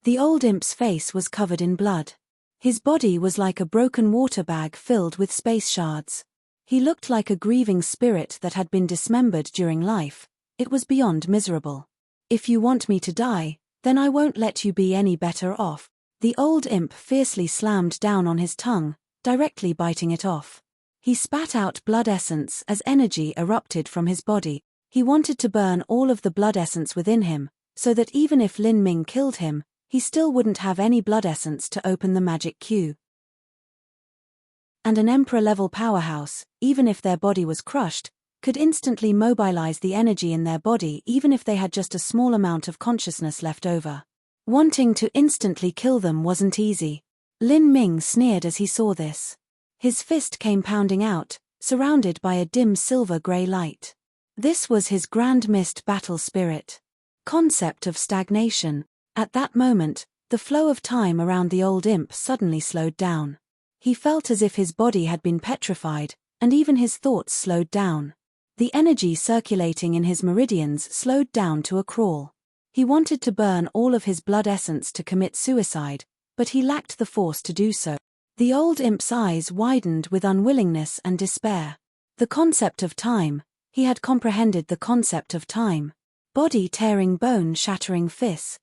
The old imp's face was covered in blood. His body was like a broken water bag filled with space shards. He looked like a grieving spirit that had been dismembered during life. It was beyond miserable. If you want me to die, then I won't let you be any better off. The old imp fiercely slammed down on his tongue, directly biting it off. He spat out blood essence as energy erupted from his body. He wanted to burn all of the blood essence within him, so that even if Lin Ming killed him, he still wouldn't have any blood essence to open the magic cube. And an emperor-level powerhouse, even if their body was crushed, could instantly mobilize the energy in their body even if they had just a small amount of consciousness left over. Wanting to instantly kill them wasn't easy. Lin Ming sneered as he saw this. His fist came pounding out, surrounded by a dim silver-gray light. This was his Grand Mist battle spirit. Concept of stagnation. At that moment, the flow of time around the old imp suddenly slowed down. He felt as if his body had been petrified, and even his thoughts slowed down. The energy circulating in his meridians slowed down to a crawl. He wanted to burn all of his blood essence to commit suicide, but he lacked the force to do so. The old imp's eyes widened with unwillingness and despair. The concept of time, he had comprehended the concept of time. Body-tearing, bone-shattering fists.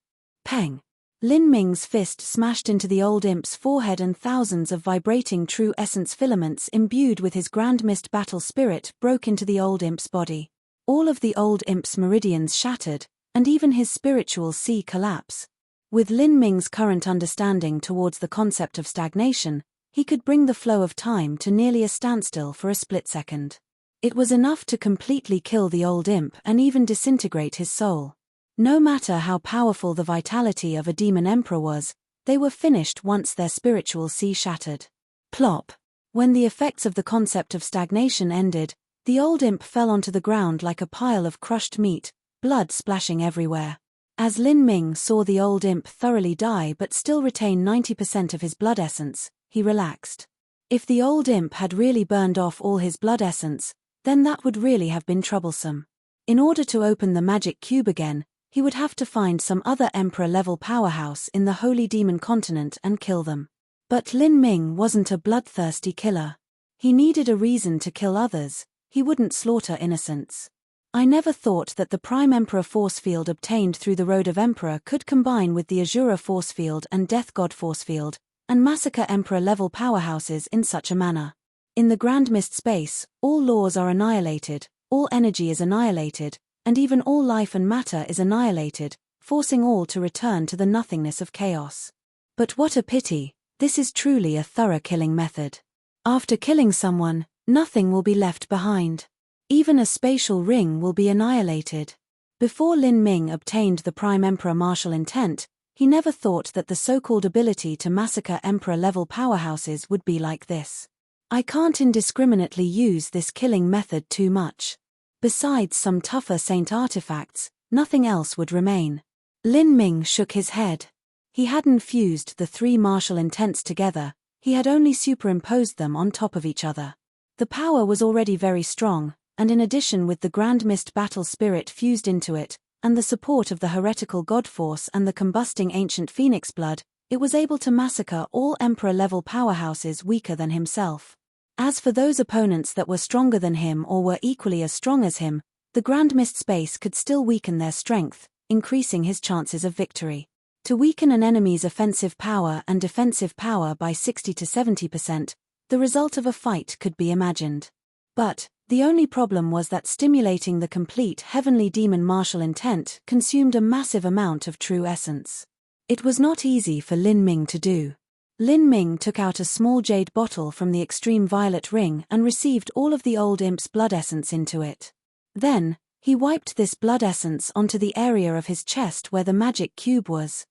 Peng. Lin Ming's fist smashed into the old imp's forehead and thousands of vibrating true essence filaments imbued with his Grand Mist battle spirit broke into the old imp's body. All of the old imp's meridians shattered, and even his spiritual sea collapse. With Lin Ming's current understanding towards the concept of stagnation, he could bring the flow of time to nearly a standstill for a split second. It was enough to completely kill the old imp and even disintegrate his soul. No matter how powerful the vitality of a demon emperor was, they were finished once their spiritual sea shattered. Plop. When the effects of the concept of stagnation ended, the old imp fell onto the ground like a pile of crushed meat, blood splashing everywhere. As Lin Ming saw the old imp thoroughly die but still retain 90% of his blood essence, he relaxed. If the old imp had really burned off all his blood essence, then that would really have been troublesome. In order to open the magic cube again, he would have to find some other emperor-level powerhouse in the Holy Demon Continent and kill them. But Lin Ming wasn't a bloodthirsty killer. He needed a reason to kill others. He wouldn't slaughter innocents. I never thought that the Prime Emperor force field obtained through the Road of Emperor could combine with the Azura force field and Death God force field, and massacre emperor-level powerhouses in such a manner. In the Grand Mist space, all laws are annihilated, all energy is annihilated, and even all life and matter is annihilated, forcing all to return to the nothingness of chaos. But what a pity, this is truly a thorough killing method. After killing someone, nothing will be left behind. Even a spatial ring will be annihilated. Before Lin Ming obtained the Prime Emperor martial intent, he never thought that the so-called ability to massacre emperor-level powerhouses would be like this. I can't indiscriminately use this killing method too much. Besides some tougher saint artifacts, nothing else would remain. Lin Ming shook his head. He hadn't fused the 3 martial intents together, he had only superimposed them on top of each other. The power was already very strong, and in addition with the Grand Mist battle spirit fused into it, and the support of the heretical god force and the combusting ancient phoenix blood, it was able to massacre all Emperor-level powerhouses weaker than himself. As for those opponents that were stronger than him or were equally as strong as him, the Grand Mist space could still weaken their strength, increasing his chances of victory. To weaken an enemy's offensive power and defensive power by 60 to 70%, the result of a fight could be imagined. But the only problem was that stimulating the complete heavenly demon martial intent consumed a massive amount of true essence. It was not easy for Lin Ming to do. Lin Ming took out a small jade bottle from the extreme violet ring and received all of the old imp's blood essence into it. Then, he wiped this blood essence onto the area of his chest where the magic cube was.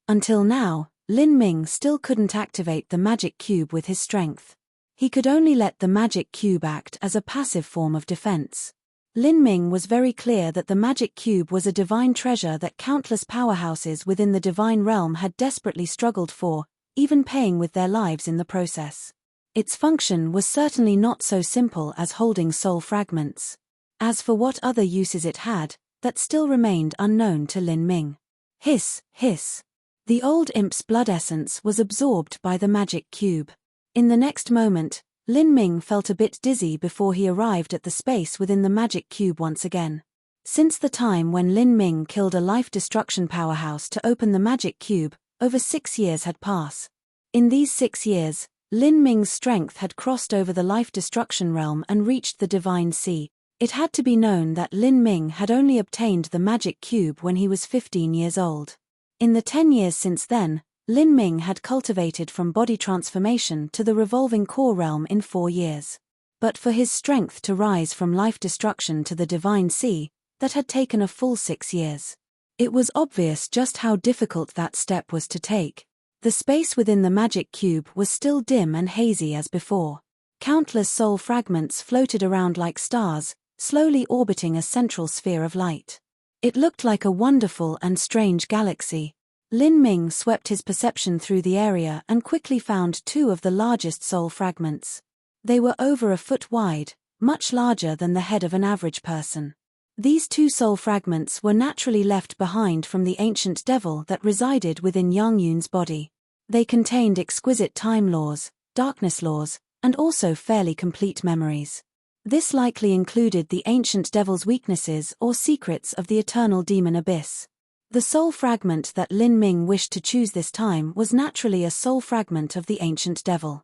Until now, Lin Ming still couldn't activate the magic cube with his strength. He could only let the magic cube act as a passive form of defense. Lin Ming was very clear that the magic cube was a divine treasure that countless powerhouses within the divine realm had desperately struggled for, even paying with their lives in the process. Its function was certainly not so simple as holding soul fragments. As for what other uses it had, that still remained unknown to Lin Ming. Hiss, hiss. The old imp's blood essence was absorbed by the magic cube. In the next moment, Lin Ming felt a bit dizzy before he arrived at the space within the magic cube once again. Since the time when Lin Ming killed a life-destruction powerhouse to open the magic cube, over 6 years had passed. In these 6 years, Lin Ming's strength had crossed over the life-destruction realm and reached the divine sea. It had to be known that Lin Ming had only obtained the magic cube when he was 15 years old. In the 10 years since then, Lin Ming had cultivated from body transformation to the revolving core realm in 4 years. But for his strength to rise from life destruction to the divine sea, that had taken a full 6 years. It was obvious just how difficult that step was to take. The space within the magic cube was still dim and hazy as before. Countless soul fragments floated around like stars, slowly orbiting a central sphere of light. It looked like a wonderful and strange galaxy. Lin Ming swept his perception through the area and quickly found 2 of the largest soul fragments. They were over a foot wide, much larger than the head of an average person. These 2 soul fragments were naturally left behind from the ancient devil that resided within Yang Yun's body. They contained exquisite time laws, darkness laws, and also fairly complete memories. This likely included the ancient devil's weaknesses or secrets of the eternal demon abyss. The soul fragment that Lin Ming wished to choose this time was naturally a soul fragment of the ancient devil.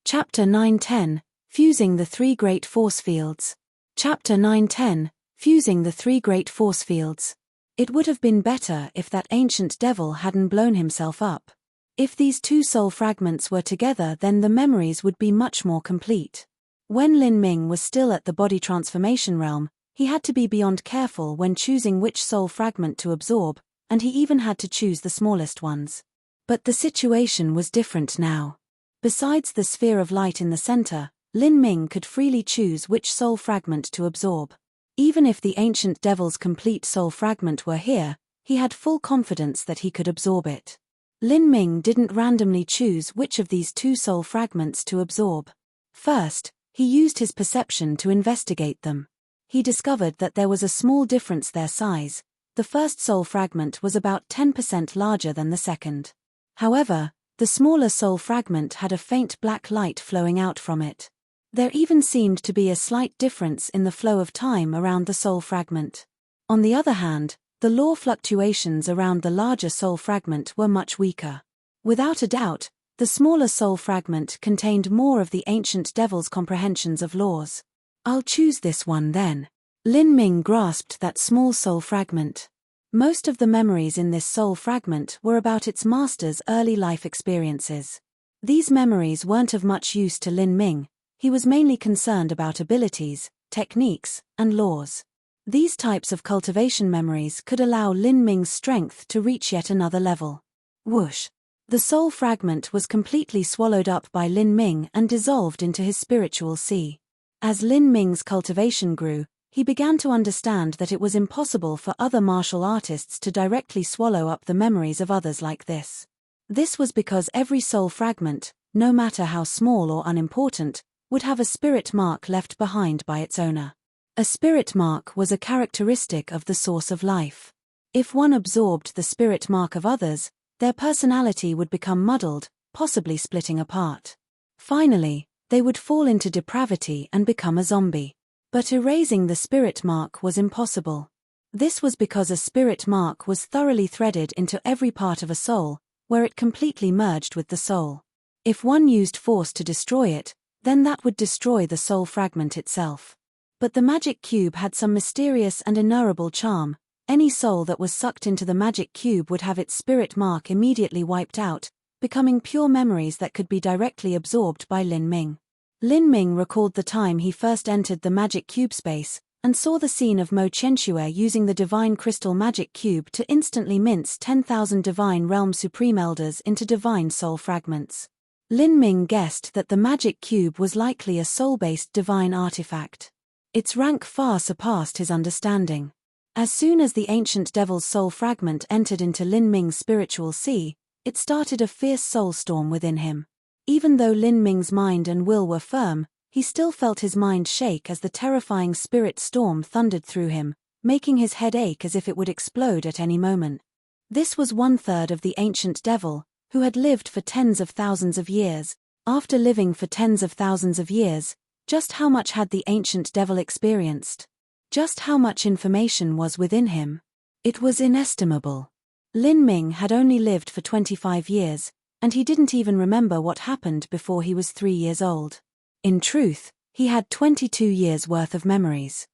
Chapter 9-10, Fusing the 3 Great Force Fields. Chapter 9-10, Fusing the 3 Great Force Fields. It would have been better if that ancient devil hadn't blown himself up. If these 2 soul fragments were together, then the memories would be much more complete. When Lin Ming was still at the body transformation realm, he had to be beyond careful when choosing which soul fragment to absorb, and he even had to choose the smallest ones. But the situation was different now. Besides the sphere of light in the center, Lin Ming could freely choose which soul fragment to absorb. Even if the ancient devil's complete soul fragment were here, he had full confidence that he could absorb it. Lin Ming didn't randomly choose which of these 2 soul fragments to absorb. First, he used his perception to investigate them. He discovered that there was a small difference their size. The first soul fragment was about 10% larger than the second. However, the smaller soul fragment had a faint black light flowing out from it. There even seemed to be a slight difference in the flow of time around the soul fragment. On the other hand, the law fluctuations around the larger soul fragment were much weaker. Without a doubt, the smaller soul fragment contained more of the ancient devil's comprehensions of laws. I'll choose this one then. Lin Ming grasped that small soul fragment. Most of the memories in this soul fragment were about its master's early life experiences. These memories weren't of much use to Lin Ming. He was mainly concerned about abilities, techniques, and laws. These types of cultivation memories could allow Lin Ming's strength to reach yet another level. Whoosh! The soul fragment was completely swallowed up by Lin Ming and dissolved into his spiritual sea. As Lin Ming's cultivation grew, he began to understand that it was impossible for other martial artists to directly swallow up the memories of others like this. This was because every soul fragment, no matter how small or unimportant, would have a spirit mark left behind by its owner. A spirit mark was a characteristic of the source of life. If one absorbed the spirit mark of others, their personality would become muddled, possibly splitting apart. Finally, they would fall into depravity and become a zombie. But erasing the spirit mark was impossible. This was because a spirit mark was thoroughly threaded into every part of a soul, where it completely merged with the soul. If one used force to destroy it, then that would destroy the soul fragment itself. But the magic cube had some mysterious and inurable charm. Any soul that was sucked into the magic cube would have its spirit mark immediately wiped out, becoming pure memories that could be directly absorbed by Lin Ming. Lin Ming recalled the time he first entered the magic cube space, and saw the scene of Mo Qianxue using the divine crystal magic cube to instantly mince 10,000 divine realm supreme elders into divine soul fragments. Lin Ming guessed that the magic cube was likely a soul-based divine artifact. Its rank far surpassed his understanding. As soon as the ancient devil's soul fragment entered into Lin Ming's spiritual sea, it started a fierce soul storm within him. Even though Lin Ming's mind and will were firm, he still felt his mind shake as the terrifying spirit storm thundered through him, making his head ache as if it would explode at any moment. This was 1/3 of the ancient devil, who had lived for tens of thousands of years. After living for tens of thousands of years, just how much had the ancient devil experienced? Just how much information was within him? It was inestimable. Lin Ming had only lived for 25 years, and he didn't even remember what happened before he was 3 years old. In truth, he had 22 years' worth of memories.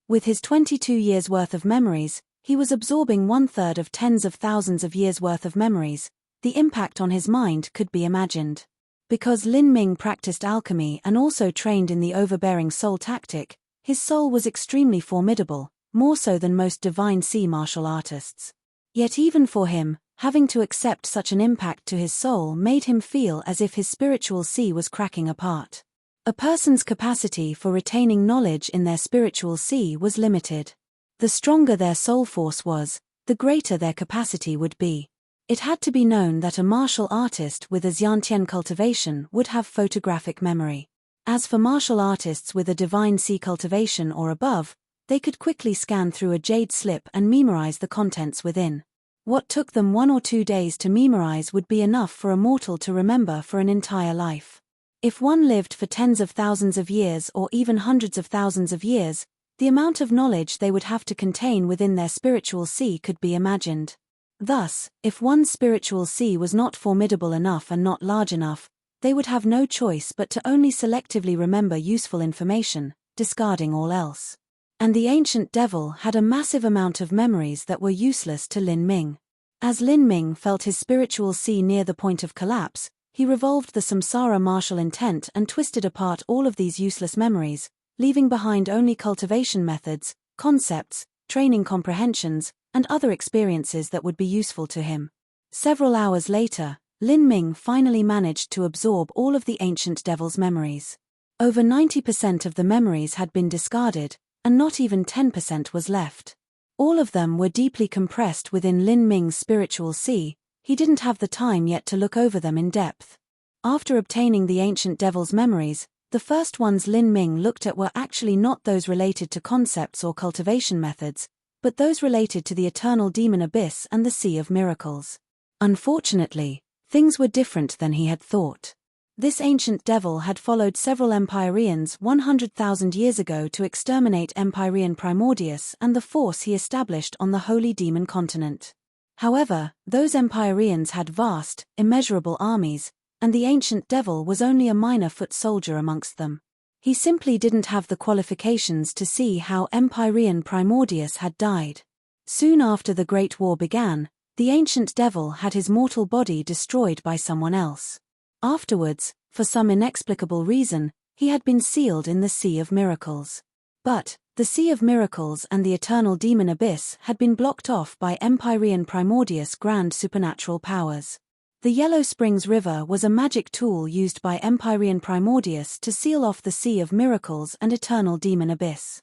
With his 22 years' worth of memories, he was absorbing 1/3 of tens of thousands of years' worth of memories. The impact on his mind could be imagined. Because Lin Ming practiced alchemy and also trained in the overbearing soul tactic, his soul was extremely formidable, more so than most divine sea martial artists. Yet even for him, having to accept such an impact to his soul made him feel as if his spiritual sea was cracking apart. A person's capacity for retaining knowledge in their spiritual sea was limited. The stronger their soul force was, the greater their capacity would be. It had to be known that a martial artist with a Xiantian cultivation would have photographic memory. As for martial artists with a divine sea cultivation or above, they could quickly scan through a jade slip and memorize the contents within. What took them 1 or 2 days to memorize would be enough for a mortal to remember for an entire life. If one lived for tens of thousands of years or even hundreds of thousands of years, the amount of knowledge they would have to contain within their spiritual sea could be imagined. Thus, if one's spiritual sea was not formidable enough and not large enough, they would have no choice but to only selectively remember useful information, discarding all else. And the ancient devil had a massive amount of memories that were useless to Lin Ming. As Lin Ming felt his spiritual sea near the point of collapse, he revolved the samsara martial intent and twisted apart all of these useless memories, leaving behind only cultivation methods, concepts, training comprehensions, and other experiences that would be useful to him. Several hours later, Lin Ming finally managed to absorb all of the ancient devil's memories. Over 90% of the memories had been discarded, and not even 10% was left. All of them were deeply compressed within Lin Ming's spiritual sea. He didn't have the time yet to look over them in depth. After obtaining the ancient devil's memories, the first ones Lin Ming looked at were actually not those related to concepts or cultivation methods, but those related to the eternal demon abyss and the Sea of Miracles. Unfortunately, things were different than he had thought. This ancient devil had followed several Empyreans 100,000 years ago to exterminate Empyrean Primordius and the force he established on the Holy Demon continent. However, those Empyreans had vast, immeasurable armies, and the ancient devil was only a minor foot soldier amongst them. He simply didn't have the qualifications to see how Empyrean Primordius had died. Soon after the Great War began, the ancient devil had his mortal body destroyed by someone else. Afterwards, for some inexplicable reason, he had been sealed in the Sea of Miracles. But the Sea of Miracles and the eternal demon abyss had been blocked off by Empyrean Primordius' grand supernatural powers. The Yellow Springs River was a magic tool used by Empyrean Primordius to seal off the Sea of Miracles and eternal demon abyss.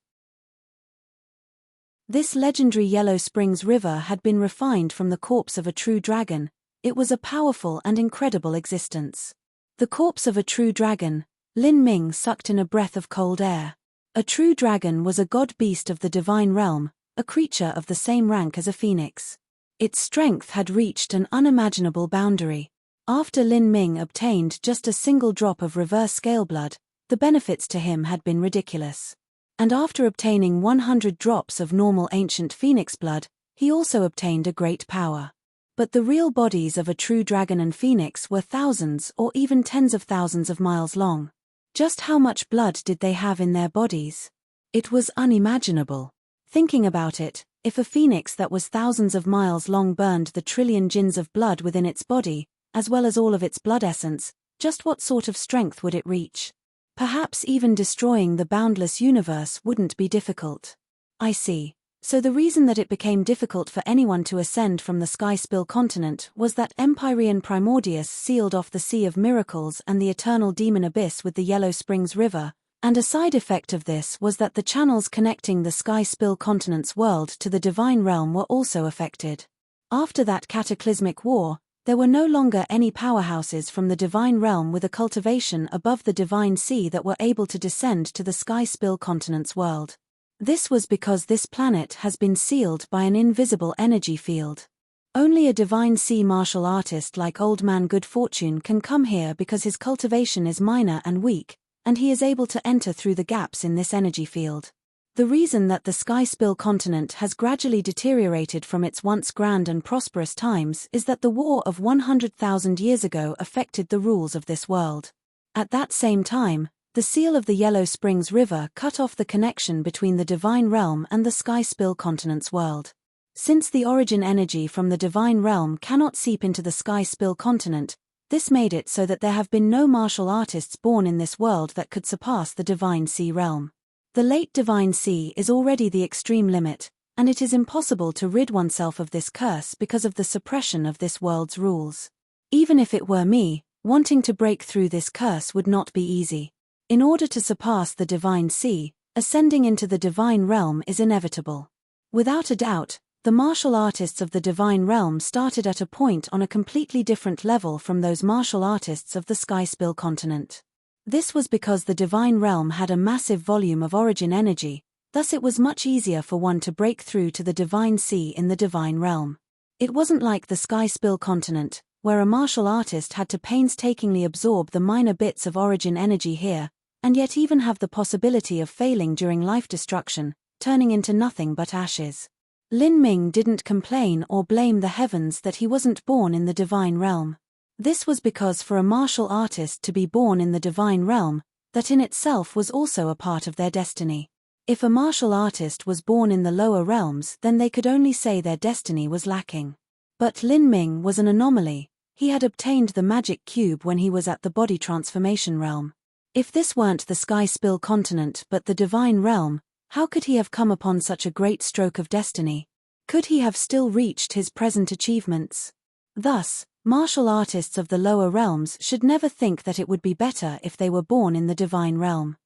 This legendary Yellow Springs River had been refined from the corpse of a true dragon. It was a powerful and incredible existence. The corpse of a true dragon, Lin Ming sucked in a breath of cold air. A true dragon was a god beast of the divine realm, a creature of the same rank as a phoenix. Its strength had reached an unimaginable boundary. After Lin Ming obtained just a single drop of reverse scale blood, the benefits to him had been ridiculous. And after obtaining 100 drops of normal ancient phoenix blood, he also obtained a great power. But the real bodies of a true dragon and phoenix were thousands or even tens of thousands of miles long. Just how much blood did they have in their bodies? It was unimaginable. Thinking about it, if a phoenix that was thousands of miles long burned the trillion jins of blood within its body, as well as all of its blood essence, just what sort of strength would it reach? Perhaps even destroying the boundless universe wouldn't be difficult. I see. So the reason that it became difficult for anyone to ascend from the Sky Spill continent was that Empyrean Primordius sealed off the Sea of Miracles and the Eternal Demon Abyss with the Yellow Springs River, and a side effect of this was that the channels connecting the Sky Spill continent's world to the Divine Realm were also affected. After that cataclysmic war, there were no longer any powerhouses from the Divine Realm with a cultivation above the Divine Sea that were able to descend to the Sky Spill continent's world. This was because this planet has been sealed by an invisible energy field. Only a Divine Sea martial artist like Old Man Good Fortune can come here because his cultivation is minor and weak, and he is able to enter through the gaps in this energy field. The reason that the Sky Spill continent has gradually deteriorated from its once grand and prosperous times is that the war of 100,000 years ago affected the rules of this world. At that same time, the seal of the Yellow Springs River cut off the connection between the Divine Realm and the Sky Spill continent's world. Since the origin energy from the Divine Realm cannot seep into the Sky Spill continent, this made it so that there have been no martial artists born in this world that could surpass the Divine Sea realm. The late Divine Sea is already the extreme limit, and it is impossible to rid oneself of this curse because of the suppression of this world's rules. Even if it were me, wanting to break through this curse would not be easy. In order to surpass the Divine Sea, ascending into the Divine Realm is inevitable. Without a doubt, the martial artists of the Divine Realm started at a point on a completely different level from those martial artists of the Sky Spill continent. This was because the Divine Realm had a massive volume of origin energy, thus it was much easier for one to break through to the Divine Sea in the Divine Realm. It wasn't like the Sky Spill continent, where a martial artist had to painstakingly absorb the minor bits of origin energy here, and yet even have the possibility of failing during life destruction, turning into nothing but ashes. Lin Ming didn't complain or blame the heavens that he wasn't born in the Divine Realm. This was because for a martial artist to be born in the Divine Realm, that in itself was also a part of their destiny. If a martial artist was born in the lower realms, then they could only say their destiny was lacking. But Lin Ming was an anomaly. He had obtained the magic cube when he was at the body transformation realm. If this weren't the Sky Spill continent but the Divine Realm, how could he have come upon such a great stroke of destiny? Could he have still reached his present achievements? Thus, martial artists of the lower realms should never think that it would be better if they were born in the Divine Realm.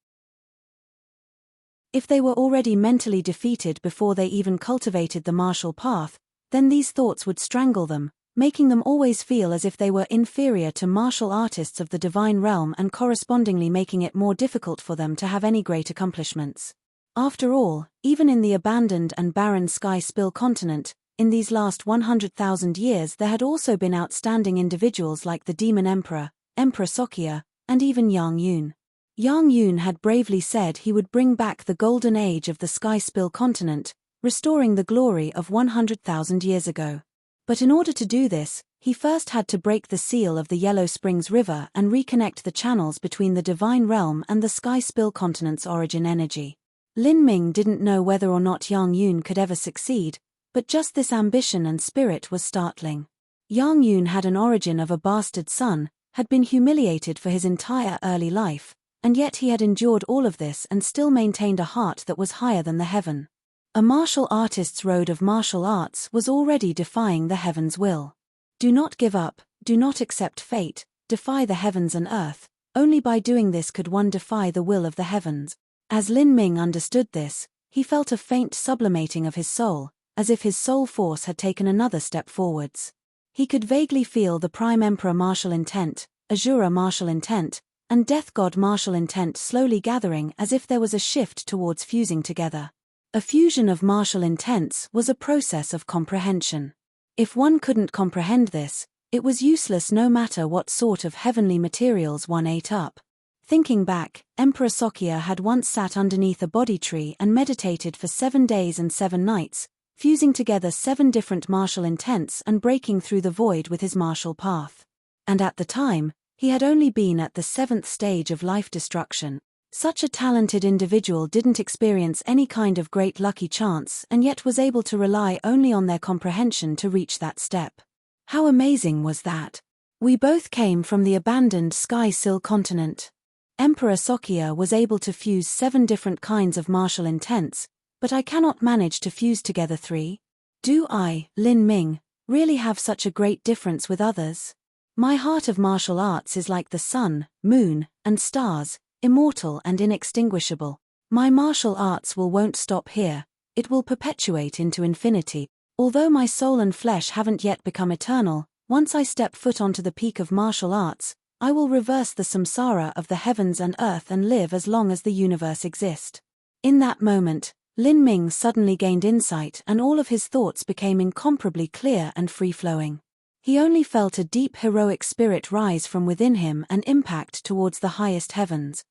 If they were already mentally defeated before they even cultivated the martial path, then these thoughts would strangle them, making them always feel as if they were inferior to martial artists of the Divine Realm and correspondingly making it more difficult for them to have any great accomplishments. After all, even in the abandoned and barren Sky Spill continent, in these last 100,000 years there had also been outstanding individuals like the Demon Emperor, Emperor Sokia, and even Yang Yun. Yang Yun had bravely said he would bring back the golden age of the Sky Spill continent, restoring the glory of 100,000 years ago. But in order to do this, he first had to break the seal of the Yellow Springs River and reconnect the channels between the Divine Realm and the Sky Spill continent's origin energy. Lin Ming didn't know whether or not Yang Yun could ever succeed, but just this ambition and spirit was startling. Yang Yun had an origin of a bastard son, had been humiliated for his entire early life, and yet he had endured all of this and still maintained a heart that was higher than the heaven. A martial artist's road of martial arts was already defying the heaven's will. Do not give up, do not accept fate, defy the heavens and earth. Only by doing this could one defy the will of the heavens. As Lin Ming understood this, He felt a faint sublimating of his soul, as if his soul force had taken another step forwards. He could vaguely feel the Prime Emperor martial intent, Asura martial intent, and Death God martial intent slowly gathering as if there was a shift towards fusing together. A fusion of martial intents was a process of comprehension. If one couldn't comprehend this, it was useless no matter what sort of heavenly materials one ate up. Thinking back, Emperor Sokya had once sat underneath a Bodhi tree and meditated for 7 days and 7 nights, fusing together 7 different martial intents and breaking through the void with his martial path. And at the time, he had only been at the 7th stage of life destruction. Such a talented individual didn't experience any kind of great lucky chance and yet was able to rely only on their comprehension to reach that step. How amazing was that? We both came from the abandoned Sky Sill continent. Emperor Sokya was able to fuse 7 different kinds of martial intents, but I cannot manage to fuse together 3. Do I, Lin Ming, really have such a great difference with others? My heart of martial arts is like the sun, moon, and stars, immortal and inextinguishable. My martial arts won't stop here, it will perpetuate into infinity. Although my soul and flesh haven't yet become eternal, once I step foot onto the peak of martial arts, I will reverse the samsara of the heavens and earth and live as long as the universe exists. In that moment, Lin Ming suddenly gained insight and all of his thoughts became incomparably clear and free-flowing. He only felt a deep heroic spirit rise from within him and impact towards the highest heavens.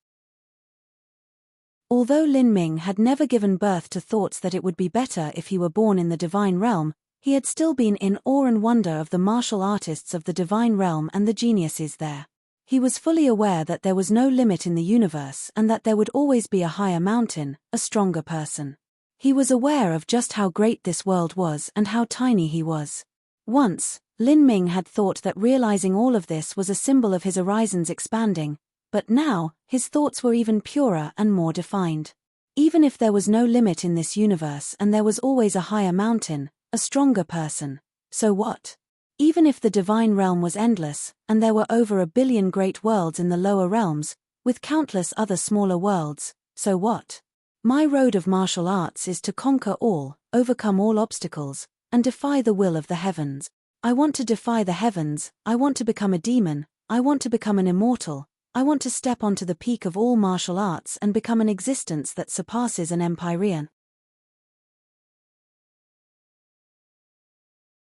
Although Lin Ming had never given birth to thoughts that it would be better if he were born in the divine realm, he had still been in awe and wonder of the martial artists of the divine realm and the geniuses there. He was fully aware that there was no limit in the universe and that there would always be a higher mountain, a stronger person. He was aware of just how great this world was and how tiny he was. Once, Lin Ming had thought that realizing all of this was a symbol of his horizons expanding, but now, his thoughts were even purer and more defined. Even if there was no limit in this universe and there was always a higher mountain, a stronger person, so what? Even if the divine realm was endless, and there were over 1 billion great worlds in the lower realms, with countless other smaller worlds, so what? My road of martial arts is to conquer all, overcome all obstacles, and defy the will of the heavens. I want to defy the heavens, I want to become a demon, I want to become an immortal, I want to step onto the peak of all martial arts and become an existence that surpasses an empyrean.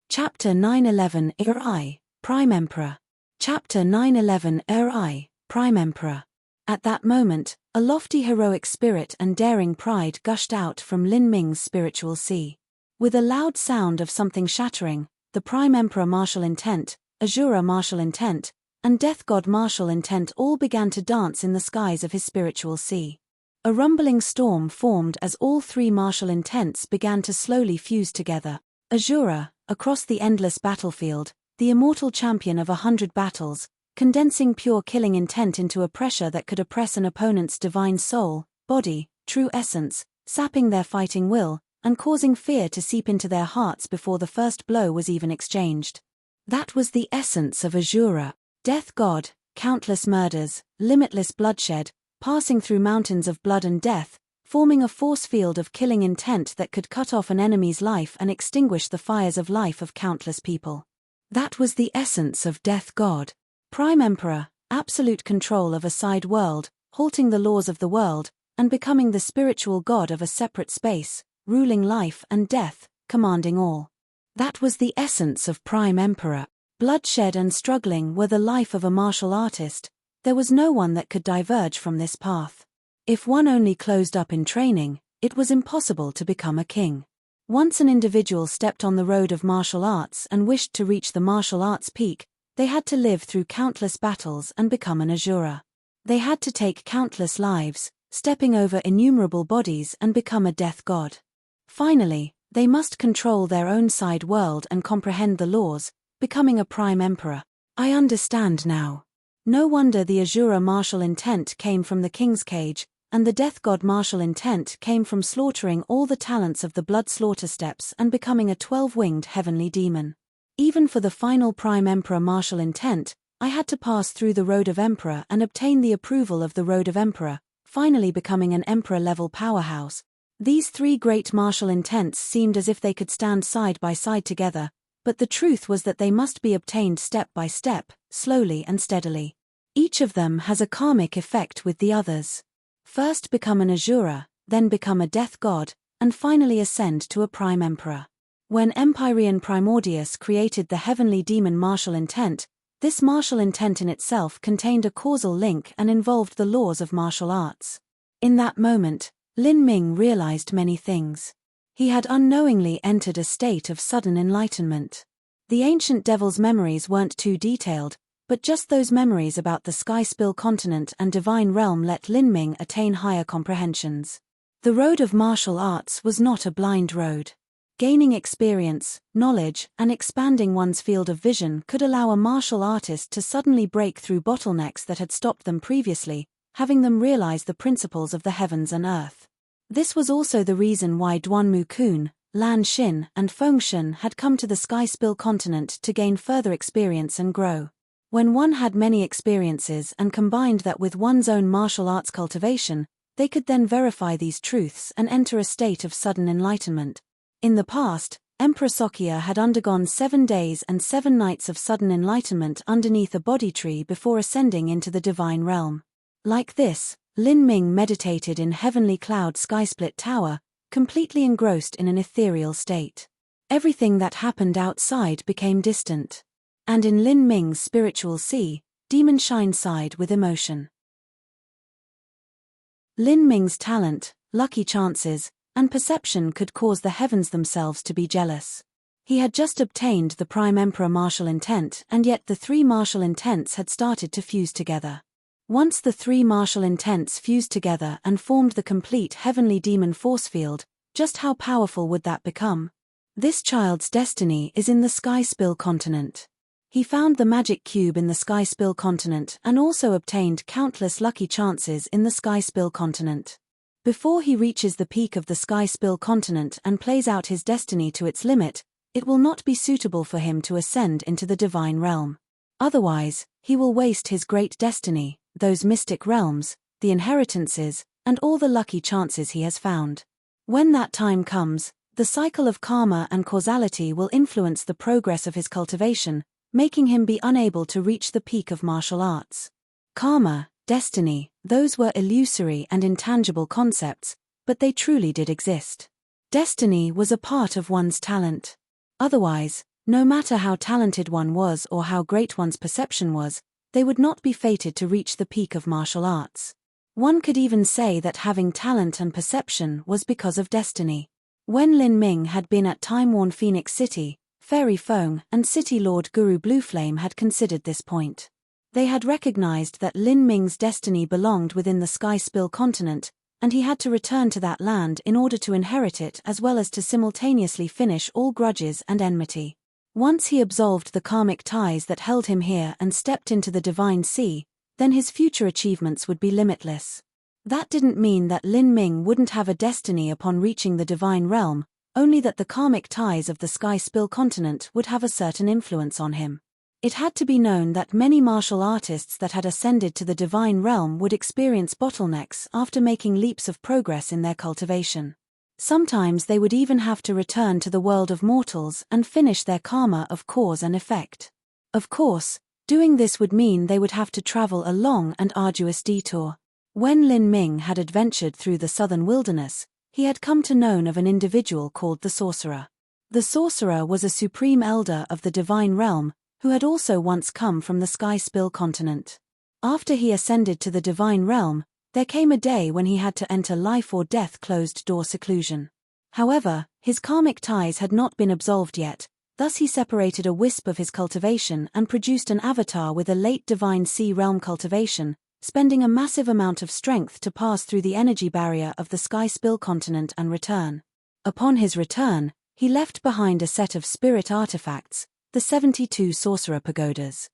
Chapter 911 I, Prime Emperor. Chapter 911 I, Prime Emperor. At that moment, a lofty heroic spirit and daring pride gushed out from Lin Ming's spiritual sea. With a loud sound of something shattering, the Prime Emperor martial intent, Asura martial intent, and Death God martial intent all began to dance in the skies of his spiritual sea. A rumbling storm formed as all 3 martial intents began to slowly fuse together. Asura, across the endless battlefield, the immortal champion of 100 battles, condensing pure killing intent into a pressure that could oppress an opponent's divine soul, body, true essence, sapping their fighting will, and causing fear to seep into their hearts before the first blow was even exchanged. That was the essence of Asura. Death God, countless murders, limitless bloodshed, passing through mountains of blood and death, forming a force field of killing intent that could cut off an enemy's life and extinguish the fires of life of countless people. That was the essence of Death God. Prime Emperor, absolute control of a side world, halting the laws of the world, and becoming the spiritual god of a separate space, ruling life and death, commanding all. That was the essence of Prime Emperor. Bloodshed and struggling were the life of a martial artist. There was no one that could diverge from this path. If one only closed up in training, it was impossible to become a king. Once an individual stepped on the road of martial arts and wished to reach the martial arts peak, they had to live through countless battles and become an Asura. They had to take countless lives, stepping over innumerable bodies and become a death god. Finally, they must control their own side world and comprehend the laws, becoming a Prime Emperor. I understand now. No wonder the Asura martial intent came from the king's cage, and the death god martial intent came from slaughtering all the talents of the blood slaughter steps and becoming a 12-winged heavenly demon. Even for the final Prime Emperor martial intent, I had to pass through the Road of Emperor and obtain the approval of the Road of Emperor, finally becoming an Emperor-level powerhouse. These three great martial intents seemed as if they could stand side by side together, but the truth was that they must be obtained step by step, slowly and steadily. Each of them has a karmic effect with the others. First become an Asura, then become a death god, and finally ascend to a prime emperor. When Empyrean Primordius created the heavenly demon martial intent, this martial intent in itself contained a causal link and involved the laws of martial arts. In that moment, Lin Ming realized many things. He had unknowingly entered a state of sudden enlightenment. The ancient devil's memories weren't too detailed, but just those memories about the Sky Spill continent and divine realm let Lin Ming attain higher comprehensions. The road of martial arts was not a blind road. Gaining experience, knowledge, and expanding one's field of vision could allow a martial artist to suddenly break through bottlenecks that had stopped them previously, having them realize the principles of the heavens and earth. This was also the reason why Duanmu Kun, Lan Xin, and Fengshen had come to the Sky Spill continent to gain further experience and grow. When one had many experiences and combined that with one's own martial arts cultivation, they could then verify these truths and enter a state of sudden enlightenment. In the past, Emperor Sokya had undergone 7 days and 7 nights of sudden enlightenment underneath a Bodhi tree before ascending into the divine realm. Like this, Lin Ming meditated in Heavenly Cloud Skysplit Tower, completely engrossed in an ethereal state. Everything that happened outside became distant. And in Lin Ming's spiritual sea, demon shine sighed with emotion. Lin Ming's talent, lucky chances, and perception could cause the heavens themselves to be jealous. He had just obtained the Prime Emperor martial intent, and yet the 3 martial intents had started to fuse together. Once the 3 martial intents fused together and formed the complete heavenly demon force field, just how powerful would that become? This child's destiny is in the Sky Spill continent. He found the magic cube in the Sky Spill continent and also obtained countless lucky chances in the Sky Spill continent. Before he reaches the peak of the Sky Spill continent and plays out his destiny to its limit, it will not be suitable for him to ascend into the divine realm. Otherwise, he will waste his great destiny, those mystic realms, the inheritances, and all the lucky chances he has found. When that time comes, the cycle of karma and causality will influence the progress of his cultivation, making him be unable to reach the peak of martial arts. Karma, destiny, those were illusory and intangible concepts, but they truly did exist. Destiny was a part of one's talent. Otherwise, no matter how talented one was or how great one's perception was, they would not be fated to reach the peak of martial arts. One could even say that having talent and perception was because of destiny. When Lin Ming had been at time-worn Phoenix City, Fairy Feng and City Lord Guru Blueflame had considered this point. They had recognized that Lin Ming's destiny belonged within the Sky Spill continent, and he had to return to that land in order to inherit it as well as to simultaneously finish all grudges and enmity. Once he absolved the karmic ties that held him here and stepped into the divine sea, then his future achievements would be limitless. That didn't mean that Lin Ming wouldn't have a destiny upon reaching the divine realm, only that the karmic ties of the Sky Spill continent would have a certain influence on him. It had to be known that many martial artists that had ascended to the divine realm would experience bottlenecks after making leaps of progress in their cultivation. Sometimes they would even have to return to the world of mortals and finish their karma of cause and effect. Of course, doing this would mean they would have to travel a long and arduous detour. When Lin Ming had adventured through the southern wilderness, he had come to know of an individual called the Sorcerer. The Sorcerer was a supreme elder of the divine realm, who had also once come from the Sky Spill continent. After he ascended to the divine realm, there came a day when he had to enter life or death closed-door seclusion. However, his karmic ties had not been absolved yet, thus he separated a wisp of his cultivation and produced an avatar with a late divine sea realm cultivation, spending a massive amount of strength to pass through the energy barrier of the Sky Spill continent and return. Upon his return, he left behind a set of spirit artifacts, the 72 Sorcerer Pagodas.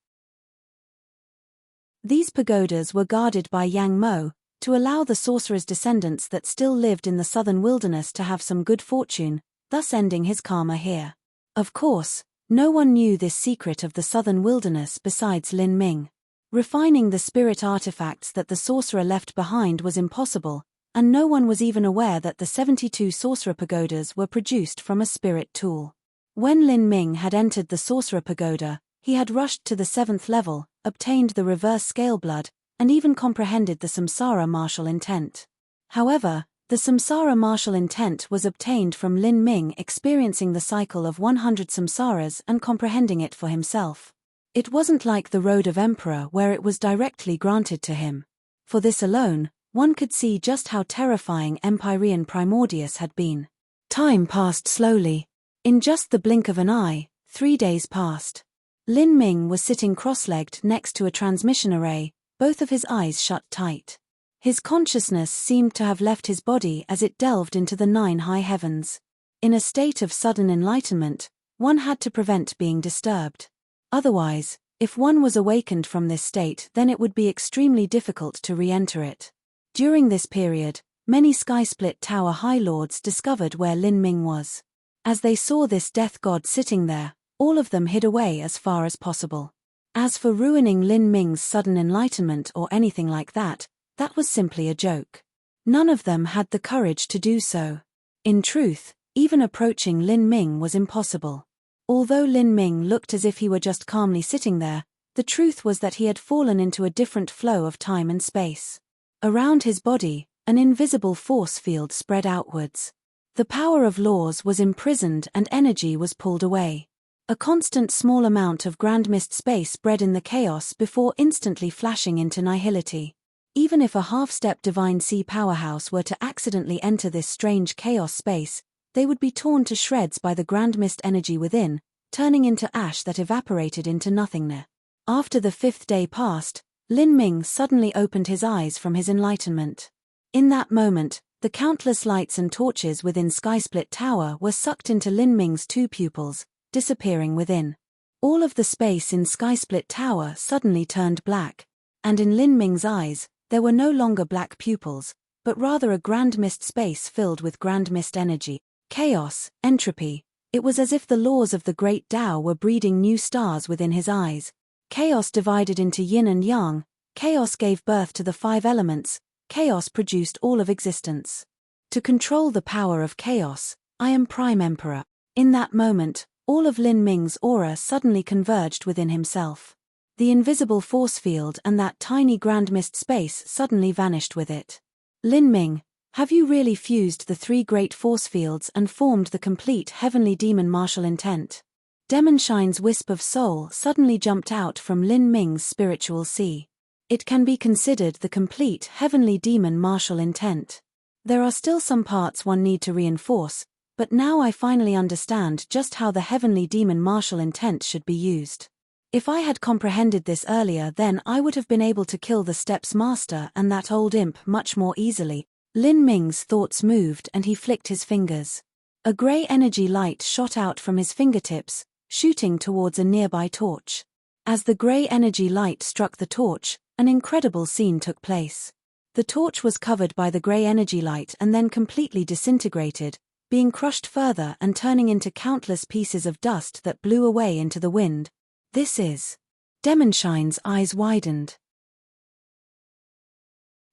These pagodas were guarded by Yang Mo, to allow the sorcerer's descendants that still lived in the southern wilderness to have some good fortune, thus ending his karma here. Of course, no one knew this secret of the southern wilderness besides Lin Ming. Refining the spirit artifacts that the sorcerer left behind was impossible, and no one was even aware that the 72 sorcerer pagodas were produced from a spirit tool. When Lin Ming had entered the sorcerer pagoda, he had rushed to the 7th level, obtained the reverse scale blood, and even comprehended the samsara martial intent. However, the samsara martial intent was obtained from Lin Ming experiencing the cycle of 100 samsaras and comprehending it for himself. It wasn't like the Road of Emperor where it was directly granted to him. For this alone, one could see just how terrifying Empyrean Primordius had been. Time passed slowly. In just the blink of an eye, 3 days passed. Lin Ming was sitting cross-legged next to a transmission array, both of his eyes shut tight. His consciousness seemed to have left his body as it delved into the 9 high heavens. In a state of sudden enlightenment, one had to prevent being disturbed. Otherwise, if one was awakened from this state, then it would be extremely difficult to re-enter it. During this period, many Sky-Split Tower High Lords discovered where Lin Ming was. As they saw this death god sitting there, all of them hid away as far as possible. As for ruining Lin Ming's sudden enlightenment or anything like that, that was simply a joke. None of them had the courage to do so. In truth, even approaching Lin Ming was impossible. Although Lin Ming looked as if he were just calmly sitting there, the truth was that he had fallen into a different flow of time and space. Around his body, an invisible force field spread outwards. The power of laws was imprisoned and energy was pulled away. A constant small amount of grand mist space bred in the chaos before instantly flashing into nihility. Even if a half-step divine sea powerhouse were to accidentally enter this strange chaos space, they would be torn to shreds by the grand mist energy within, turning into ash that evaporated into nothingness. After the 5th day passed, Lin Ming suddenly opened his eyes from his enlightenment. In that moment, the countless lights and torches within Sky-Split Tower were sucked into Lin Ming's 2 pupils, disappearing within. All of the space in Sky-Split Tower suddenly turned black, and in Lin Ming's eyes, there were no longer black pupils, but rather a grand mist space filled with grand mist energy, chaos, entropy. It was as if the laws of the great Tao were breeding new stars within his eyes. Chaos divided into yin and yang, chaos gave birth to the 5 elements, chaos produced all of existence. To control the power of chaos, I am Prime Emperor. In that moment, all of Lin Ming's aura suddenly converged within himself. The invisible force field and that tiny grand mist space suddenly vanished with it. Lin Ming, have you really fused the 3 great force fields and formed the complete heavenly demon martial intent? Demon Shine's wisp of soul suddenly jumped out from Lin Ming's spiritual sea. It can be considered the complete heavenly demon martial intent. There are still some parts one need to reinforce, but now I finally understand just how the heavenly demon martial intent should be used. If I had comprehended this earlier, then I would have been able to kill the Steps Master and that old imp much more easily. Lin Ming's thoughts moved and he flicked his fingers. A grey energy light shot out from his fingertips, shooting towards a nearby torch. As the grey energy light struck the torch, an incredible scene took place. The torch was covered by the grey energy light and then completely disintegrated, being crushed further and turning into countless pieces of dust that blew away into the wind. This is... Demon Shine's eyes widened.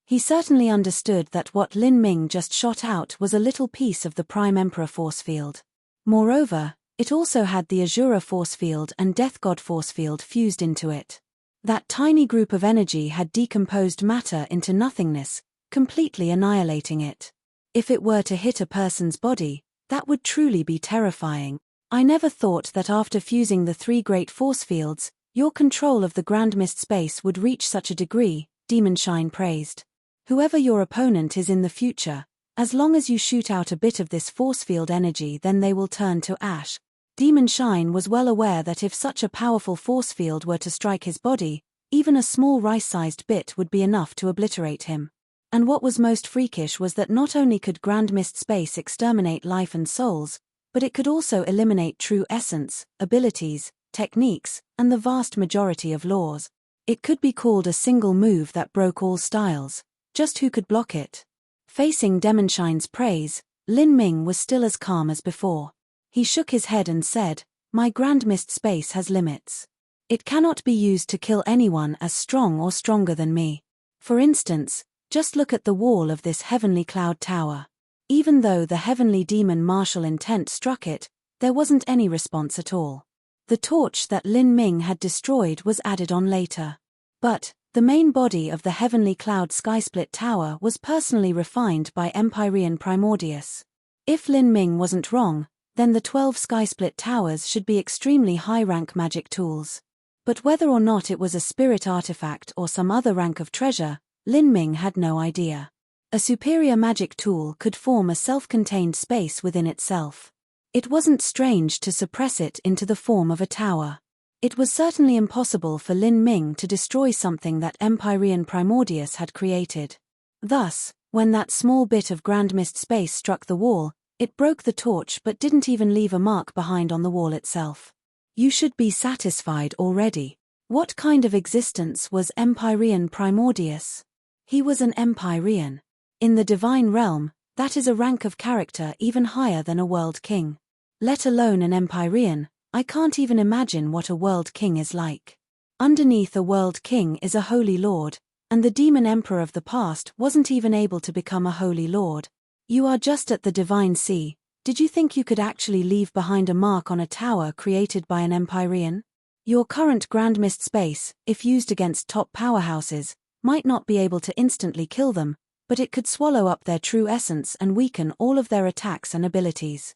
He certainly understood that what Lin Ming just shot out was a little piece of the Prime Emperor force field. Moreover, it also had the Azura force field and Death God force field fused into it. That tiny group of energy had decomposed matter into nothingness, completely annihilating it. If it were to hit a person's body, that would truly be terrifying. I never thought that after fusing the 3 great force fields, your control of the grand mist space would reach such a degree, Demon Shine praised. Whoever your opponent is in the future, as long as you shoot out a bit of this force field energy, then they will turn to ash. Demon Shine was well aware that if such a powerful force field were to strike his body, even a small rice-sized bit would be enough to obliterate him. And what was most freakish was that not only could grand mist space exterminate life and souls, but it could also eliminate true essence, abilities, techniques, and the vast majority of laws. It could be called a single move that broke all styles. Just who could block it? Facing Demon Shine's praise, Lin Ming was still as calm as before. He shook his head and said, "My grand mist space has limits. It cannot be used to kill anyone as strong or stronger than me. For instance, Just look at the wall of this heavenly cloud tower. Even though the heavenly demon martial intent struck it, there wasn't any response at all. The torch that Lin Ming had destroyed was added on later. But the main body of the heavenly cloud skysplit tower was personally refined by Empyrean Primordius. If Lin Ming wasn't wrong, then the 12 skysplit towers should be extremely high-rank magic tools. But whether or not it was a spirit artifact or some other rank of treasure, Lin Ming had no idea. A superior magic tool could form a self-contained space within itself. It wasn't strange to suppress it into the form of a tower. It was certainly impossible for Lin Ming to destroy something that Empyrean Primordius had created. Thus, when that small bit of grand mist space struck the wall, it broke the torch but didn't even leave a mark behind on the wall itself. You should be satisfied already. What kind of existence was Empyrean Primordius? He was an Empyrean. In the divine realm, that is a rank of character even higher than a world king. Let alone an Empyrean, I can't even imagine what a world king is like. Underneath a world king is a holy lord, and the demon emperor of the past wasn't even able to become a holy lord. You are just at the divine sea. Did you think you could actually leave behind a mark on a tower created by an Empyrean? Your current grand mist space, if used against top powerhouses, might not be able to instantly kill them, but it could swallow up their true essence and weaken all of their attacks and abilities.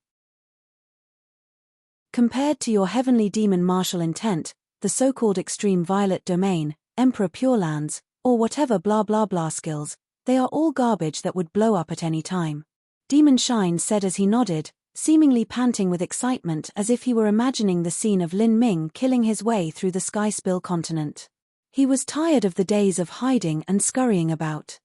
Compared to your heavenly demon martial intent, the so-called extreme violet domain, Emperor Pure Lands, or whatever blah blah blah skills, they are all garbage that would blow up at any time. Demon Shine said as he nodded, seemingly panting with excitement as if he were imagining the scene of Lin Ming killing his way through the Sky Spill continent. He was tired of the days of hiding and scurrying about.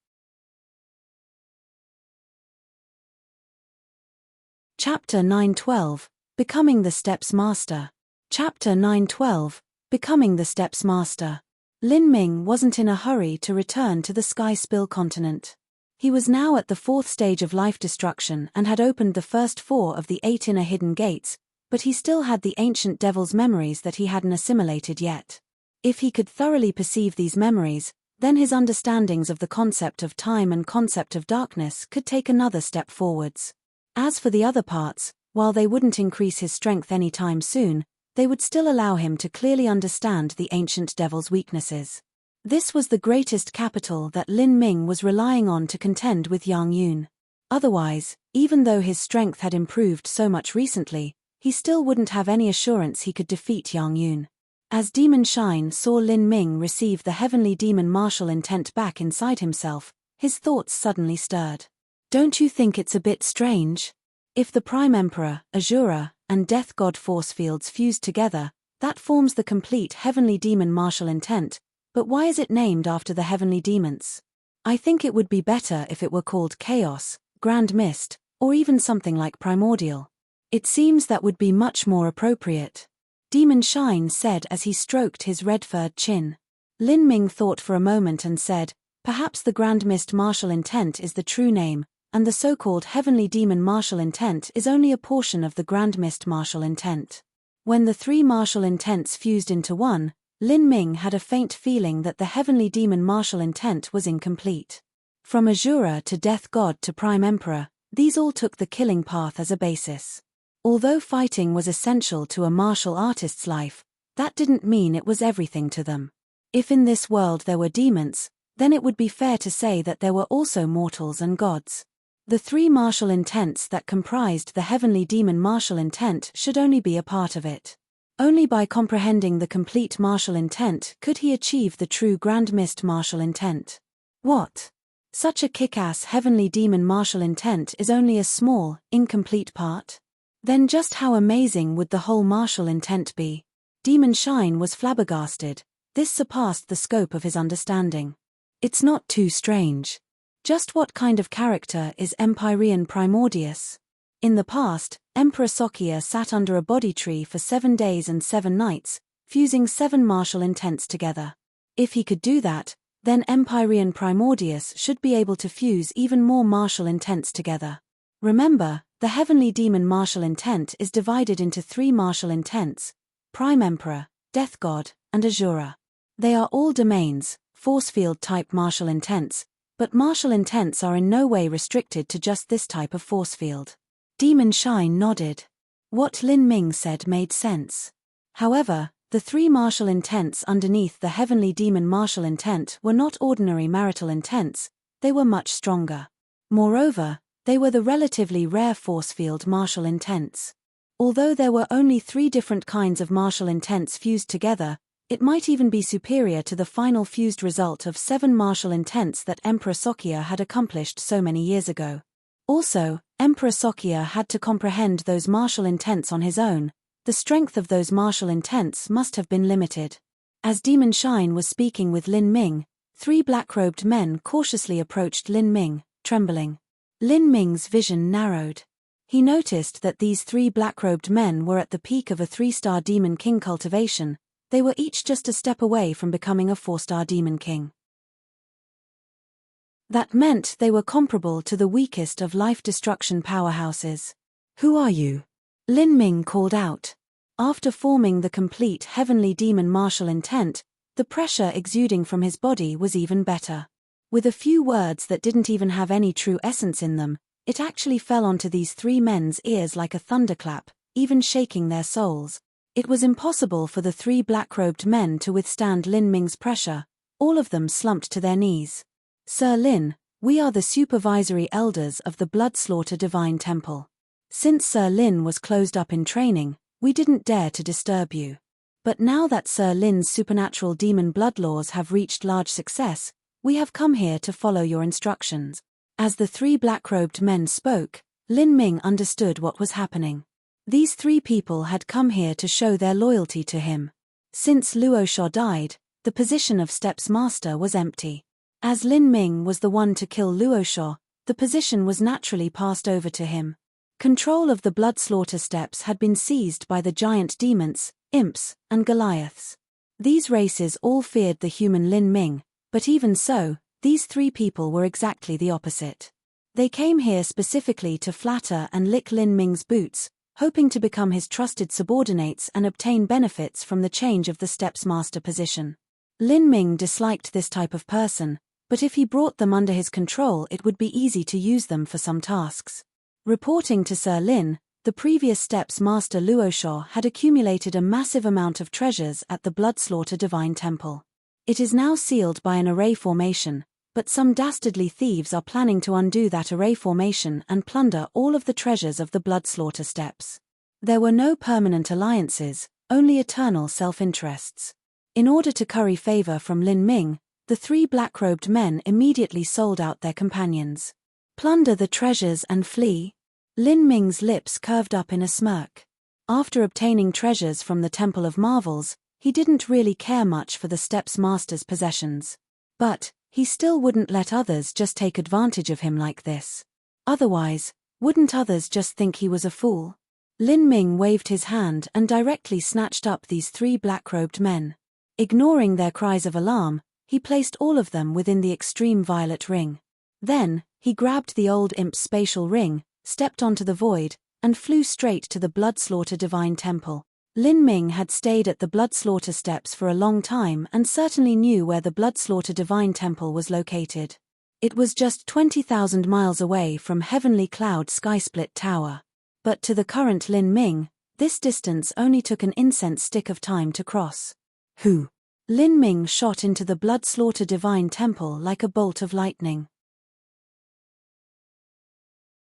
Chapter 9:12 Becoming the Steps Master. Chapter 9:12 Becoming the Steps Master. Lin Ming wasn't in a hurry to return to the Sky Spill continent. He was now at the 4th stage of life destruction and had opened the first 4 of the 8 inner hidden gates, but he still had the ancient devil's memories that he hadn't assimilated yet. If he could thoroughly perceive these memories, then his understandings of the concept of time and concept of darkness could take another step forwards. As for the other parts, while they wouldn't increase his strength any time soon, they would still allow him to clearly understand the ancient devil's weaknesses. This was the greatest capital that Lin Ming was relying on to contend with Yang Yun. Otherwise, even though his strength had improved so much recently, he still wouldn't have any assurance he could defeat Yang Yun. As Demon Shine saw Lin Ming receive the heavenly demon martial intent back inside himself, his thoughts suddenly stirred. Don't you think it's a bit strange? If the Prime Emperor, Azura, and Death God force fields fused together, that forms the complete heavenly demon martial intent, but why is it named after the heavenly demons? I think it would be better if it were called Chaos, Grand Mist, or even something like Primordial. It seems that would be much more appropriate. Demon Shine said as he stroked his red-furred chin. Lin Ming thought for a moment and said, perhaps the Grand Mist martial intent is the true name, and the so-called heavenly demon martial intent is only a portion of the Grand Mist martial intent. When the 3 martial intents fused into one, Lin Ming had a faint feeling that the heavenly demon martial intent was incomplete. From Azura to Death God to Prime Emperor, these all took the killing path as a basis. Although fighting was essential to a martial artist's life, that didn't mean it was everything to them. If in this world there were demons, then it would be fair to say that there were also mortals and gods. The 3 martial intents that comprised the heavenly demon martial intent should only be a part of it. Only by comprehending the complete martial intent could he achieve the true Grand Mist martial intent. What? Such a kick-ass heavenly demon martial intent is only a small, incomplete part? Then just how amazing would the whole martial intent be? Demon Shine was flabbergasted. This surpassed the scope of his understanding. It's not too strange. Just what kind of character is Empyrean Primordius? In the past, Emperor Sokia sat under a body tree for 7 days and 7 nights, fusing 7 martial intents together. If he could do that, then Empyrean Primordius should be able to fuse even more martial intents together. Remember, the heavenly demon martial intent is divided into 3 martial intents: Prime Emperor, Death God, and Azura. They are all domains, force field type martial intents, But martial intents are in no way restricted to just this type of force field. Demon Shine nodded. What Lin Ming said made sense. However, the three martial intents underneath the heavenly demon martial intent were not ordinary marital intents, they were much stronger. Moreover, they were the relatively rare force field martial intents. Although there were only 3 different kinds of martial intents fused together, it might even be superior to the final fused result of 7 martial intents that Emperor Sokya had accomplished so many years ago. Also, Emperor Sokya had to comprehend those martial intents on his own. The strength of those martial intents must have been limited. As Demon Shine was speaking with Lin Ming, 3 black-robed men cautiously approached Lin Ming, trembling. Lin Ming's vision narrowed. He noticed that these 3 black-robed men were at the peak of a 3-star Demon King cultivation. They were each just a step away from becoming a 4-star Demon King. That meant they were comparable to the weakest of life-destruction powerhouses. "Who are you?" Lin Ming called out. After forming the complete heavenly demon martial intent, the pressure exuding from his body was even better. With a few words that didn't even have any true essence in them, it actually fell onto these 3 men's ears like a thunderclap, even shaking their souls. It was impossible for the 3 black-robed men to withstand Lin Ming's pressure. All of them slumped to their knees. "Sir Lin, we are the supervisory elders of the Bloodslaughter Divine Temple. Since Sir Lin was closed up in training, we didn't dare to disturb you. But now that Sir Lin's supernatural demon blood laws have reached large success, we have come here to follow your instructions." As the 3 black-robed men spoke, Lin Ming understood what was happening. These 3 people had come here to show their loyalty to him. Since Luo Sha died, the position of Steps Master was empty. As Lin Ming was the one to kill Luo Sha, the position was naturally passed over to him. Control of the blood slaughter steps had been seized by the giant demons, imps, and Goliaths. These races all feared the human Lin Ming, but even so, these 3 people were exactly the opposite. They came here specifically to flatter and lick Lin Ming's boots, hoping to become his trusted subordinates and obtain benefits from the change of the Steps Master position. Lin Ming disliked this type of person, but if he brought them under his control it would be easy to use them for some tasks. Reporting to Sir Lin, the previous Steps Master Luo Sha had accumulated a massive amount of treasures at the Bloodslaughter Divine Temple. It is now sealed by an array formation, but some dastardly thieves are planning to undo that array formation and plunder all of the treasures of the Bloodslaughter Steps. There were no permanent alliances, only eternal self-interests. In order to curry favor from Lin Ming, the 3 black-robed men immediately sold out their companions. "Plunder the treasures and flee?" Lin Ming's lips curved up in a smirk. After obtaining treasures from the Temple of Marvels, he didn't really care much for the Steps Master's possessions. But he still wouldn't let others just take advantage of him like this. Otherwise, wouldn't others just think he was a fool? Lin Ming waved his hand and directly snatched up these 3 black-robed men. Ignoring their cries of alarm, he placed all of them within the extreme violet ring. Then, he grabbed the old imp's spatial ring, stepped onto the void, and flew straight to the Bloodslaughter Divine Temple. Lin Ming had stayed at the Bloodslaughter Steps for a long time and certainly knew where the Bloodslaughter Divine Temple was located. It was just 20,000 miles away from Heavenly Cloud Skysplit Tower. But to the current Lin Ming, this distance only took an incense stick of time to cross. "Who?" Lin Ming shot into the Bloodslaughter Divine Temple like a bolt of lightning.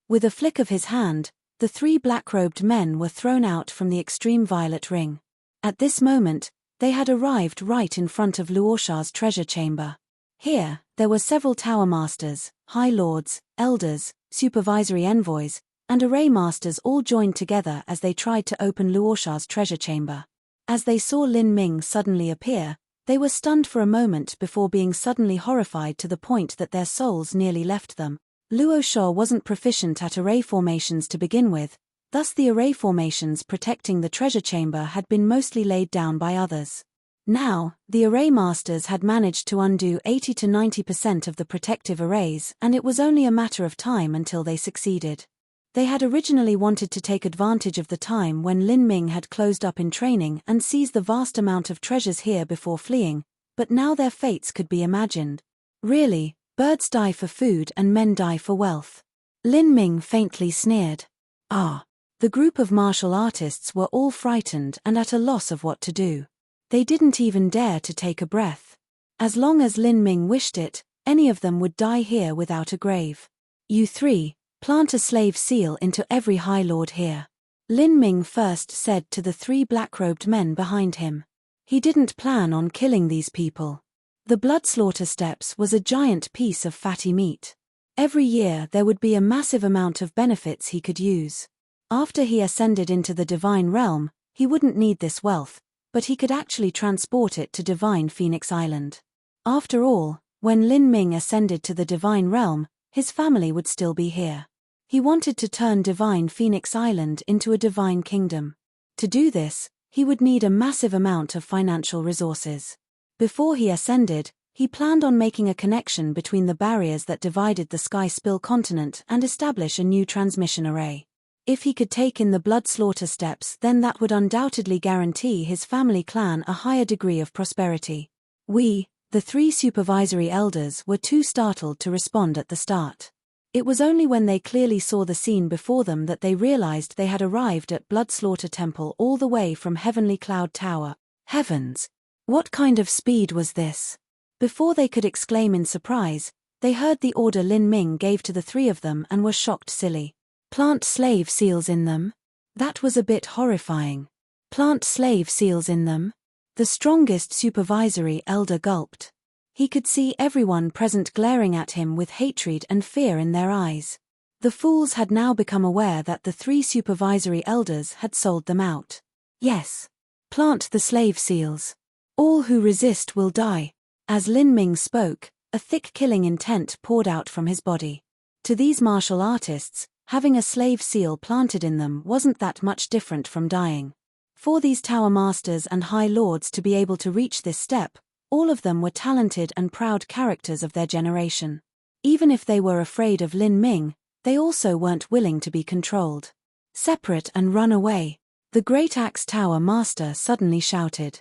With a flick of his hand, the 3 black-robed men were thrown out from the extreme violet ring. At this moment, they had arrived right in front of Luo Sha's treasure chamber. Here, there were several tower masters, high lords, elders, supervisory envoys, and array masters all joined together as they tried to open Luo Sha's treasure chamber. As they saw Lin Ming suddenly appear, they were stunned for a moment before being suddenly horrified to the point that their souls nearly left them. Luo Sha wasn't proficient at array formations to begin with, thus the array formations protecting the treasure chamber had been mostly laid down by others. Now, the array masters had managed to undo 80 to 90% of the protective arrays, and it was only a matter of time until they succeeded. They had originally wanted to take advantage of the time when Lin Ming had closed up in training and seize the vast amount of treasures here before fleeing, but now their fates could be imagined. Really, Birds die for food and men die for wealth. Lin Ming faintly sneered. Ah. The group of martial artists were all frightened and at a loss of what to do. They didn't even dare to take a breath. As long as Lin Ming wished it, any of them would die here without a grave. You three, plant a slave seal into every High Lord here. Lin Ming first said to the three black-robed men behind him. He didn't plan on killing these people. The blood slaughter steps was a giant piece of fatty meat. Every year there would be a massive amount of benefits he could use. After he ascended into the divine realm, he wouldn't need this wealth, but he could actually transport it to divine Phoenix Island. After all, when Lin Ming ascended to the divine realm, his family would still be here. He wanted to turn divine Phoenix Island into a divine kingdom. To do this, he would need a massive amount of financial resources. Before he ascended, he planned on making a connection between the barriers that divided the Sky Spill continent and establish a new transmission array. If he could take in the blood slaughter steps, then that would undoubtedly guarantee his family clan a higher degree of prosperity. We, the three supervisory elders, were too startled to respond at the start. It was only when they clearly saw the scene before them that they realized they had arrived at Blood Slaughter Temple all the way from Heavenly Cloud Tower. Heavens! What kind of speed was this? Before they could exclaim in surprise, they heard the order Lin Ming gave to the three of them and were shocked silly. Plant slave seals in them? That was a bit horrifying. Plant slave seals in them? The strongest supervisory elder gulped. He could see everyone present glaring at him with hatred and fear in their eyes. The fools had now become aware that the three supervisory elders had sold them out. Yes. Plant the slave seals. All who resist will die. As Lin Ming spoke, a thick killing intent poured out from his body. To these martial artists, having a slave seal planted in them wasn't that much different from dying. For these tower masters and high lords to be able to reach this step, all of them were talented and proud characters of their generation. Even if they were afraid of Lin Ming, they also weren't willing to be controlled. Separate and run away, the great axe tower master suddenly shouted.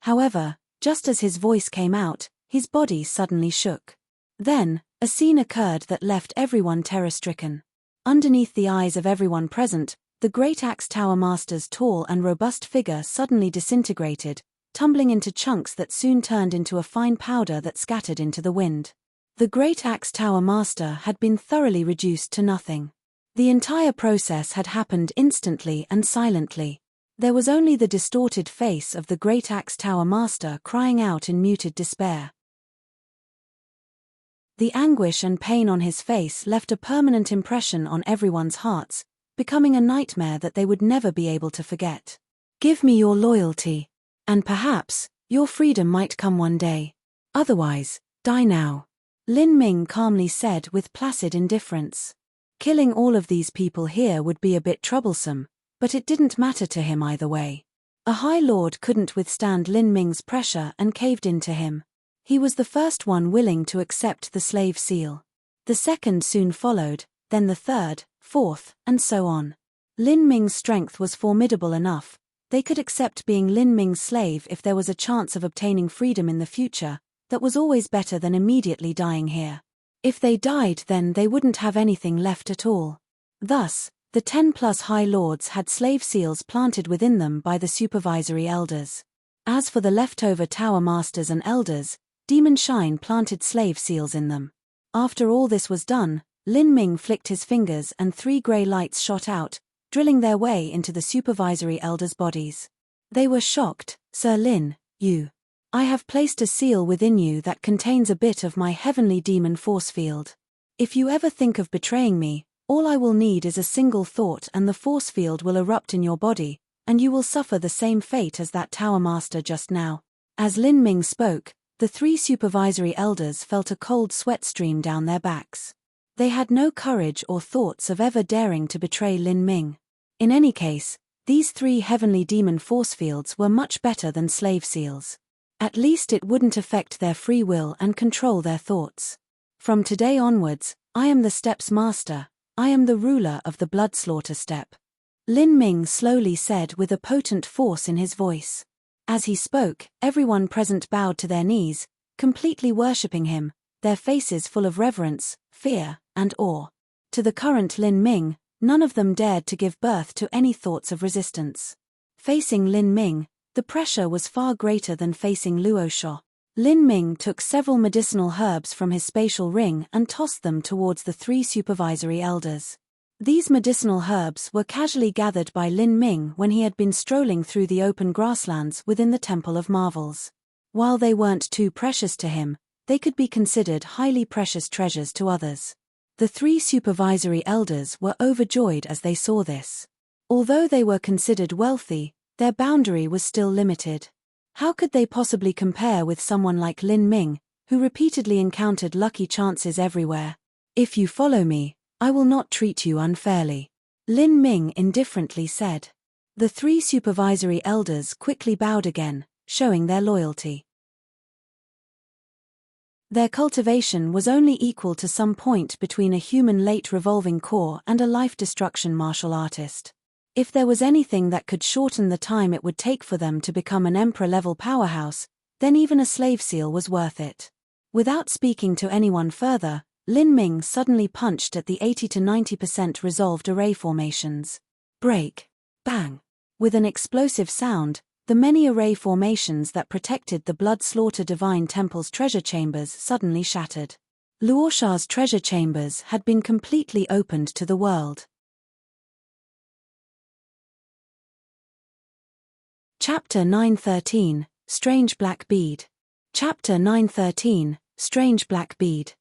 However, just as his voice came out, his body suddenly shook. Then, a scene occurred that left everyone terror-stricken. Underneath the eyes of everyone present, the great axe tower master's tall and robust figure suddenly disintegrated, tumbling into chunks that soon turned into a fine powder that scattered into the wind. The great axe tower master had been thoroughly reduced to nothing. The entire process had happened instantly and silently. There was only the distorted face of the great axe tower master crying out in muted despair. The anguish and pain on his face left a permanent impression on everyone's hearts, becoming a nightmare that they would never be able to forget. Give me your loyalty, and perhaps, your freedom might come one day. Otherwise, die now. Lin Ming calmly said with placid indifference. Killing all of these people here would be a bit troublesome, but it didn't matter to him either way. A High Lord couldn't withstand Lin Ming's pressure and caved in to him. He was the first one willing to accept the slave seal. The second soon followed, then the third, fourth, and so on. Lin Ming's strength was formidable enough. They could accept being Lin Ming's slave if there was a chance of obtaining freedom in the future. That was always better than immediately dying here. If they died, then they wouldn't have anything left at all. Thus, the 10+ High Lords had slave seals planted within them by the supervisory elders. As for the leftover tower masters and elders, Demon Shine planted slave seals in them. After all this was done, Lin Ming flicked his fingers and 3 grey lights shot out, drilling their way into the supervisory elders' bodies. They were shocked. Sir Lin, I have placed a seal within you that contains a bit of my heavenly demon force field. If you ever think of betraying me, all I will need is a single thought and the force field will erupt in your body, and you will suffer the same fate as that tower master just now. As Lin Ming spoke, the 3 supervisory elders felt a cold sweat stream down their backs. They had no courage or thoughts of ever daring to betray Lin Ming. In any case, these 3 heavenly demon force fields were much better than slave seals. At least it wouldn't affect their free will and control their thoughts. From today onwards, I am the Step's master, I am the ruler of the blood slaughter step. Lin Ming slowly said with a potent force in his voice. As he spoke, everyone present bowed to their knees, completely worshipping him, their faces full of reverence, fear, and awe. To the current Lin Ming, none of them dared to give birth to any thoughts of resistance. Facing Lin Ming, the pressure was far greater than facing Luo Shuo. Lin Ming took several medicinal herbs from his spatial ring and tossed them towards the three supervisory elders. These medicinal herbs were casually gathered by Lin Ming when he had been strolling through the open grasslands within the Temple of Marvels. While they weren't too precious to him, they could be considered highly precious treasures to others. The three supervisory elders were overjoyed as they saw this. Although they were considered wealthy, their boundary was still limited. How could they possibly compare with someone like Lin Ming, who repeatedly encountered lucky chances everywhere? "If you follow me, I will not treat you unfairly," Lin Ming indifferently said. The three supervisory elders quickly bowed again, showing their loyalty. Their cultivation was only equal to some point between a human late revolving core and a life-destruction martial artist. If there was anything that could shorten the time it would take for them to become an emperor-level powerhouse, then even a slave seal was worth it. Without speaking to anyone further, Lin Ming suddenly punched at the 80 to 90% resolved array formations. Break. Bang. With an explosive sound, the many array formations that protected the Blood Slaughter Divine Temple's treasure chambers suddenly shattered. Luosha's treasure chambers had been completely opened to the world. Chapter 913, Strange Black Bead. Chapter 913, Strange Black Bead.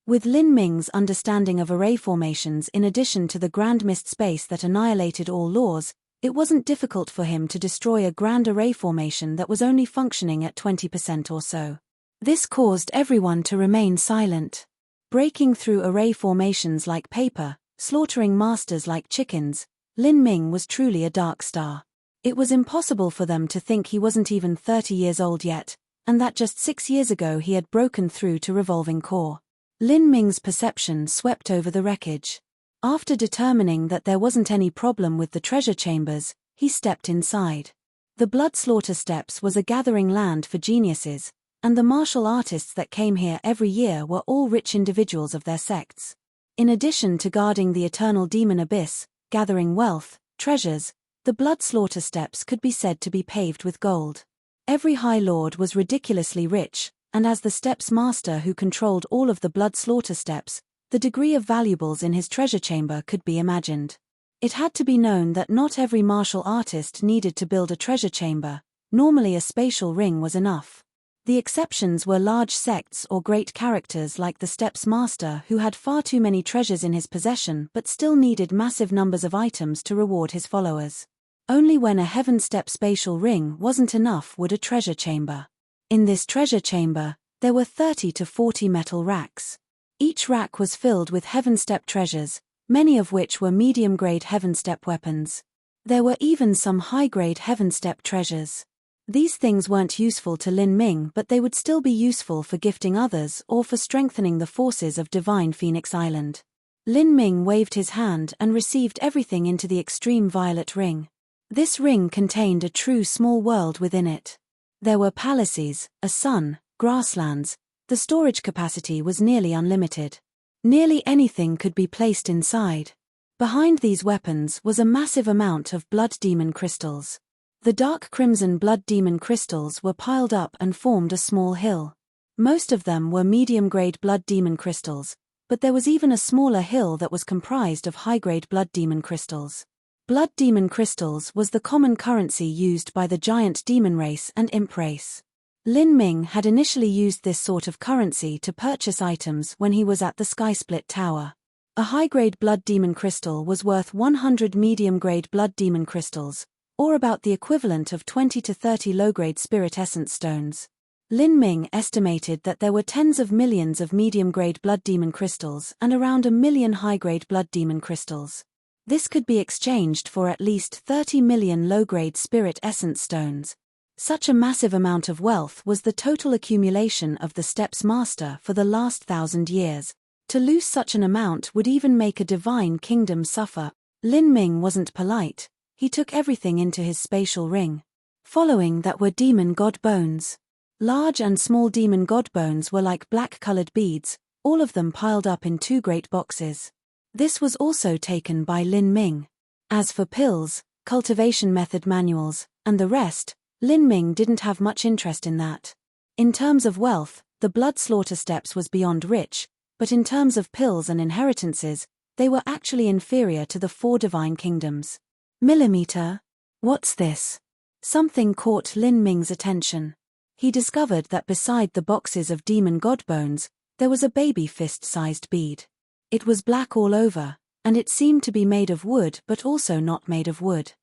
With Lin Ming's understanding of array formations in addition to the grand mist space that annihilated all laws, it wasn't difficult for him to destroy a grand array formation that was only functioning at 20% or so. This caused everyone to remain silent. Breaking through array formations like paper, slaughtering masters like chickens, Lin Ming was truly a dark star. It was impossible for them to think he wasn't even 30 years old yet, and that just 6 years ago he had broken through to revolving core. Lin Ming's perception swept over the wreckage. After determining that there wasn't any problem with the treasure chambers, he stepped inside. The Blood Slaughter Steppes was a gathering land for geniuses, and the martial artists that came here every year were all rich individuals of their sects. In addition to guarding the eternal demon abyss, gathering wealth, treasures, the Blood Slaughter Steppes could be said to be paved with gold. Every High Lord was ridiculously rich, and as the Steppes Master who controlled all of the Blood Slaughter Steppes, the degree of valuables in his treasure chamber could be imagined. It had to be known that not every martial artist needed to build a treasure chamber. Normally a spatial ring was enough. The exceptions were large sects or great characters like the Steppes Master who had far too many treasures in his possession but still needed massive numbers of items to reward his followers. Only when a Heaven Step spatial ring wasn't enough would a treasure chamber. In this treasure chamber, there were 30 to 40 metal racks. Each rack was filled with Heaven Step treasures, many of which were medium-grade Heaven Step weapons. There were even some high-grade Heaven Step treasures. These things weren't useful to Lin Ming, but they would still be useful for gifting others or for strengthening the forces of Divine Phoenix Island. Lin Ming waved his hand and received everything into the extreme violet ring. This ring contained a true small world within it. There were palaces, a sun, grasslands. The storage capacity was nearly unlimited. Nearly anything could be placed inside. Behind these weapons was a massive amount of blood demon crystals. The dark crimson blood demon crystals were piled up and formed a small hill. Most of them were medium-grade blood demon crystals, but there was even a smaller hill that was comprised of high-grade blood demon crystals. Blood demon crystals was the common currency used by the giant demon race and imp race. Lin Ming had initially used this sort of currency to purchase items when he was at the Skysplit Tower. A high-grade blood demon crystal was worth 100 medium-grade blood demon crystals, or about the equivalent of 20 to 30 low-grade spirit essence stones. Lin Ming estimated that there were tens of millions of medium-grade blood demon crystals and around 1 million high-grade blood demon crystals. This could be exchanged for at least 30 million low-grade spirit essence stones. Such a massive amount of wealth was the total accumulation of the Steppes Master for the last 1,000 years. To lose such an amount would even make a divine kingdom suffer. Lin Ming wasn't polite. He took everything into his spatial ring. Following that were demon god bones. Large and small demon god bones were like black-colored beads, all of them piled up in 2 great boxes. This was also taken by Lin Ming. As for pills, cultivation method manuals, and the rest, Lin Ming didn't have much interest in that. In terms of wealth, the blood slaughter steppes was beyond rich, but in terms of pills and inheritances, they were actually inferior to the 4 divine kingdoms. Millimeter? What's this? Something caught Lin Ming's attention. He discovered that beside the boxes of demon god bones, there was a baby fist-sized bead. It was black all over, and it seemed to be made of wood but also not made of wood.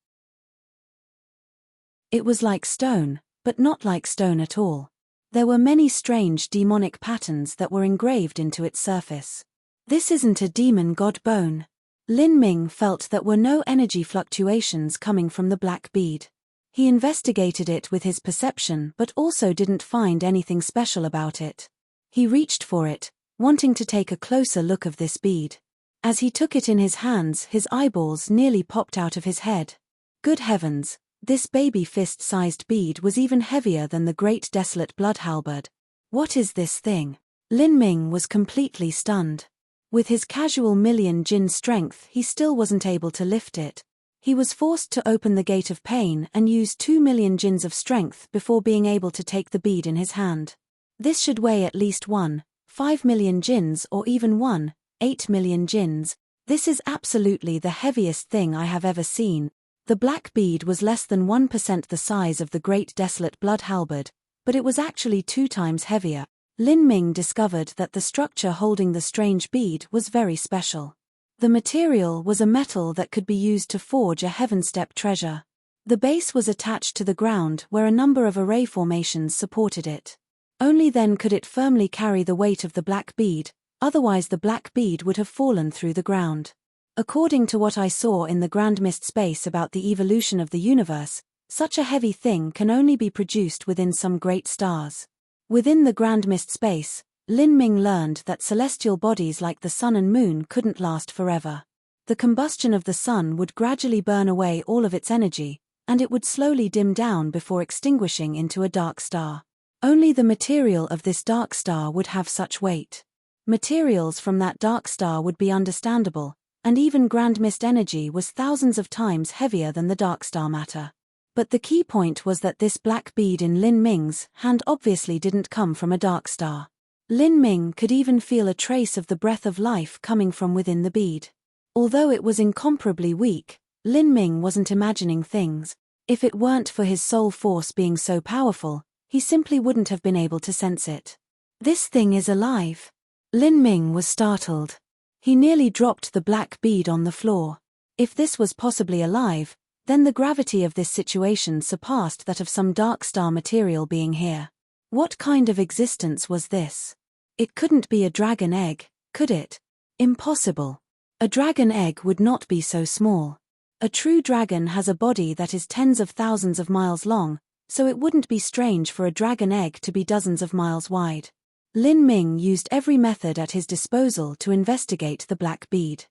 It was like stone, but not like stone at all. There were many strange demonic patterns that were engraved into its surface. This isn't a demon god bone. Lin Ming felt there were no energy fluctuations coming from the black bead. He investigated it with his perception but also didn't find anything special about it. He reached for it, wanting to take a closer look of this bead. As he took it in his hands, his eyeballs nearly popped out of his head. Good heavens, this baby fist-sized bead was even heavier than the great desolate blood halberd. What is this thing? Lin Ming was completely stunned. With his casual million jin strength, he still wasn't able to lift it. He was forced to open the gate of pain and use 2 million jins of strength before being able to take the bead in his hand. This should weigh at least 5 million jins or even 8 million jins. This is absolutely the heaviest thing I have ever seen. The black bead was less than 1% the size of the great desolate blood halberd, but it was actually 2 times heavier. Lin Ming discovered that the structure holding the strange bead was very special. The material was a metal that could be used to forge a heaven-step treasure. The base was attached to the ground where a number of array formations supported it. Only then could it firmly carry the weight of the black bead, otherwise the black bead would have fallen through the ground. According to what I saw in the Grand Mist space about the evolution of the universe, such a heavy thing can only be produced within some great stars. Within the Grand Mist space, Lin Ming learned that celestial bodies like the sun and moon couldn't last forever. The combustion of the sun would gradually burn away all of its energy, and it would slowly dim down before extinguishing into a dark star. Only the material of this dark star would have such weight. Materials from that dark star would be understandable, and even Grand Mist energy was thousands of times heavier than the dark star matter. But the key point was that this black bead in Lin Ming's hand obviously didn't come from a dark star. Lin Ming could even feel a trace of the breath of life coming from within the bead. Although it was incomparably weak, Lin Ming wasn't imagining things. If it weren't for his soul force being so powerful, he simply wouldn't have been able to sense it. This thing is alive. Lin Ming was startled. He nearly dropped the black bead on the floor. If this was possibly alive, then the gravity of this situation surpassed that of some dark star material being here. What kind of existence was this? It couldn't be a dragon egg, could it? Impossible. A dragon egg would not be so small. A true dragon has a body that is tens of thousands of miles long, so it wouldn't be strange for a dragon egg to be dozens of miles wide. Lin Ming used every method at his disposal to investigate the black bead.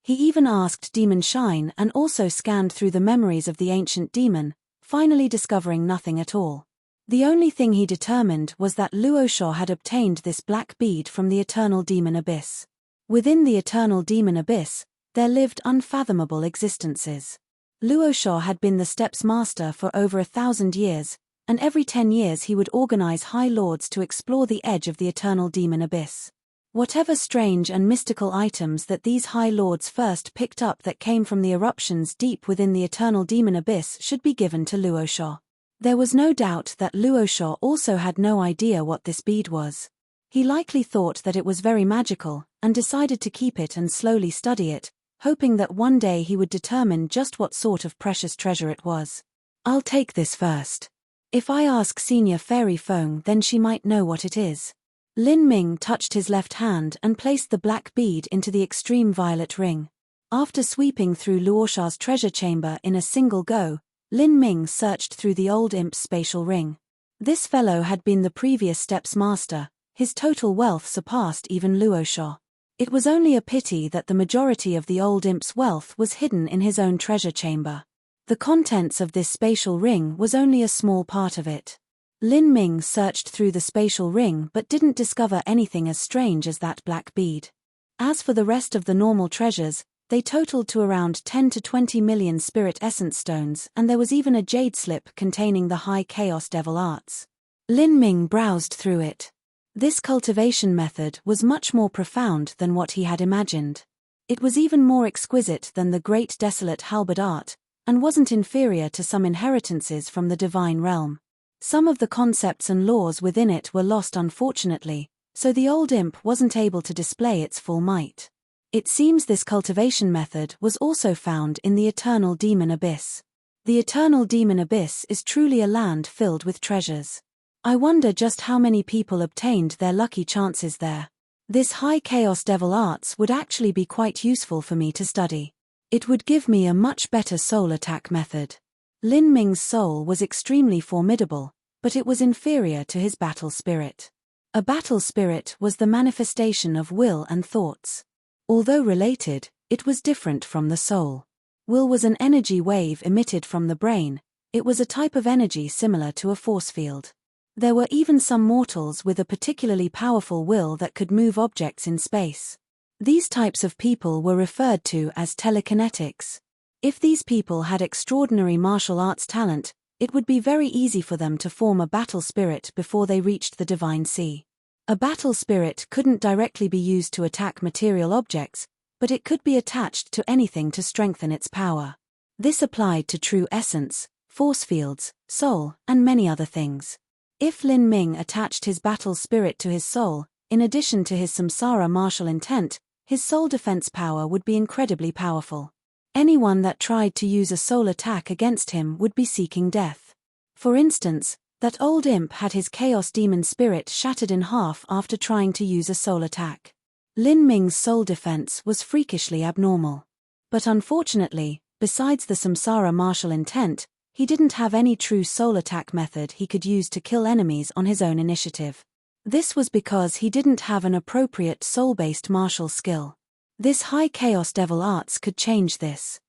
He even asked Demon Shine and also scanned through the memories of the ancient demon, finally discovering nothing at all. The only thing he determined was that Luosha had obtained this black bead from the eternal demon abyss. Within the eternal demon abyss, there lived unfathomable existences. Luosha had been the steppes master for over 1,000 years, and every 10 years he would organize high lords to explore the edge of the eternal demon abyss. Whatever strange and mystical items that these high lords first picked up that came from the eruptions deep within the eternal demon abyss should be given to Luosha. There was no doubt that Luosha also had no idea what this bead was. He likely thought that it was very magical, and decided to keep it and slowly study it, hoping that one day he would determine just what sort of precious treasure it was. I'll take this first. If I ask Senior Fairy Feng, then she might know what it is. Lin Ming touched his left hand and placed the black bead into the extreme violet ring. After sweeping through Luosha's treasure chamber in a single go, Lin Ming searched through the old imp's spatial ring. This fellow had been the previous steppes master. His total wealth surpassed even Luosha. It was only a pity that the majority of the old imp's wealth was hidden in his own treasure chamber. The contents of this spatial ring was only a small part of it. Lin Ming searched through the spatial ring but didn't discover anything as strange as that black bead. As for the rest of the normal treasures, they totaled to around 10 to 20 million spirit essence stones, and there was even a jade slip containing the high chaos devil arts. Lin Ming browsed through it. This cultivation method was much more profound than what he had imagined. It was even more exquisite than the great desolate halberd art, and wasn't inferior to some inheritances from the divine realm. Some of the concepts and laws within it were lost unfortunately, so the old imp wasn't able to display its full might. It seems this cultivation method was also found in the Eternal Demon Abyss. The Eternal Demon Abyss is truly a land filled with treasures. I wonder just how many people obtained their lucky chances there. This high chaos devil arts would actually be quite useful for me to study. It would give me a much better soul attack method. Lin Ming's soul was extremely formidable, but it was inferior to his battle spirit. A battle spirit was the manifestation of will and thoughts. Although related, it was different from the soul. Will was an energy wave emitted from the brain. It was a type of energy similar to a force field. There were even some mortals with a particularly powerful will that could move objects in space. These types of people were referred to as telekinetics. If these people had extraordinary martial arts talent, it would be very easy for them to form a battle spirit before they reached the divine sea. A battle spirit couldn't directly be used to attack material objects, but it could be attached to anything to strengthen its power. This applied to true essence, force fields, soul, and many other things. If Lin Ming attached his battle spirit to his soul, in addition to his samsara martial intent, his soul defense power would be incredibly powerful. Anyone that tried to use a soul attack against him would be seeking death. For instance, that old imp had his chaos demon spirit shattered in half after trying to use a soul attack. Lin Ming's soul defense was freakishly abnormal. But unfortunately, besides the samsara martial intent, he didn't have any true soul attack method he could use to kill enemies on his own initiative. This was because he didn't have an appropriate soul-based martial skill. This high chaos devil arts could change this.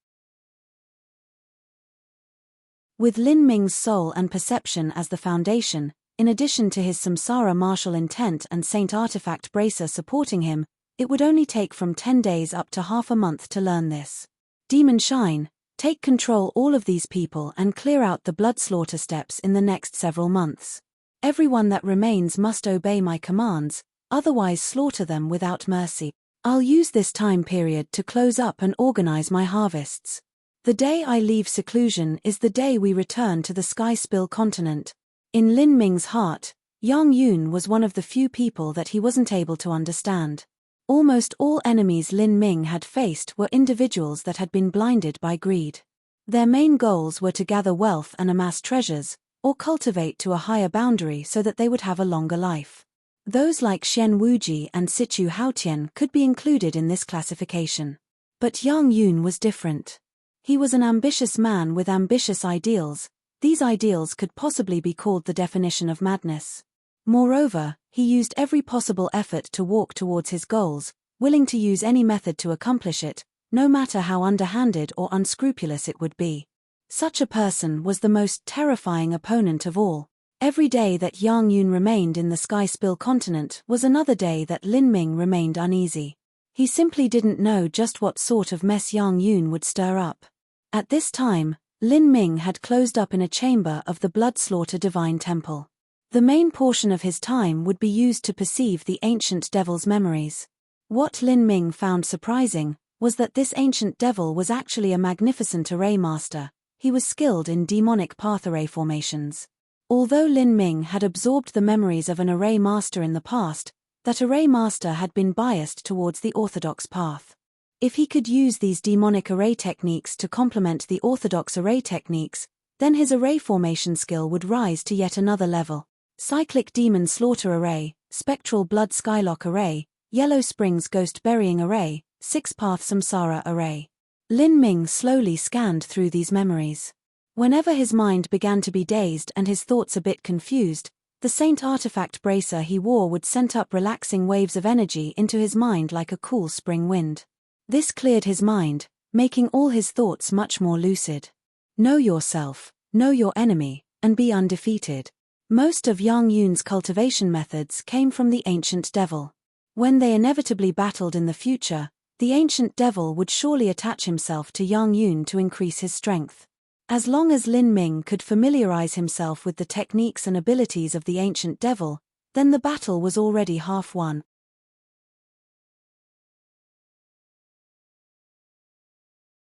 With Lin Ming's soul and perception as the foundation, in addition to his samsara martial intent and saint artifact bracer supporting him, it would only take from 10 days up to half a month to learn this. Demon Shine, take control all of these people and clear out the blood slaughter steps in the next several months. Everyone that remains must obey my commands, otherwise slaughter them without mercy. I'll use this time period to close up and organize my harvests. The day I leave seclusion is the day we return to the Sky Spill continent. In Lin Ming's heart, Yang Yun was one of the few people that he wasn't able to understand. Almost all enemies Lin Ming had faced were individuals that had been blinded by greed. Their main goals were to gather wealth and amass treasures, or cultivate to a higher boundary so that they would have a longer life. Those like Xian Wuji and Sichu Haotian could be included in this classification. But Yang Yun was different. He was an ambitious man with ambitious ideals. These ideals could possibly be called the definition of madness. Moreover, he used every possible effort to walk towards his goals, willing to use any method to accomplish it, no matter how underhanded or unscrupulous it would be. Such a person was the most terrifying opponent of all. Every day that Yang Yun remained in the Sky Spill continent was another day that Lin Ming remained uneasy. He simply didn't know just what sort of mess Yang Yun would stir up. At this time, Lin Ming had closed up in a chamber of the Blood Slaughter Divine Temple. The main portion of his time would be used to perceive the ancient devil's memories. What Lin Ming found surprising was that this ancient devil was actually a magnificent array master. He was skilled in demonic path array formations. Although Lin Ming had absorbed the memories of an array master in the past, that array master had been biased towards the orthodox path. If he could use these demonic array techniques to complement the orthodox array techniques, then his array formation skill would rise to yet another level. Cyclic Demon Slaughter Array, Spectral Blood Skylock Array, Yellow Springs Ghost Burying Array, Six Path Samsara Array. Lin Ming slowly scanned through these memories. Whenever his mind began to be dazed and his thoughts a bit confused, the Saint Artifact bracer he wore would send up relaxing waves of energy into his mind like a cool spring wind. This cleared his mind, making all his thoughts much more lucid. Know yourself, know your enemy, and be undefeated. Most of Yang Yun's cultivation methods came from the ancient devil. When they inevitably battled in the future, the ancient devil would surely attach himself to Yang Yun to increase his strength. As long as Lin Ming could familiarize himself with the techniques and abilities of the ancient devil, then the battle was already half won.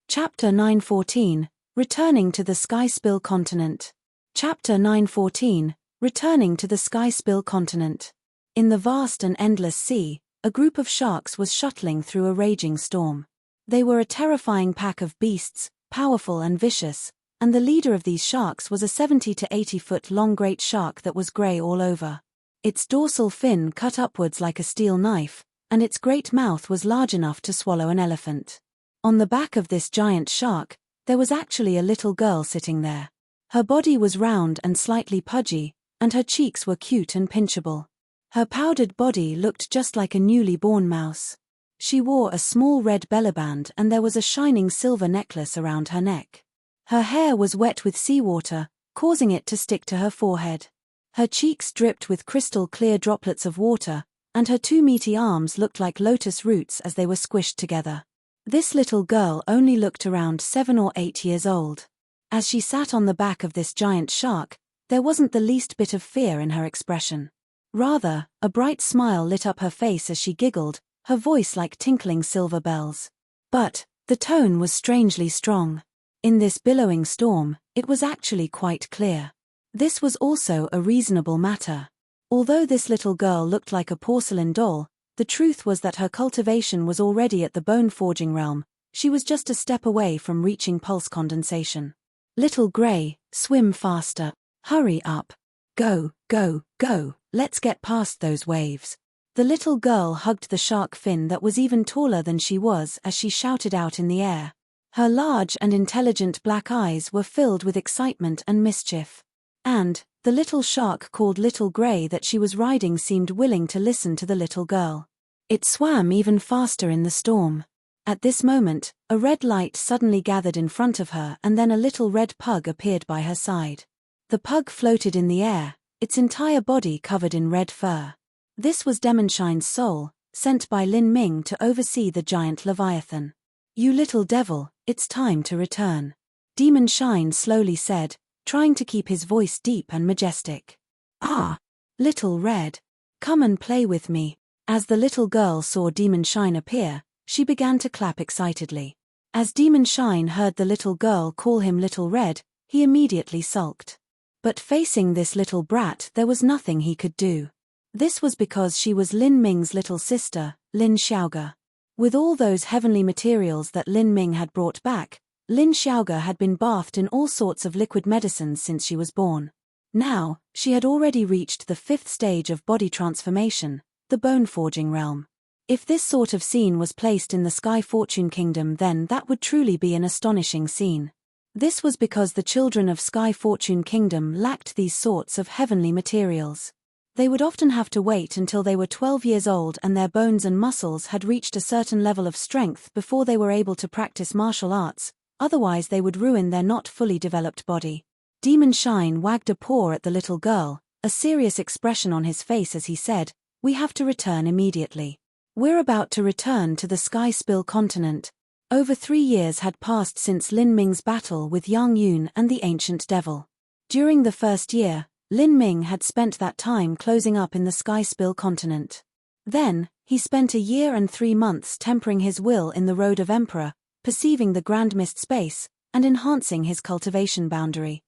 Chapter 914, Returning to the Sky-Spill Continent. Chapter 914, Returning to the Sky-Spill Continent. In the vast and endless sea, a group of sharks was shuttling through a raging storm. They were a terrifying pack of beasts, powerful and vicious, and the leader of these sharks was a 70 to 80 foot long great shark that was grey all over. Its dorsal fin cut upwards like a steel knife, and its great mouth was large enough to swallow an elephant. On the back of this giant shark, there was actually a little girl sitting there. Her body was round and slightly pudgy, and her cheeks were cute and pinchable. Her powdered body looked just like a newly born mouse. She wore a small red belliband and there was a shining silver necklace around her neck. Her hair was wet with seawater, causing it to stick to her forehead. Her cheeks dripped with crystal clear droplets of water, and her two meaty arms looked like lotus roots as they were squished together. This little girl only looked around 7 or 8 years old. As she sat on the back of this giant shark, there wasn't the least bit of fear in her expression. Rather, a bright smile lit up her face as she giggled, her voice like tinkling silver bells. But the tone was strangely strong. In this billowing storm, it was actually quite clear. This was also a reasonable matter. Although this little girl looked like a porcelain doll, the truth was that her cultivation was already at the bone-forging realm. She was just a step away from reaching pulse condensation. Little Grey, swim faster. Hurry up. Go, go, go, let's get past those waves. The little girl hugged the shark fin that was even taller than she was as she shouted out in the air. Her large and intelligent black eyes were filled with excitement and mischief. And the little shark called Little Grey that she was riding seemed willing to listen to the little girl. It swam even faster in the storm. At this moment, a red light suddenly gathered in front of her and then a little red pug appeared by her side. The pug floated in the air, its entire body covered in red fur. This was Demonshine's soul, sent by Lin Ming to oversee the giant Leviathan. You little devil, it's time to return. Demonshine slowly said, trying to keep his voice deep and majestic. Ah, little red. Come and play with me. As the little girl saw Demonshine appear, she began to clap excitedly. As Demonshine heard the little girl call him Little Red, he immediately sulked. But facing this little brat there was nothing he could do. This was because she was Lin Ming's little sister, Lin Xiaoge. With all those heavenly materials that Lin Ming had brought back, Lin Xiaoge had been bathed in all sorts of liquid medicines since she was born. Now, she had already reached the 5th stage of body transformation, the bone-forging realm. If this sort of scene was placed in the Sky Fortune Kingdom, then that would truly be an astonishing scene. This was because the children of Sky Fortune Kingdom lacked these sorts of heavenly materials. They would often have to wait until they were 12 years old and their bones and muscles had reached a certain level of strength before they were able to practice martial arts, otherwise they would ruin their not fully developed body. Demonshine wagged a paw at the little girl, a serious expression on his face as he said, "We have to return immediately. We're about to return to the Sky-Spill Continent." Over 3 years had passed since Lin Ming's battle with Yang Yun and the ancient devil. During the first year, Lin Ming had spent that time closing up in the Sky-Spill Continent. Then, he spent a year and 3 months tempering his will in the Road of Emperor, perceiving the Grand Mist space, and enhancing his cultivation boundary.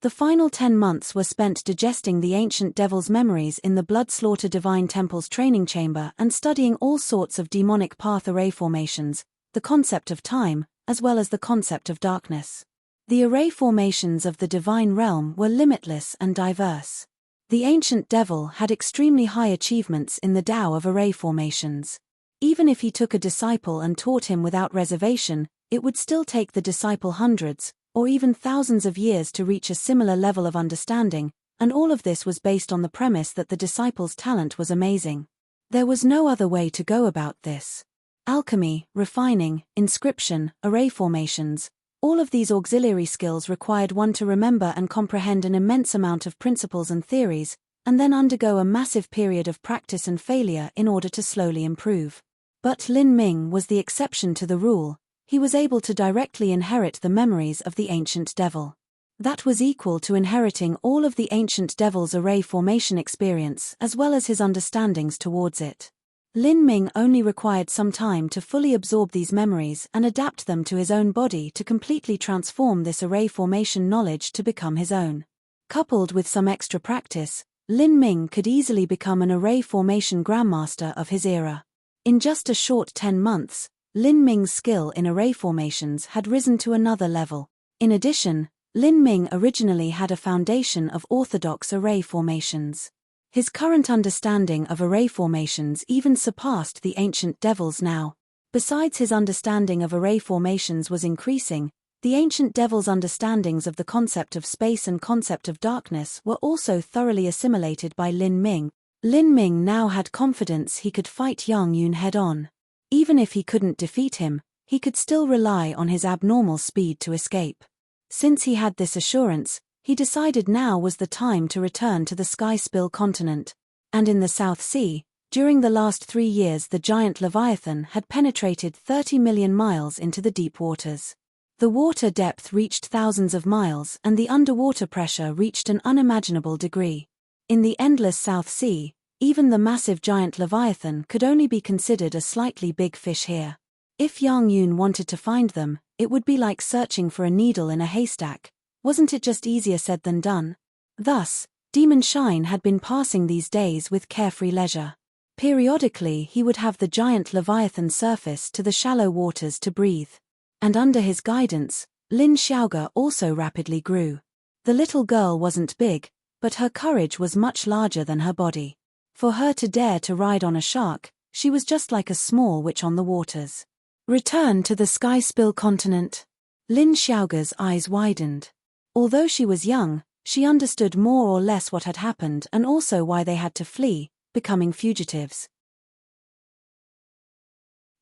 The final 10 months were spent digesting the ancient devil's memories in the Blood-Slaughter Divine Temple's training chamber and studying all sorts of demonic path array formations, the concept of time, as well as the concept of darkness. The array formations of the divine realm were limitless and diverse. The ancient devil had extremely high achievements in the Tao of array formations. Even if he took a disciple and taught him without reservation, it would still take the disciple hundreds, or even thousands of years to reach a similar level of understanding, and all of this was based on the premise that the disciple's talent was amazing. There was no other way to go about this. Alchemy, refining, inscription, array formations, All of these auxiliary skills required one to remember and comprehend an immense amount of principles and theories, and then undergo a massive period of practice and failure in order to slowly improve. But Lin Ming was the exception to the rule. He was able to directly inherit the memories of the ancient devil. That was equal to inheriting all of the ancient devil's array formation experience as well as his understandings towards it. Lin Ming only required some time to fully absorb these memories and adapt them to his own body to completely transform this array formation knowledge to become his own. Coupled with some extra practice, Lin Ming could easily become an array formation grandmaster of his era. In just a short 10 months, Lin Ming's skill in array formations had risen to another level. In addition, Lin Ming originally had a foundation of orthodox array formations. His current understanding of array formations even surpassed the ancient devil's now. Besides, his understanding of array formations was increasing, the ancient devil's understandings of the concept of space and concept of darkness were also thoroughly assimilated by Lin Ming. Lin Ming now had confidence he could fight Yang Yun head-on. Even if he couldn't defeat him, he could still rely on his abnormal speed to escape. Since he had this assurance, he decided now was the time to return to the Sky Spill continent. And in the South Sea, during the last 3 years the giant Leviathan had penetrated 30 million miles into the deep waters. The water depth reached thousands of miles and the underwater pressure reached an unimaginable degree. In the endless South Sea, even the massive giant Leviathan could only be considered a slightly big fish here. If Yang Yun wanted to find them, it would be like searching for a needle in a haystack. Wasn't it just easier said than done? Thus, Demon Shine had been passing these days with carefree leisure. Periodically he would have the giant Leviathan surface to the shallow waters to breathe. And under his guidance, Lin Xiaoge also rapidly grew. The little girl wasn't big, but her courage was much larger than her body. For her to dare to ride on a shark, she was just like a small witch on the waters. Return to the Sky Spill continent. Lin Xiaoge's eyes widened. Although she was young, she understood more or less what had happened and also why they had to flee, becoming fugitives.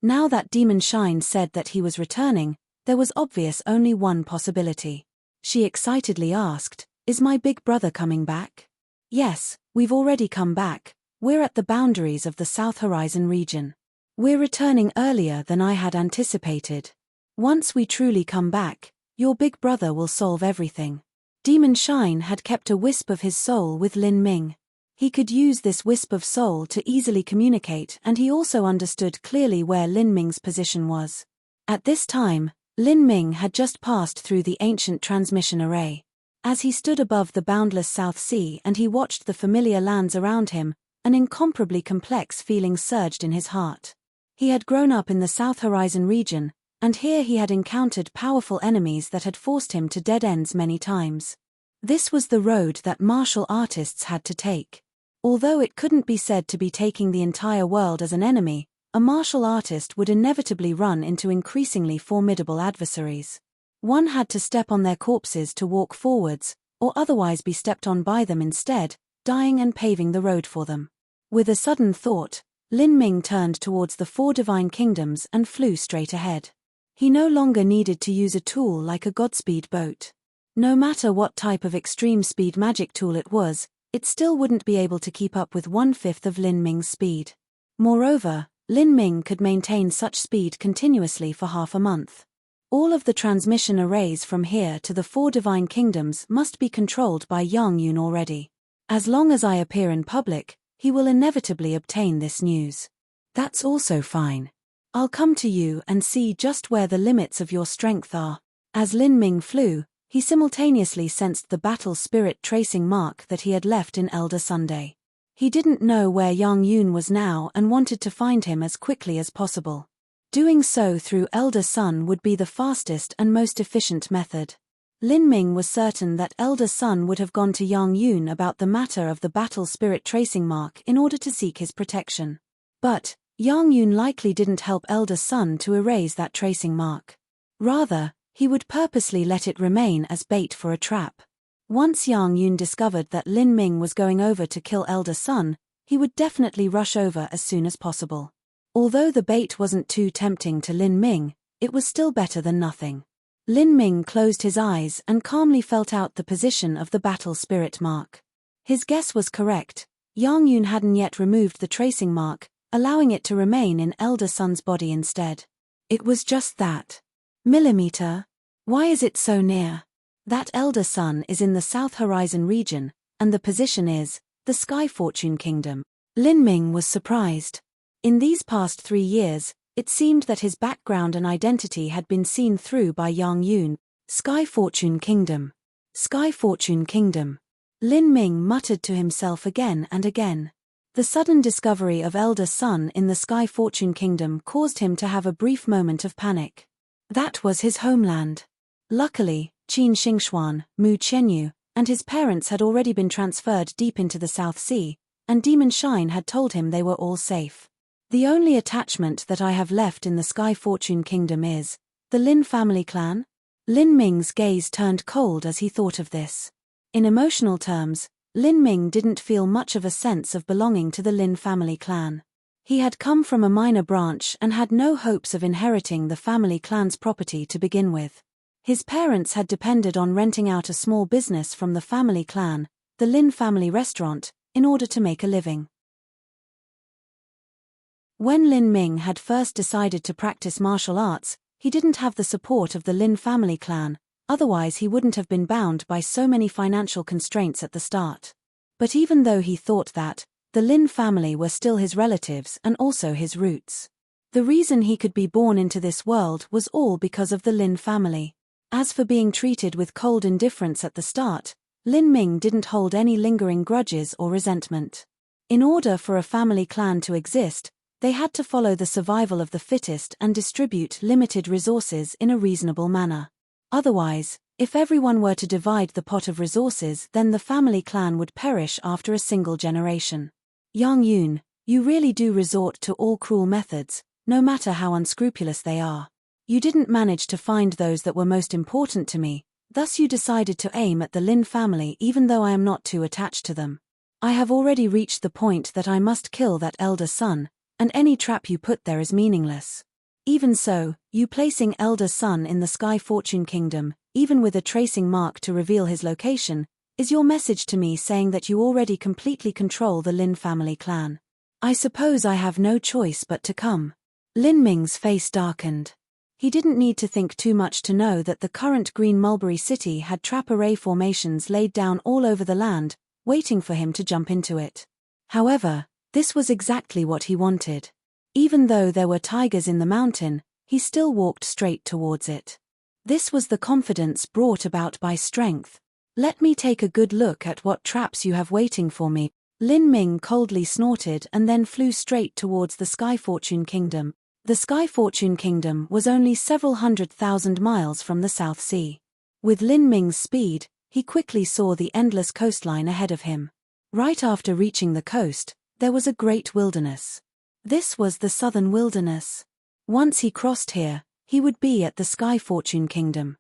Now that Demon Shine said that he was returning, there was obvious only one possibility. She excitedly asked, "Is my big brother coming back?" "Yes, we've already come back. We're at the boundaries of the South Horizon region. We're returning earlier than I had anticipated. Once we truly come back, your big brother will solve everything." Demon Shine had kept a wisp of his soul with Lin Ming. He could use this wisp of soul to easily communicate, and he also understood clearly where Lin Ming's position was. At this time, Lin Ming had just passed through the ancient transmission array. As he stood above the boundless South Sea and he watched the familiar lands around him, an incomparably complex feeling surged in his heart. He had grown up in the South Horizon region, and here he had encountered powerful enemies that had forced him to dead ends many times. This was the road that martial artists had to take. Although it couldn't be said to be taking the entire world as an enemy, a martial artist would inevitably run into increasingly formidable adversaries. One had to step on their corpses to walk forwards, or otherwise be stepped on by them instead, dying and paving the road for them. With a sudden thought, Lin Ming turned towards the 4 divine kingdoms and flew straight ahead. He no longer needed to use a tool like a Godspeed boat. No matter what type of extreme speed magic tool it was, it still wouldn't be able to keep up with 1/5 of Lin Ming's speed. Moreover, Lin Ming could maintain such speed continuously for half a month. All of the transmission arrays from here to the 4 divine kingdoms must be controlled by Yang Yun already. As long as I appear in public, he will inevitably obtain this news. That's also fine. I'll come to you and see just where the limits of your strength are. As Lin Ming flew, he simultaneously sensed the battle spirit tracing mark that he had left in Elder Sunday. He didn't know where Yang Yun was now and wanted to find him as quickly as possible. Doing so through Elder Sun would be the fastest and most efficient method. Lin Ming was certain that Elder Sun would have gone to Yang Yun about the matter of the battle spirit tracing mark in order to seek his protection. But Yang Yun likely didn't help Elder Sun to erase that tracing mark. Rather, he would purposely let it remain as bait for a trap. Once Yang Yun discovered that Lin Ming was going over to kill Elder Sun, he would definitely rush over as soon as possible. Although the bait wasn't too tempting to Lin Ming, it was still better than nothing. Lin Ming closed his eyes and calmly felt out the position of the battle spirit mark. His guess was correct. Yang Yun hadn't yet removed the tracing mark, allowing it to remain in Elder Sun's body instead. It was just that millimeter. Why is it so near? That Elder Sun is in the South Horizon region, and the position is the Sky Fortune Kingdom. Lin Ming was surprised. In these past 3 years, it seemed that his background and identity had been seen through by Yang Yun. Sky Fortune Kingdom. Sky Fortune Kingdom. Lin Ming muttered to himself again and again. The sudden discovery of Elder Sun in the Sky Fortune Kingdom caused him to have a brief moment of panic. That was his homeland. Luckily, Qin Xingxuan, Mu Qianyu, and his parents had already been transferred deep into the South Sea, and Demon Shine had told him they were all safe. The only attachment that I have left in the Sky Fortune Kingdom is the Lin family clan. Lin Ming's gaze turned cold as he thought of this. In emotional terms, Lin Ming didn't feel much of a sense of belonging to the Lin family clan. He had come from a minor branch and had no hopes of inheriting the family clan's property to begin with. His parents had depended on renting out a small business from the family clan, the Lin family restaurant, in order to make a living. When Lin Ming had first decided to practice martial arts, he didn't have the support of the Lin family clan, otherwise he wouldn't have been bound by so many financial constraints at the start. But even though he thought that, the Lin family were still his relatives and also his roots. The reason he could be born into this world was all because of the Lin family. As for being treated with cold indifference at the start, Lin Ming didn't hold any lingering grudges or resentment. In order for a family clan to exist, they had to follow the survival of the fittest and distribute limited resources in a reasonable manner. Otherwise, if everyone were to divide the pot of resources, then the family clan would perish after a single generation. Yang Yun, you really do resort to all cruel methods, no matter how unscrupulous they are. You didn't manage to find those that were most important to me, thus you decided to aim at the Lin family even though I am not too attached to them. I have already reached the point that I must kill that Elder Sun, and any trap you put there is meaningless. Even so, you placing Elder Sun in the Sky Fortune Kingdom, even with a tracing mark to reveal his location, is your message to me saying that you already completely control the Lin family clan. I suppose I have no choice but to come. Lin Ming's face darkened. He didn't need to think too much to know that the current Green Mulberry City had trap array formations laid down all over the land, waiting for him to jump into it. However, this was exactly what he wanted. Even though there were tigers in the mountain, he still walked straight towards it. This was the confidence brought about by strength. Let me take a good look at what traps you have waiting for me. Lin Ming coldly snorted and then flew straight towards the Sky Fortune Kingdom. The Sky Fortune Kingdom was only several 100,000 miles from the South Sea. With Lin Ming's speed, he quickly saw the endless coastline ahead of him. Right after reaching the coast, there was a great wilderness. This was the Southern Wilderness. Once he crossed here, he would be at the Sky Fortune Kingdom.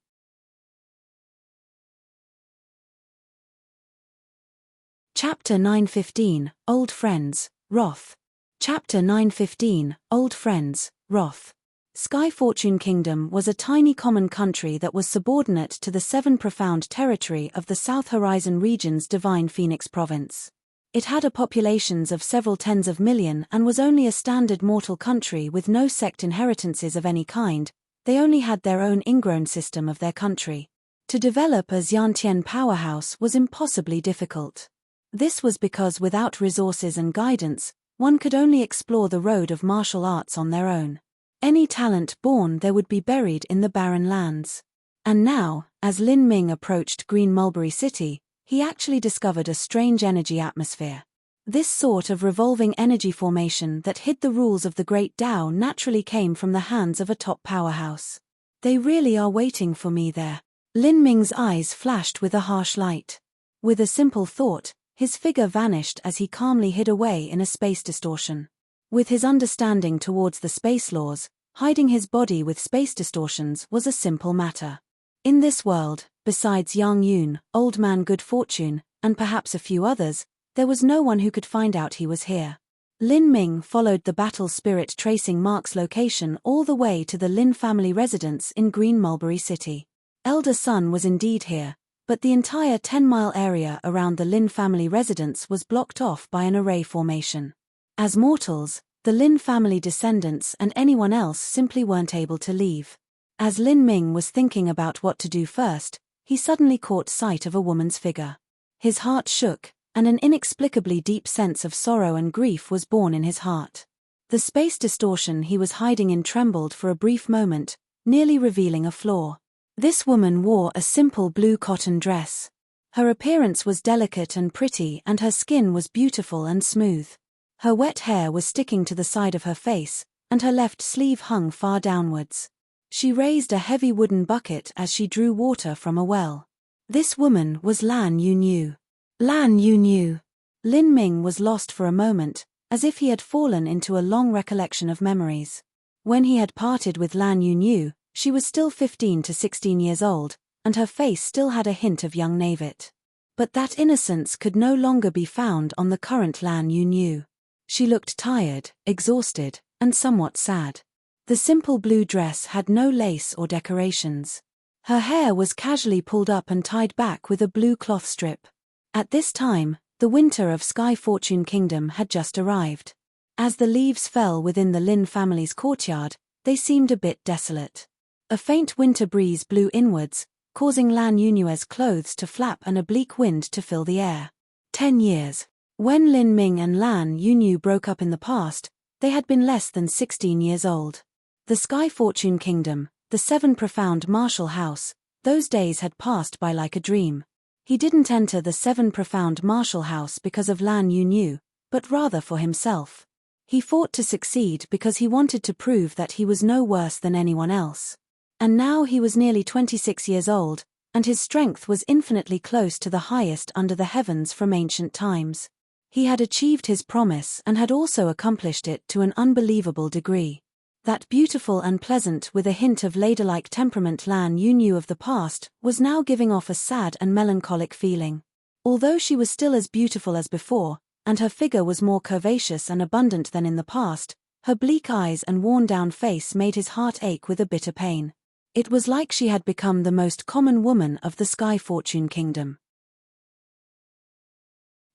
Chapter 9:15, Old Friends, Wrath. Chapter 9:15, Old Friends, Wrath. Sky Fortune Kingdom was a tiny common country that was subordinate to the 7 profound territory of the South Horizon region's Divine Phoenix province. It had a populations of several tens of million and was only a standard mortal country with no sect inheritances of any kind. They only had their own ingrown system of their country. To develop a Xiantian powerhouse was impossibly difficult. This was because without resources and guidance, one could only explore the road of martial arts on their own. Any talent born there would be buried in the barren lands. And now, as Lin Ming approached Green Mulberry City, he actually discovered a strange energy atmosphere. This sort of revolving energy formation that hid the rules of the Great Tao naturally came from the hands of a top powerhouse. They really are waiting for me there. Lin Ming's eyes flashed with a harsh light. With a simple thought, his figure vanished as he calmly hid away in a space distortion. With his understanding towards the space laws, hiding his body with space distortions was a simple matter. In this world, besides Yang Yun, Old Man Good Fortune, and perhaps a few others, there was no one who could find out he was here. Lin Ming followed the battle spirit tracing mark's location all the way to the Lin family residence in Green Mulberry City. elder son was indeed here, but the entire 10-mile area around the Lin family residence was blocked off by an array formation. As mortals, the Lin family descendants and anyone else simply weren't able to leave. As Lin Ming was thinking about what to do first, he suddenly caught sight of a woman's figure. His heart shook, and an inexplicably deep sense of sorrow and grief was born in his heart. The space distortion he was hiding in trembled for a brief moment, nearly revealing a flaw. This woman wore a simple blue cotton dress. Her appearance was delicate and pretty, and her skin was beautiful and smooth. Her wet hair was sticking to the side of her face, and her left sleeve hung far downwards. She raised a heavy wooden bucket as she drew water from a well. This woman was Lan Yunyu. Lan Yunyu. Lin Ming was lost for a moment, as if he had fallen into a long recollection of memories. When he had parted with Lan Yunyu, she was still 15 to 16 years old, and her face still had a hint of young Navit. But that innocence could no longer be found on the current Lan Yunyu. She looked tired, exhausted, and somewhat sad. The simple blue dress had no lace or decorations. Her hair was casually pulled up and tied back with a blue cloth strip. At this time, the winter of Sky Fortune Kingdom had just arrived. As the leaves fell within the Lin family's courtyard, they seemed a bit desolate. A faint winter breeze blew inwards, causing Lan Yunyue's clothes to flap and a bleak wind to fill the air. 10 years. When Lin Ming and Lan Yunyu broke up in the past, they had been less than 16 years old. The Sky Fortune Kingdom, the 7 profound martial house, those days had passed by like a dream. He didn't enter the 7 profound martial house because of Lan Yunyu, but rather for himself. He fought to succeed because he wanted to prove that he was no worse than anyone else. And now he was nearly 26 years old, and his strength was infinitely close to the highest under the heavens from ancient times. He had achieved his promise and had also accomplished it to an unbelievable degree. That beautiful and pleasant with a hint of ladylike temperament Lan Yunyu of the past was now giving off a sad and melancholic feeling. Although she was still as beautiful as before, and her figure was more curvaceous and abundant than in the past, her bleak eyes and worn-down face made his heart ache with a bitter pain. It was like she had become the most common woman of the Sky Fortune Kingdom.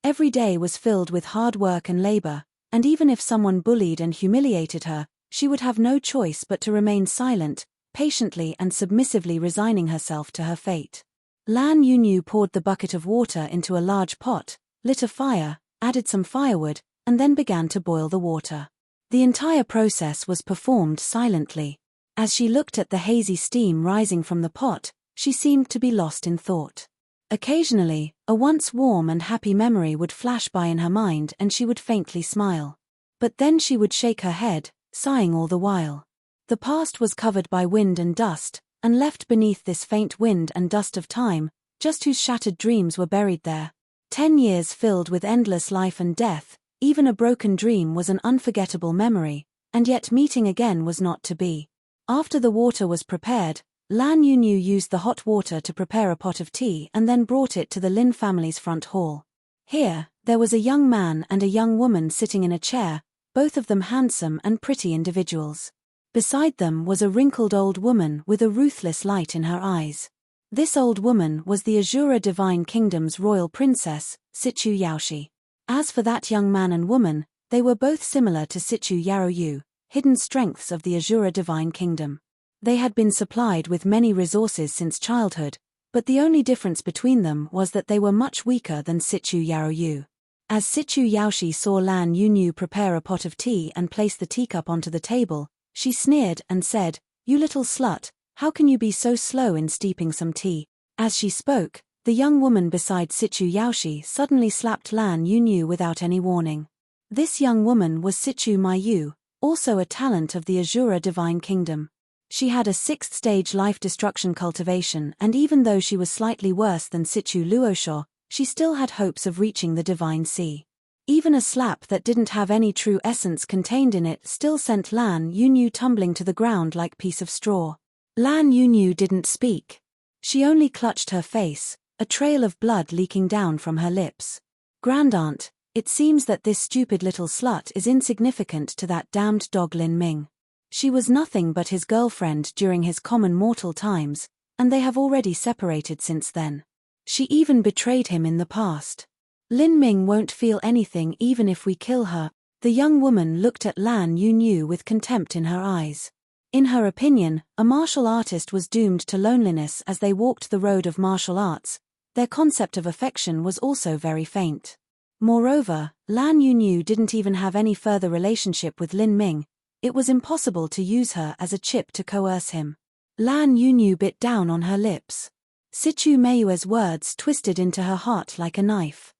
Every day was filled with hard work and labor, and even if someone bullied and humiliated her, she would have no choice but to remain silent, patiently and submissively resigning herself to her fate. Lan Yunyu poured the bucket of water into a large pot, lit a fire, added some firewood, and then began to boil the water. The entire process was performed silently. As she looked at the hazy steam rising from the pot, she seemed to be lost in thought. Occasionally, a once warm and happy memory would flash by in her mind and she would faintly smile. But then she would shake her head, sighing all the while. The past was covered by wind and dust, and left beneath this faint wind and dust of time, just whose shattered dreams were buried there. 10 years filled with endless life and death, even a broken dream was an unforgettable memory, and yet meeting again was not to be. After the water was prepared, Lan Yunyu used the hot water to prepare a pot of tea and then brought it to the Lin family's front hall. Here, there was a young man and a young woman sitting in a chair, both of them handsome and pretty individuals. Beside them was a wrinkled old woman with a ruthless light in her eyes. This old woman was the Azura Divine Kingdom's royal princess, Sichu Yaoshi. As for that young man and woman, they were both similar to Sichu Yaoyu, hidden strengths of the Azura Divine Kingdom. They had been supplied with many resources since childhood, but the only difference between them was that they were much weaker than Sichu Yaoyu. As Sichu Yaoshi saw Lan Yunyu prepare a pot of tea and place the teacup onto the table, she sneered and said, "You little slut, how can you be so slow in steeping some tea?" As she spoke, the young woman beside Sichu Yaoshi suddenly slapped Lan Yunyu without any warning. This young woman was Sichu Mayu, also a talent of the Azura Divine Kingdom. She had a 6th stage life destruction cultivation, and even though she was slightly worse than Sichu Luosho, she still had hopes of reaching the Divine Sea. Even a slap that didn't have any true essence contained in it still sent Lan Yunyu tumbling to the ground like piece of straw. Lan Yunyu didn't speak. She only clutched her face, a trail of blood leaking down from her lips. "Grandaunt, it seems that this stupid little slut is insignificant to that damned dog Lin Ming. She was nothing but his girlfriend during his common mortal times, and they have already separated since then. She even betrayed him in the past. Lin Ming won't feel anything even if we kill her. The young woman looked at Lan Yunyu with contempt in her eyes. In her opinion, a martial artist was doomed to loneliness as they walked the road of martial arts. Their concept of affection was also very faint. Moreover, Lan Yunyu didn't even have any further relationship with Lin Ming. It was impossible to use her as a chip to coerce him. Lan Yunyu bit down on her lips. Sichu Meiyue's words twisted into her heart like a knife.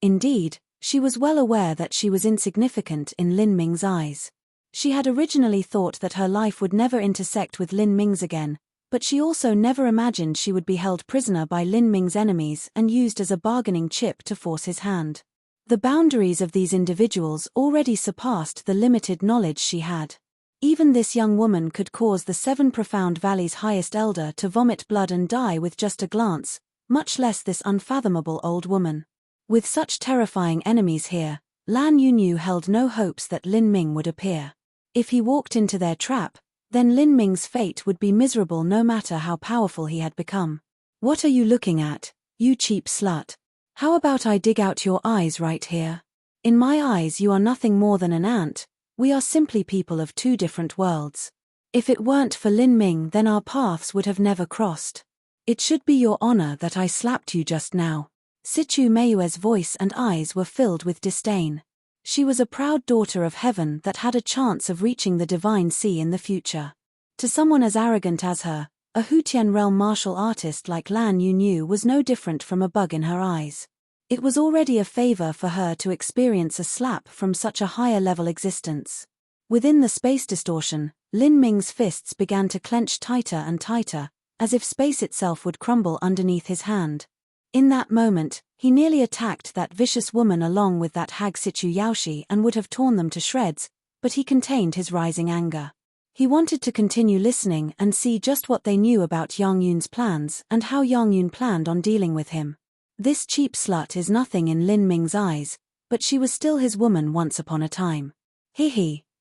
Indeed, she was well aware that she was insignificant in Lin Ming's eyes. She had originally thought that her life would never intersect with Lin Ming's again, but she also never imagined she would be held prisoner by Lin Ming's enemies and used as a bargaining chip to force his hand. The boundaries of these individuals already surpassed the limited knowledge she had. Even this young woman could cause the 7 Profound Valleys' highest elder to vomit blood and die with just a glance, much less this unfathomable old woman. With such terrifying enemies here, Lan Yunyu held no hopes that Lin Ming would appear. If he walked into their trap, then Lin Ming's fate would be miserable no matter how powerful he had become. What are you looking at, you cheap slut? How about I dig out your eyes right here? In my eyes you are nothing more than an ant. We are simply people of 2 different worlds. If it weren't for Lin Ming, then our paths would have never crossed. It should be your honor that I slapped you just now. Sichu Meiyue's voice and eyes were filled with disdain. She was a proud daughter of heaven that had a chance of reaching the divine sea in the future. To someone as arrogant as her, a Hutian realm martial artist like Lan Yunyu was no different from a bug in her eyes. It was already a favor for her to experience a slap from such a higher-level existence. Within the space distortion, Lin Ming's fists began to clench tighter and tighter, as if space itself would crumble underneath his hand. In that moment, he nearly attacked that vicious woman along with that hag Sichu Yaoshi and would have torn them to shreds, but he contained his rising anger. He wanted to continue listening and see just what they knew about Yang Yun's plans and how Yang Yun planned on dealing with him. This cheap slut is nothing in Lin Ming's eyes, but she was still his woman once upon a time.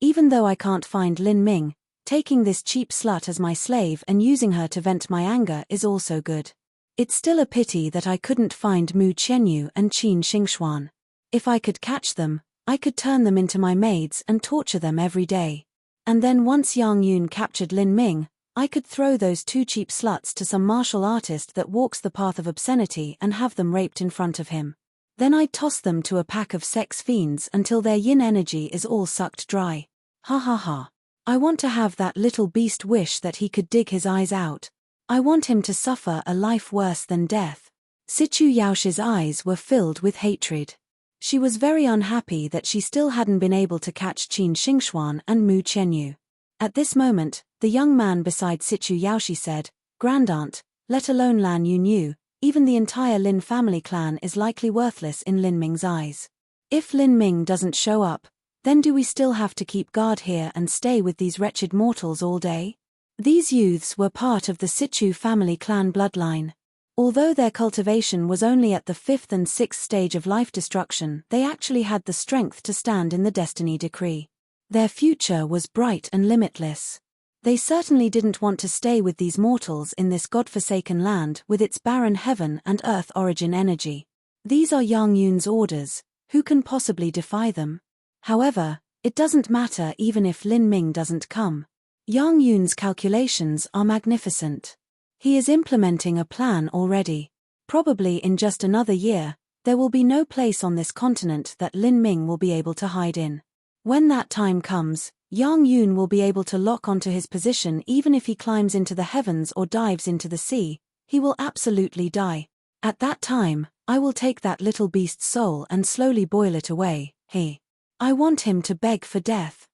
Even though I can't find Lin Ming, taking this cheap slut as my slave and using her to vent my anger is also good. It's still a pity that I couldn't find Mu Qianyu and Qin Xingxuan. If I could catch them, I could turn them into my maids and torture them every day. And then once Yang Yun captured Lin Ming, I could throw those 2 cheap sluts to some martial artist that walks the path of obscenity and have them raped in front of him. Then I'd toss them to a pack of sex fiends until their yin energy is all sucked dry. Ha ha ha. I want to have that little beast wish that he could dig his eyes out. I want him to suffer a life worse than death. Sichu Yaoshi's eyes were filled with hatred. She was very unhappy that she still hadn't been able to catch Qin Xingxuan and Mu Qianyu. At this moment, the young man beside Sichu Yaoshi said, "Grandaunt, let alone Lan Yunyu, even the entire Lin family clan is likely worthless in Lin Ming's eyes. If Lin Ming doesn't show up, then do we still have to keep guard here and stay with these wretched mortals all day?" These youths were part of the Sichu family clan bloodline. Although their cultivation was only at the 5th and 6th stage of life destruction, they actually had the strength to stand in the destiny decree. Their future was bright and limitless. They certainly didn't want to stay with these mortals in this godforsaken land with its barren heaven and earth origin energy. These are Yang Yun's orders, who can possibly defy them? However, it doesn't matter even if Lin Ming doesn't come. Yang Yun's calculations are magnificent. He is implementing a plan already. Probably in just another year, there will be no place on this continent that Lin Ming will be able to hide in. When that time comes, Yang Yun will be able to lock onto his position even if he climbs into the heavens or dives into the sea. He will absolutely die. At that time, I will take that little beast's soul and slowly boil it away. I want him to beg for death.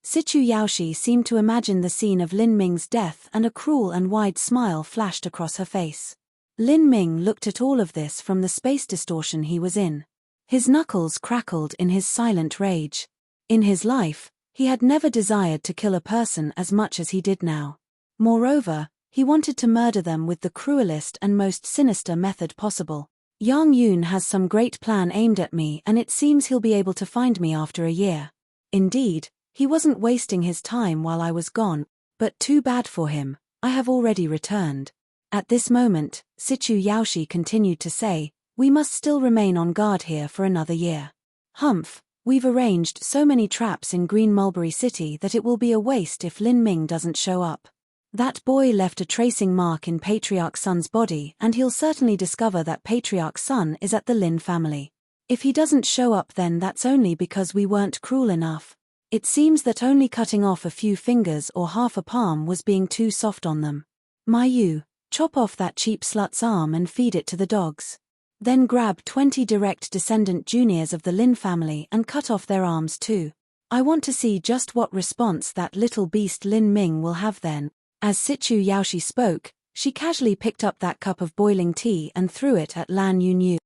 Sichu Yaoshi seemed to imagine the scene of Lin Ming's death and a cruel and wide smile flashed across her face. Lin Ming looked at all of this from the space distortion he was in. His knuckles crackled in his silent rage. In his life, he had never desired to kill a person as much as he did now. Moreover, he wanted to murder them with the cruelest and most sinister method possible. Yang Yun has some great plan aimed at me and it seems he'll be able to find me after a year. Indeed, He wasn't wasting his time while I was gone, but too bad for him, I have already returned. At this moment, Sichu Yaoshi continued to say, we must still remain on guard here for another year. Humph, we've arranged so many traps in Green Mulberry City that it will be a waste if Lin Ming doesn't show up. That boy left a tracing mark in Patriarch Sun's body, and he'll certainly discover that Patriarch Sun is at the Lin family. If he doesn't show up, then that's only because we weren't cruel enough. It seems that only cutting off a few fingers or half a palm was being too soft on them. Mayu, chop off that cheap slut's arm and feed it to the dogs. Then grab 20 direct descendant juniors of the Lin family and cut off their arms too. I want to see just what response that little beast Lin Ming will have then. As Sichu Yaoshi spoke, she casually picked up that cup of boiling tea and threw it at Lan Yunyu.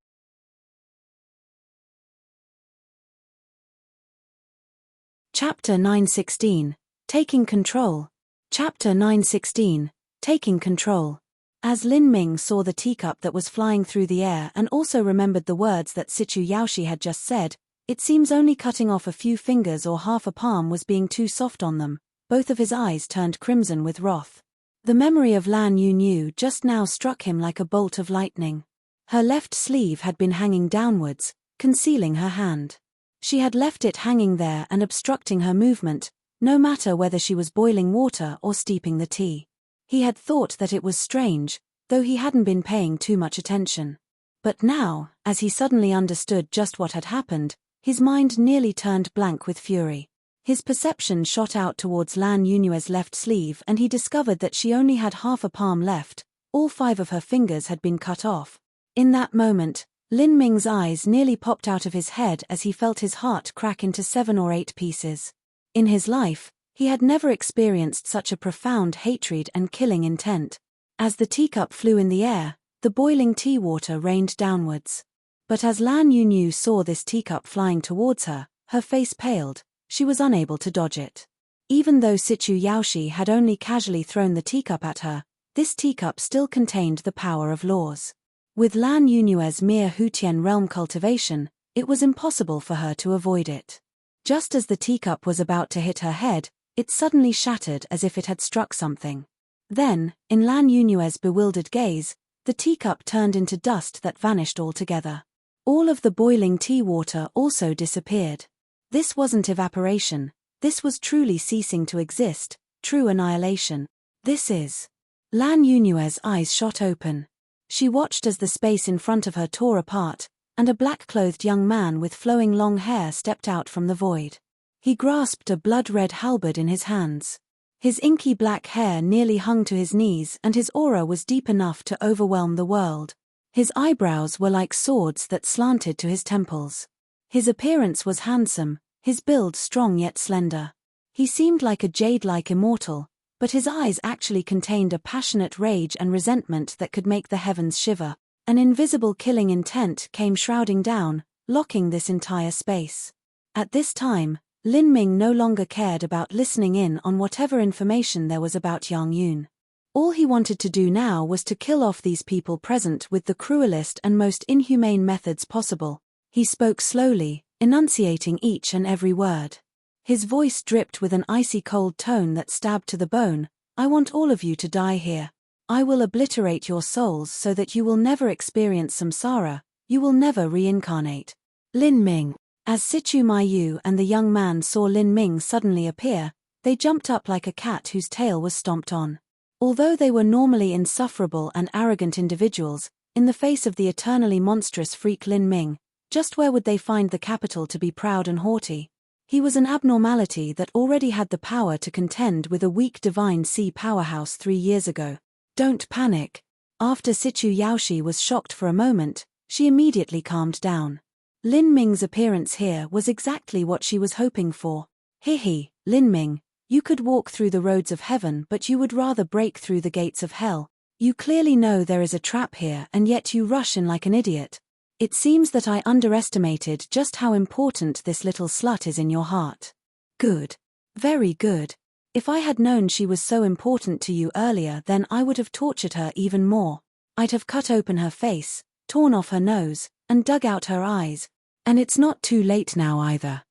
Chapter 916. Taking Control. Chapter 916. Taking Control. As Lin Ming saw the teacup that was flying through the air and also remembered the words that Sichu Yaoshi had just said, it seems only cutting off a few fingers or half a palm was being too soft on them, both of his eyes turned crimson with wrath. The memory of Lan Yunyu just now struck him like a bolt of lightning. Her left sleeve had been hanging downwards, concealing her hand. She had left it hanging there and obstructing her movement, no matter whether she was boiling water or steeping the tea. He had thought that it was strange, though he hadn't been paying too much attention. But now, as he suddenly understood just what had happened, his mind nearly turned blank with fury. His perception shot out towards Lan Yunue's left sleeve and he discovered that she only had half a palm left, all 5 of her fingers had been cut off. In that moment, Lin Ming's eyes nearly popped out of his head as he felt his heart crack into 7 or 8 pieces. In his life, he had never experienced such a profound hatred and killing intent. As the teacup flew in the air, the boiling tea water rained downwards. But as Lan Yunyu saw this teacup flying towards her, her face paled, she was unable to dodge it. Even though Sichu Yaoshi had only casually thrown the teacup at her, this teacup still contained the power of laws. With Lan Yunue's mere Hutian realm cultivation, it was impossible for her to avoid it. Just as the teacup was about to hit her head, it suddenly shattered as if it had struck something. Then, in Lan Yunue's bewildered gaze, the teacup turned into dust that vanished altogether. All of the boiling tea water also disappeared. This wasn't evaporation, this was truly ceasing to exist, true annihilation. This is... Lan Yunue's eyes shot open. She watched as the space in front of her tore apart, and a black-clothed young man with flowing long hair stepped out from the void. He grasped a blood-red halberd in his hands. His inky black hair nearly hung to his knees and his aura was deep enough to overwhelm the world. His eyebrows were like swords that slanted to his temples. His appearance was handsome, his build strong yet slender. He seemed like a jade-like immortal, but his eyes actually contained a passionate rage and resentment that could make the heavens shiver. An invisible killing intent came shrouding down, locking this entire space. At this time, Lin Ming no longer cared about listening in on whatever information there was about Yang Yun. All he wanted to do now was to kill off these people present with the cruelest and most inhumane methods possible. He spoke slowly, enunciating each and every word. His voice dripped with an icy cold tone that stabbed to the bone. I want all of you to die here. I will obliterate your souls so that you will never experience samsara, you will never reincarnate. Lin Ming. As Sichu Mayu and the young man saw Lin Ming suddenly appear, they jumped up like a cat whose tail was stomped on. Although they were normally insufferable and arrogant individuals, in the face of the eternally monstrous freak Lin Ming, just where would they find the capital to be proud and haughty? He was an abnormality that already had the power to contend with a weak divine sea powerhouse 3 years ago. Don't panic. After Sichu Yaoshi was shocked for a moment, she immediately calmed down. Lin Ming's appearance here was exactly what she was hoping for. Hihi, Lin Ming, you could walk through the roads of heaven but you would rather break through the gates of hell. You clearly know there is a trap here and yet you rush in like an idiot. It seems that I underestimated just how important this little slut is in your heart. Good. Very good. If I had known she was so important to you earlier, then I would have tortured her even more. I'd have cut open her face, torn off her nose, and dug out her eyes. And it's not too late now either.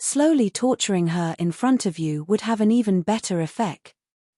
Slowly torturing her in front of you would have an even better effect.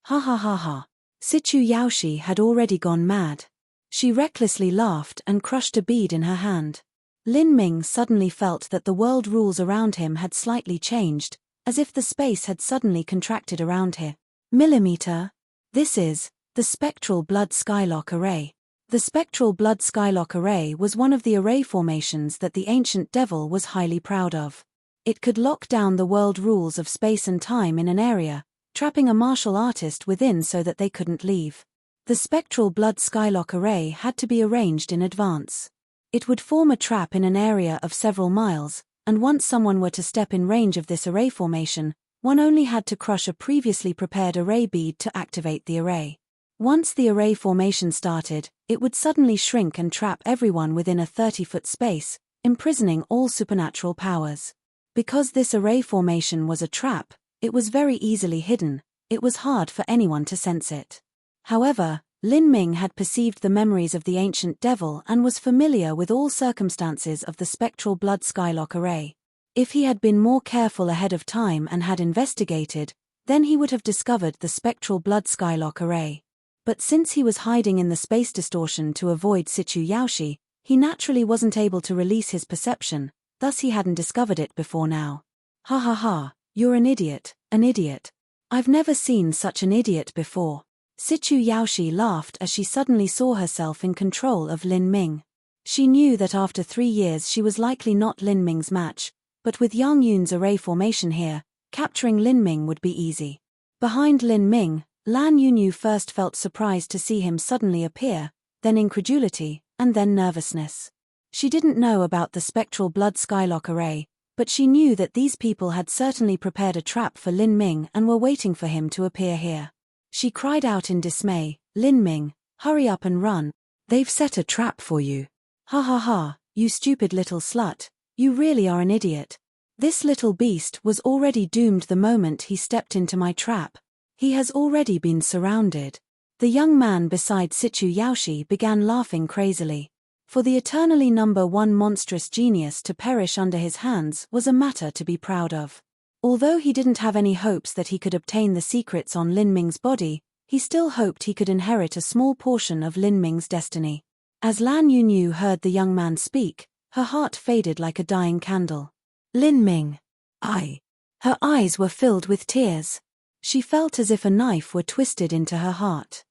Ha ha ha ha. Situ Yaoshi had already gone mad. She recklessly laughed and crushed a bead in her hand. Lin Ming suddenly felt that the world rules around him had slightly changed, as if the space had suddenly contracted around him. Millimeter. This is the spectral blood skylock array. The spectral blood skylock array was one of the array formations that the ancient devil was highly proud of. It could lock down the world rules of space and time in an area, trapping a martial artist within so that they couldn't leave. The spectral blood skylock array had to be arranged in advance. It would form a trap in an area of several miles, and once someone were to step in range of this array formation, one only had to crush a previously prepared array bead to activate the array. Once the array formation started, it would suddenly shrink and trap everyone within a 30-foot space, imprisoning all supernatural powers. Because this array formation was a trap, it was very easily hidden. It was hard for anyone to sense it. However, Lin Ming had perceived the memories of the ancient devil and was familiar with all circumstances of the spectral blood skylock array. If he had been more careful ahead of time and had investigated, then he would have discovered the spectral blood skylock array. But since he was hiding in the space distortion to avoid Situ Yaoshi, he naturally wasn't able to release his perception, thus he hadn't discovered it before now. Ha ha ha, you're an idiot, an idiot. I've never seen such an idiot before. Situ Yaoshi laughed as she suddenly saw herself in control of Lin Ming. She knew that after 3 years she was likely not Lin Ming's match, but with Yang Yun's array formation here, capturing Lin Ming would be easy. Behind Lin Ming, Lan Yunyu first felt surprised to see him suddenly appear, then incredulity, and then nervousness. She didn't know about the spectral blood skylock array, but she knew that these people had certainly prepared a trap for Lin Ming and were waiting for him to appear here. She cried out in dismay, "Lin Ming, hurry up and run. They've set a trap for you. Ha ha ha, you stupid little slut, you really are an idiot. This little beast was already doomed the moment he stepped into my trap. He has already been surrounded." The young man beside Situ Yaoshi began laughing crazily. For the eternally number 1 monstrous genius to perish under his hands was a matter to be proud of. Although he didn't have any hopes that he could obtain the secrets on Lin Ming's body, he still hoped he could inherit a small portion of Lin Ming's destiny. As Lan Yunyu heard the young man speak, her heart faded like a dying candle. Lin Ming. Her eyes were filled with tears. She felt as if a knife were twisted into her heart.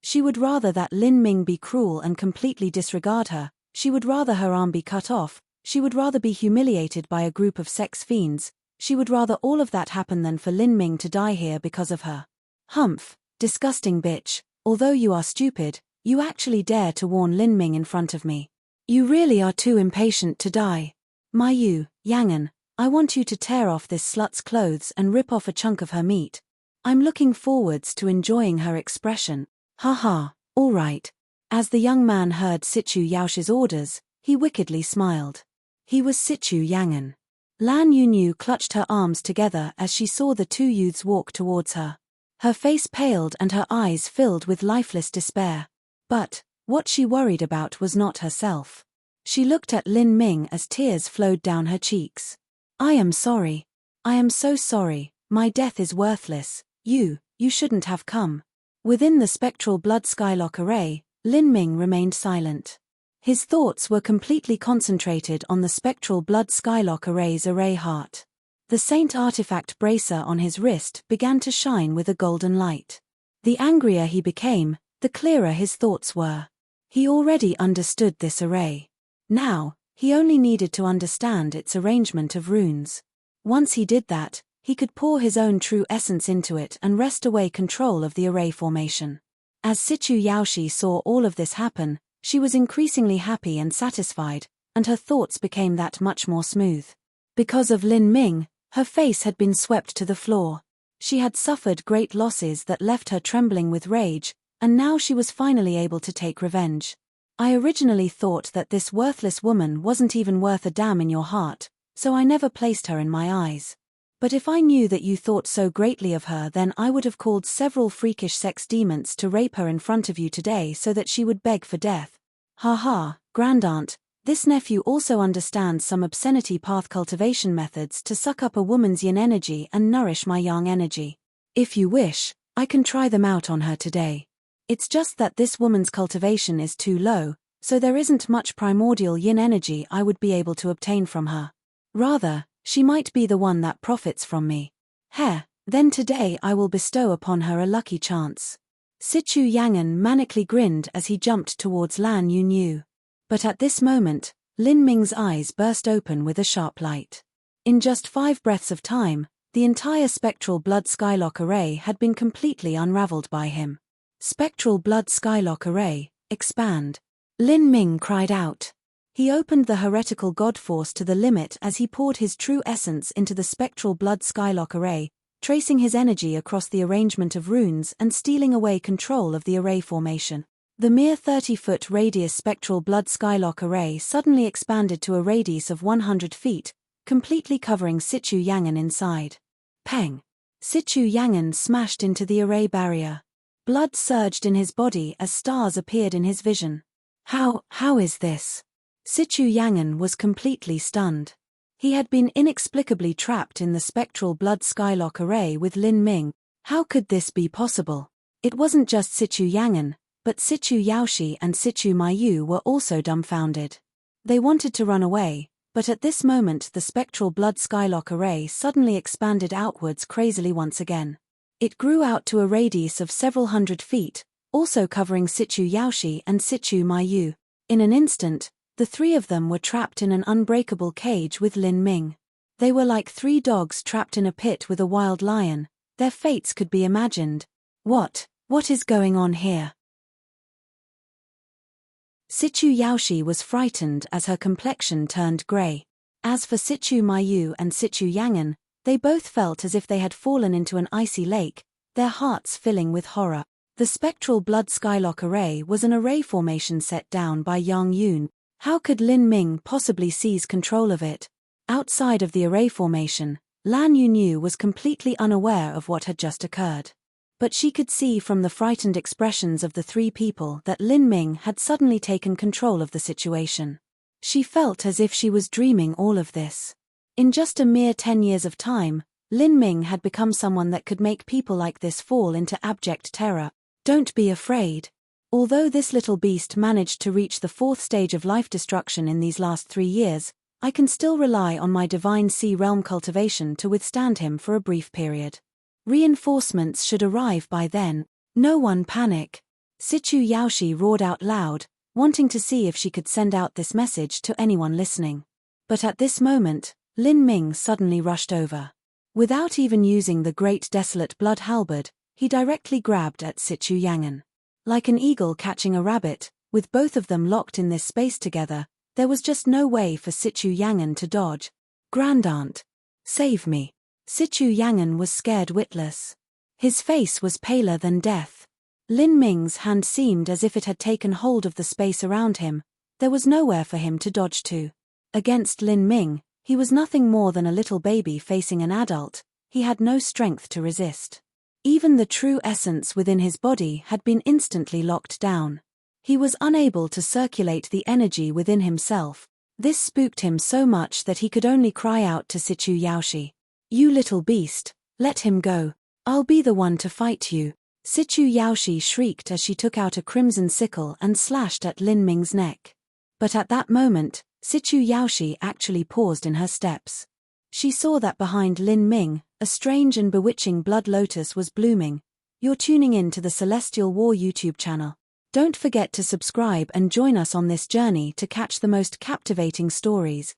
She would rather that Lin Ming be cruel and completely disregard her, she would rather her arm be cut off, she would rather be humiliated by a group of sex fiends, she would rather all of that happen than for Lin Ming to die here because of her. Humph, disgusting bitch, although you are stupid, you actually dare to warn Lin Ming in front of me. You really are too impatient to die. Mayu, Yangan, I want you to tear off this slut's clothes and rip off a chunk of her meat. I'm looking forwards to enjoying her expression. Ha ha, all right. As the young man heard Situ Yaoshi's orders, he wickedly smiled. He was Situ Yangan. Lan Yunyu clutched her arms together as she saw the 2 youths walk towards her. Her face paled and her eyes filled with lifeless despair. But what she worried about was not herself. She looked at Lin Ming as tears flowed down her cheeks. I am sorry. I am so sorry, my death is worthless, you shouldn't have come. Within the spectral blood skylock array, Lin Ming remained silent. His thoughts were completely concentrated on the spectral blood skylock array's array heart. The saint artifact bracer on his wrist began to shine with a golden light. The angrier he became, the clearer his thoughts were. He already understood this array. Now, he only needed to understand its arrangement of runes. Once he did that, he could pour his own true essence into it and wrest away control of the array formation. As Situ Yaoshi saw all of this happen, she was increasingly happy and satisfied, and her thoughts became that much more smooth. Because of Lin Ming, her face had been swept to the floor. She had suffered great losses that left her trembling with rage, and now she was finally able to take revenge. I originally thought that this worthless woman wasn't even worth a damn in your heart, so I never placed her in my eyes. But if I knew that you thought so greatly of her, then I would have called several freakish sex demons to rape her in front of you today so that she would beg for death. Ha ha, grandaunt, This nephew also understands some obscenity path cultivation methods to suck up a woman's yin energy and nourish my yang energy. If you wish, I can try them out on her today. It's just that this woman's cultivation is too low, so there isn't much primordial yin energy I would be able to obtain from her. Rather, she might be the one that profits from me. Then today I will bestow upon her a lucky chance. Sichu Yangan manically grinned as he jumped towards Lan Yunyu. But at this moment, Lin Ming's eyes burst open with a sharp light. In just 5 breaths of time, the entire spectral blood skylock array had been completely unraveled by him. Spectral blood skylock array, expand. Lin Ming cried out. He opened the heretical god force to the limit as he poured his true essence into the spectral blood skylock array, tracing his energy across the arrangement of runes and stealing away control of the array formation. The mere 30-foot radius spectral blood skylock array suddenly expanded to a radius of 100 feet, completely covering Sichu Yangan inside. Peng! Sichu Yangan smashed into the array barrier. Blood surged in his body as stars appeared in his vision. How is this? Sichu Yangan was completely stunned. He had been inexplicably trapped in the spectral blood skylock array with Lin Ming. How could this be possible? It wasn't just Sichu Yangan, but Sichu Yaoshi and Sichu Maiyu were also dumbfounded. They wanted to run away, but at this moment the spectral blood skylock array suddenly expanded outwards crazily once again. It grew out to a radius of several hundred feet, also covering Sichu Yaoshi and Sichu Maiyu. In an instant, the 3 of them were trapped in an unbreakable cage with Lin Ming. They were like 3 dogs trapped in a pit with a wild lion. Their fates could be imagined. What is going on here? Sichu Yaoshi was frightened as her complexion turned grey. As for Sichu Maiyu and Sichu Yangan, they both felt as if they had fallen into an icy lake, their hearts filling with horror. The spectral blood skylock array was an array formation set down by Yang Yun. How could Lin Ming possibly seize control of it? Outside of the array formation, Lan Yunyu was completely unaware of what had just occurred. But she could see from the frightened expressions of the 3 people that Lin Ming had suddenly taken control of the situation. She felt as if she was dreaming all of this. In just a mere 10 years of time, Lin Ming had become someone that could make people like this fall into abject terror. Don't be afraid. Although this little beast managed to reach the 4th stage of life destruction in these last 3 years, I can still rely on my divine sea realm cultivation to withstand him for a brief period. Reinforcements should arrive by then. No one panic. Sichu Yaoshi roared out loud, wanting to see if she could send out this message to anyone listening. But at this moment, Lin Ming suddenly rushed over. Without even using the great desolate blood halberd, he directly grabbed at Sichu Yangan. Like an eagle catching a rabbit, with both of them locked in this space together, there was just no way for Sichu Yangan to dodge. Grandaunt! Save me! Sichu Yangan was scared witless. His face was paler than death. Lin Ming's hand seemed as if it had taken hold of the space around him. There was nowhere for him to dodge to. Against Lin Ming, he was nothing more than a little baby facing an adult. He had no strength to resist. Even the true essence within his body had been instantly locked down. He was unable to circulate the energy within himself. This spooked him so much that he could only cry out to Sichu Yaoshi. You little beast, let him go. I'll be the one to fight you. Sichu Yaoshi shrieked as she took out a crimson sickle and slashed at Lin Ming's neck. But at that moment, Sichu Yaoshi actually paused in her steps. She saw that behind Lin Ming, a strange and bewitching blood lotus was blooming. You're tuning in to the Celestial War YouTube channel. Don't forget to subscribe and join us on this journey to catch the most captivating stories.